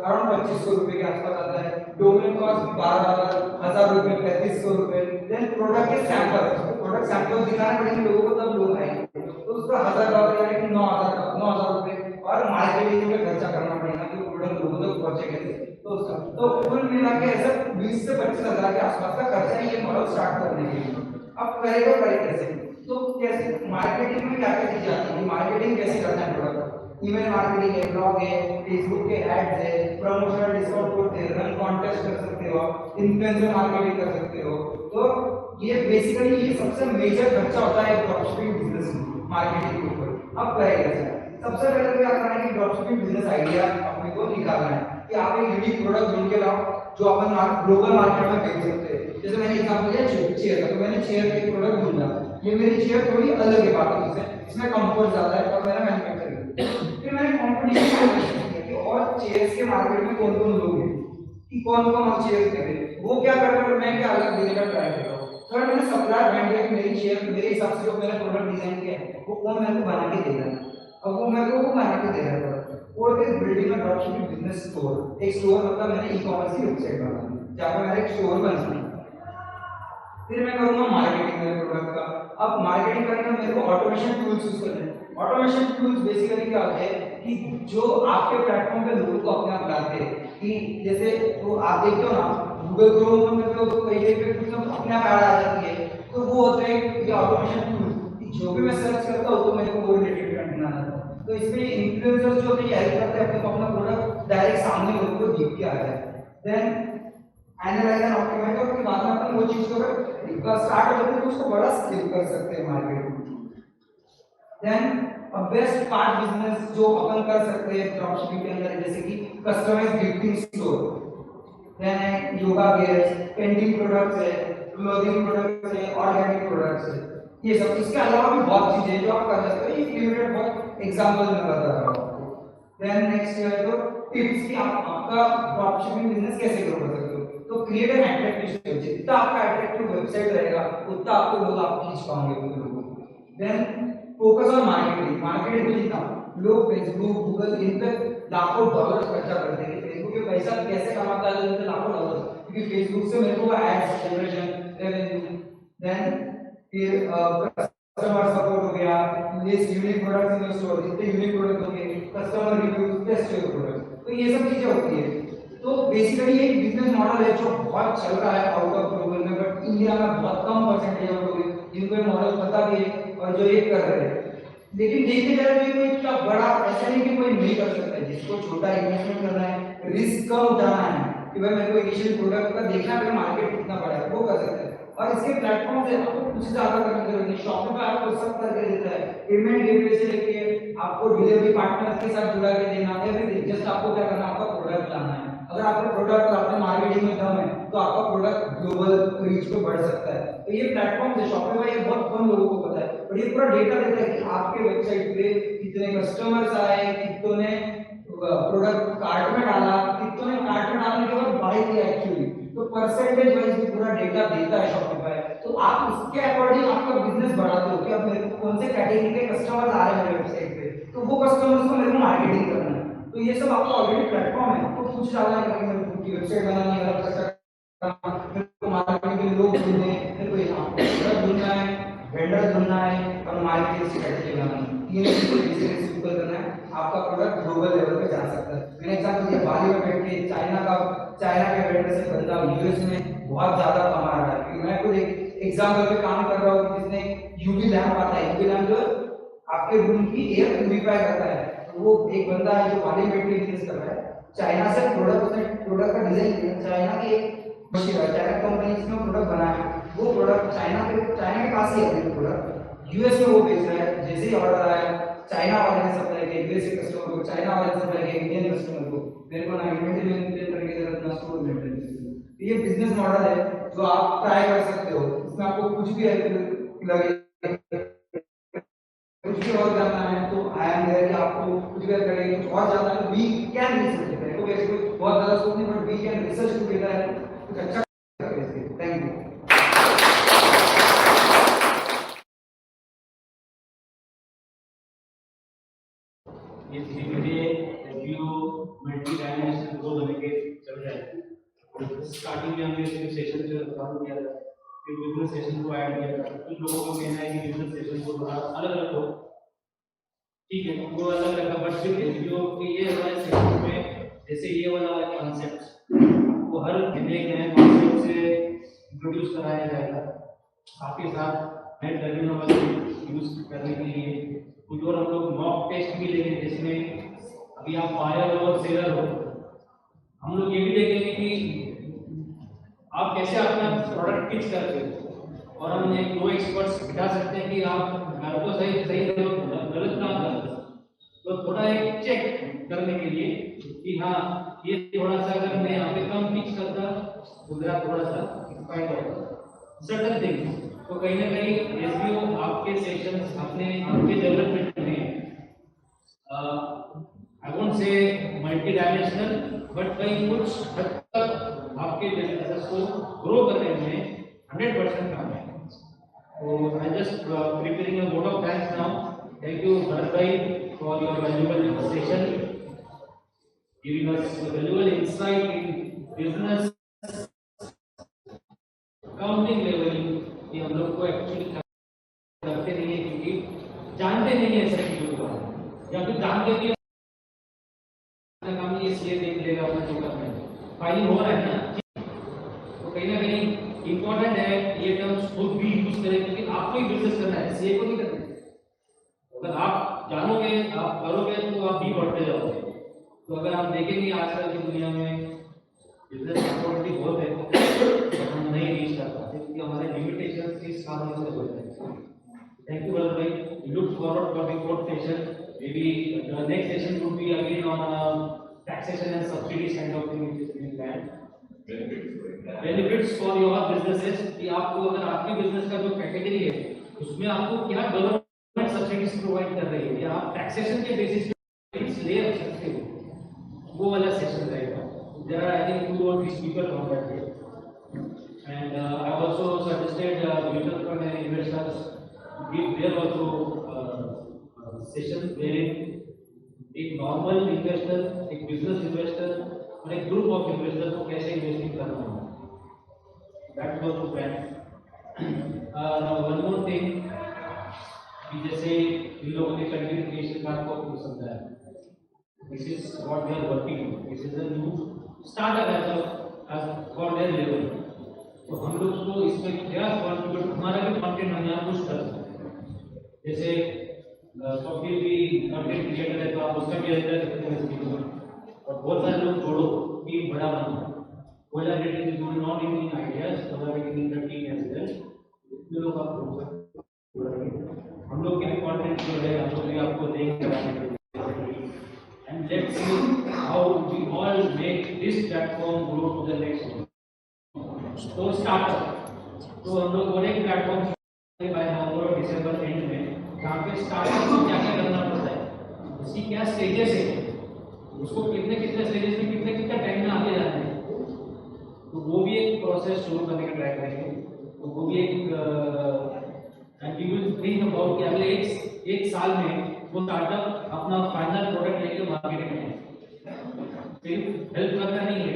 अराउंड 2500 रुपए के आसपास आता है। डोमेन कॉस्ट $12, 1000 रुपए, 3500 रुपए। देन प्रोडक्ट के सैंपल, प्रोडक्ट सैंपल दिखाने पड़ेंगे लोगों को, तब लोग आएंगे, तो उसका $1000 यानी कि 9000 रुपए, और मार्केटिंग में खर्चा करना पड़ेगा कि प्रोडक्ट लोगों तक पहुंचे कैसे, तो उसका तो कुल मिला के ऐसा 20 से 25,000 के आसपास का खर्चा है ये मॉडल स्टार्ट करने के लिए। अब करेगा कैसे? तो कैसे मार्केटिंग में क्या क्या चीजें आती है, मार्केटिंग कैसे करना है प्रोडक्ट, ईमेल मार्केटिंग है, ब्लॉग है, फेसबुक के एड्स है, प्रमोशनल डिस्काउंट कोड है, रन कॉन्टेस्ट कर सकते हो आप, इन्फ्लुएंसर मार्केटिंग कर सकते हो। तो ये बेसिकली ये सबसे मेजर खर्चा होता है ड्रॉपशिपिंग बिजनेस में, मार्केटिंग के ऊपर। अब करेगा कैसे? सबसे पहले तो क्या करना है कि ड्रॉपशिपिंग बिजनेस आइडिया अपने को निकालना है कि आप एक यूनिक प्रोडक्ट ढूंढ के लाओ जो अपन ग्लोबल मार्केट में बेच सकते हैं। जैसे मैंने एग्जांपल दिया चेयर का, तो मैंने चेयर का एक प्रोडक्ट ढूंढा, ये मेरी चेयर थोड़ी अलग है बाकी से, इसमें कंफर्ट ज्यादा है और मैंने मैन्युफैक्चर किया। फिर मैंने कंपटीशन किया कि और चेयर्स के मार्केट में कौन कौन लोग हैं, कि कौन कौन और चेयर्स करें, वो क्या कर रहे हैं, मैं क्या अलग देने का ट्राई कर रहा हूँ। तो मैंने सप्लायर ढूंढ लिया कि मेरी चेयर मेरे हिसाब से जो मैंने प्रोडक्ट डिजाइन किया है वो कौन मेरे को बना के देगा, अब वो मेरे को वो बना के दे रहा है। और फिर बिल्डिंग में ड्रॉपशिपिंग बिजनेस स्टोर, एक स्टोर मतलब मैंने ई कॉमर्स की वेबसाइट बनाई जहाँ पे मेरा एक स्टोर बना। फिर मैं करूंगा मार्केटिंग मेरे प्रोडक्ट का। अब मार्केटिंग करने का मेरे को ऑटोमेशन टूल्स यूज करने हैं। ऑटोमेशन टूल्स बेसिकली क्या होते हैं कि जो आपके प्लेटफॉर्म पे लोगों को अपने आप लाते हैं, कि जैसे तो आप देखते हो ना गूगल क्रोम में तो कई जगह पे अपने आप ऐड आ जाती है, तो वो होते हैं ये ऑटोमेशन टूल, जो भी मैं सर्च करता हूँ तो मेरे को वो रिलेटेड कंटेंट आता है। तो इसमें इन्फ्लुएंसर्स जो होते हैं हेल्प करते हैं अपने को अपना प्रोडक्ट डायरेक्ट सामने लोगों को दिख के आ जाए। देन एनालाइज एंड ऑप्टिमाइज, और फिर बाद में अपन वो चीज को स्टार्ट हो जाते हैं तो उसको बड़ा स्केल कर सकते हैं मार्केट में। देन बेस्ट पार्ट बिजनेस जो अपन कर सकते हैं ड्रॉपशिपिंग के अंदर, जैसे कि customised gifting store, then yoga gears, painting products है, क्लोथिंग प्रोडक्ट्स है, ऑर्गेनिक प्रोडक्ट्स है, ये सब। इसके अलावा भी बहुत चीजें हैं जो आप कर सकते हो, ये लिमिटेड बहुत एग्जांपल मैं बता रहा हूं आपको। देन नेक्स्ट है तो टिप्स कि आप आपका ड्रॉपशिपिंग बिजनेस कैसे ग्रो कर सकते हो। तो क्रिएट एन अट्रैक्टिव स्टोरी, जितना आपका अट्रैक्टिव वेबसाइट रहेगा उतना आपको लोग आप खींच पाओगे उन लोगों को। Then focus on marketing, marketing में जितना लोग फेसबुक गूगल इन पे लाखों डॉलर खर्चा करते हैं, फेसबुक पे पैसा कैसे कमाता है इन पे लाखों डॉलर, क्योंकि फेसबुक से मेरे को एड्स जनरेशन रेवेन्यू, देन फिर कस्टमर सपोर्ट हो गया, list unique products in your store, जितने यूनिक प्रोडक्ट होंगे, customer reviews, test your product, तो ये सब चीजें होती है। तो बेसिकली एक बिजनेस मॉडल है जो बहुत चल रहा है आउट ऑफ ग्लोबल में, बट इंडिया में बहुत कम परसेंटेज ऑफ लोग जिनको ये मॉडल पता भी है और जो ये कर रहे हैं। लेकिन देखते जाए तो कोई इतना बड़ा ऐसा नहीं कि कोई नहीं कर सकता है, जिसको छोटा इन्वेस्टमेंट करना है, रिस्क कम उठाना है कि भाई मेरे को इनिशियल प्रोडक्ट का देखना है मार्केट कितना बड़ा है, वो कर सकते हैं। और इसके प्लेटफॉर्म से आपको कुछ ज्यादा करने की जरूरत नहीं, शॉपिफाई आपको सब करके देता है, पेमेंट गेटवे से लेके आपको डिलीवरी पार्टनर के साथ जुड़ा के देना, एवरीथिंग। जस्ट आपको क्या करना है, आपका प्रोडक्ट लाना है। अगर आपका प्रोडक्ट और आपने मार्केटिंग में दम है तो आपका प्रोडक्ट ग्लोबल रीच पे बढ़ सकता है। तो ये प्लेटफॉर्म से शॉपिफाई ये बहुत कम लोगों को पता है, और ये पूरा डेटा देता है कि आपके वेबसाइट पे कितने कस्टमर्स आए, कितने प्रोडक्ट कार्ट में डाला, कितने कार्ट में डालने के बाद बाय किया एक्चुअली, तो परसेंटेज वाइज भी पूरा डेटा देता है शॉपिफाई। तो आप उसके अकॉर्डिंग आपका बिजनेस बढ़ाते हो कि अब मेरे को कौन से कैटेगरी के कस्टमर्स आ रहे हैं मेरे वेबसाइट पे, तो वो कस्टमर्स को मेरे को मार्केटिंग करना है। तो ये सब आपका ऑलरेडी प्लेटफॉर्म है, तो कुछ ज्यादा नहीं करना, मेरे को वेबसाइट बनानी है, मेरे को मार्केटिंग के लिए लोग ढूंढने हैं, मेरे को यहाँ प्रोडक्ट ढूंढना है, वेंडर ढूंढना है और मार्केटिंग स्ट्रेटजी बनानी है। तीन चीजें बेसिकली सिंपल करना है। आपका प्रोडक्ट ग्लोबल लेवल पे जा सकता है। मैंने एग्जांपल दिया बाली में बैठ के चाइना के वेंडर से बंदा यूएस में बहुत ज्यादा कमा रहा है। मैं खुद एक एग्जांपल पे काम कर रहा हूँ जिसने यूवी लैंप आता है, यूवी लैंप जो आपके रूम की एयर प्यूरिफाई करता है। तो वो एक बंदा है जो बाली में बैठ के बिजनेस कर रहा है, चाइना से प्रोडक्ट का डिजाइन किया, चाइना की एक मशीन है, चाइना कंपनी इसमें प्रोडक्ट बनाया, वो प्रोडक्ट चाइना के पास ही है प्रोडक्ट, यूएस में वो बेच रहा है। जैसे ही ऑर्डर आया चाइना वाले ने सप्लाई किया यूएस के कस्टमर को, चाइना वाले ने सप्लाई किया इंडियन कस्टमर को, मेरे को ना इन्वेंटरी मेंटेन करने की जरूरत ना स्टोर मेंटेन करने की जरूरत। ये बिजनेस मॉडल है जो आप ट्राई कर सकते हो, इसमें आपको कुछ भी लगे, कुछ भी और जानना है तो आई एम देयर, कि आपको कुछ भी करेंगे कुछ और जानना है वी कैन रिसर्च, मेरे को वैसे कोई बहुत ज्यादा सोच नहीं, but we can research together है कुछ अच्छा करेंगे। Thank you. ये धीरे धीरे रिव्यू मल्टी डायमेंशनल ग्रो होने के चल रहा है। स्टार्टिंग में हमने सिर्फ सेशन जो चालू किया था, फिर बिजनेस सेशन को ऐड किया था। कुछ लोगों को कहना है कि बिजनेस सेशन को थोड़ा अलग अलग हो, ठीक है वो अलग रखा, बट फिर रिव्यू के ये वाले सेशन में जैसे ये वाला कॉन्सेप्ट वो हर नए कॉन्सेप्ट से इंट्रोड्यूस कराया जाएगा। साथ ही साथ नए टर्मिनोलॉजी यूज करने के लिए कुछ और हम लोग मॉक टेस्ट भी लेंगे, जिसमें अभी आप बायर और सेलर हो, हम लोग ये भी देखेंगे कि आप कैसे अपना प्रोडक्ट पिच करते हो, और हम एक दो एक्सपर्ट्स बिठा सकते हैं कि आप घर को सही सही गलत ना कर, तो थोड़ा एक चेक करने के लिए कि हाँ ये थोड़ा सा अगर मैं यहाँ पे कम पिच करता तो मेरा थोड़ा सा फायदा होगा सर्टन थिंग्स। तो कहीं ना कहीं एसबीओ आपके सेशंस आपके डेवलपमेंट में I won't say multi dimensional, but कहीं कुछ हद तक आपके बिजनेस को ग्रो करने में 100% काम है। So I just preparing a vote of thanks now. Thank you, Bharat bhai, for your valuable session, giving us valuable insight in business accounting level. ये हम लोग को एक्चुअली करते नहीं है क्योंकि जानते नहीं है ऐसा चीजों के बारे में, या फिर जान के भी काम ये सीए देख लेगा अपना जो करना है, फाइलिंग हो रहा है ना, तो कहीं ना कहीं इंपॉर्टेंट है ये टर्म्स खुद भी यूज करें, क्योंकि आपको ही बिजनेस करना है, सीए को नहीं करना है। अगर आप जानोगे आप करोगे तो आप भी बढ़ते जाओगे। तो अगर आप देखेंगे आजकल की दुनिया में बिजनेस अपॉर्चुनिटी बहुत है, तो हम नहीं रीच कर पाते क्योंकि हमारे लिमिटेशंस इस कारण से होते हैं। थैंक यू भरत भाई, look forward for the fourth session, may be the next session would be again on taxation and subsidies kind of thing which is being planned, benefits for your businesses, कि आपको अगर आपके business का जो category है उसमें आपको क्या गवर्नमेंट सब्सिडीज प्रोवाइड कर रही है, या आप टैक्सेशन के बेसिस पे ले सकते हो, वो वाला सेशन रहेगा। There are I think 2 or 3 speaker on that day, and I also suggested mutual fund and investors give their also session where एक नॉर्मल इन्वेस्टर, एक बिजनेस इन्वेस्टर और एक ग्रुप ऑफ इन्वेस्टर को कैसे इन्वेस्टिंग करना है, that was the plan. One more thing, कि जैसे इन लोगों ने कंटेंट क्रिएशन का आपको समझाया, this is what they are working, this is a new startup age for their level. तो हम लोग को इसमें क्या कंट्रीब्यूट, हमारा भी कंटेंट हम यहाँ पुश कर सकते हैं। जैसे कभी भी कंटेंट क्रिएटर है तो आप उसका भी अंदर और बहुत सारे लोग जोड़ो, टीम बड़ा बनो, collaborating with not in ideas, collaborating in the team as well, ये लोग आप हो सकते। हम लोग के कंटेंट जो है हम लोग भी आपको देंगे, and let's see how we all make this platform grow to the next level. तो स्टार्टअप तो हम लोग और एक प्लेटफॉर्म बाय नवंबर और दिसंबर एंड में, जहाँ पे स्टार्टअप को क्या क्या करना पड़ता है, उसकी क्या स्टेजेस है, उसको कितने कितने स्टेजेस में कितने कितने टाइम में आगे जाना है, तो वो भी एक प्रोसेस शुरू करने का ट्राई करेंगे। तो वो भी एक and you will think about कि अगले एक साल में वो स्टार्टअप अपना फाइनल प्रोडक्ट लेके मार्केट में है, सिर्फ हेल्प करना नहीं है,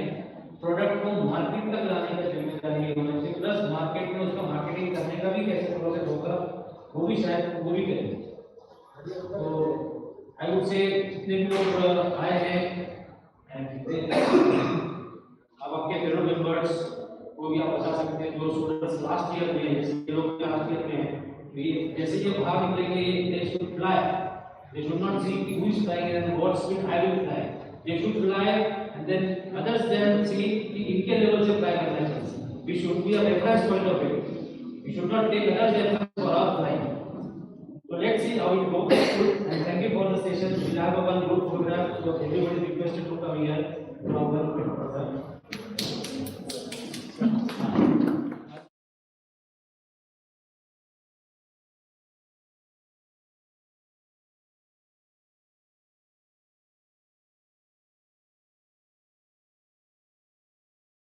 प्रोडक्ट को मार्केट तक लाने का जिम्मेदारी होना चाहिए, प्लस मार्केट में उसका मार्केटिंग करने का भी कैसे प्रोसेस होगा वो भी शायद वो भी करें। तो आई वुड से जितने भी लोग आए हैं अब आपके फेलो मेंबर्स को भी आप बता सकते हैं जो स्टूडेंट्स लास्ट ईयर में जैसे ये लोग लास्ट ईयर में हैं, जैसे ये बाहर निकलेंगे they should fly, they should not see who is flying and what speed I will fly, they should fly and then others then see कि इनके लेवल से फ्लाई करना चाहिए. We should be a reference point of view, we should not take others reference for our flying. So let's see how it goes. And thank you for the session. We'll have a one group program. So everybody requested to come here from one.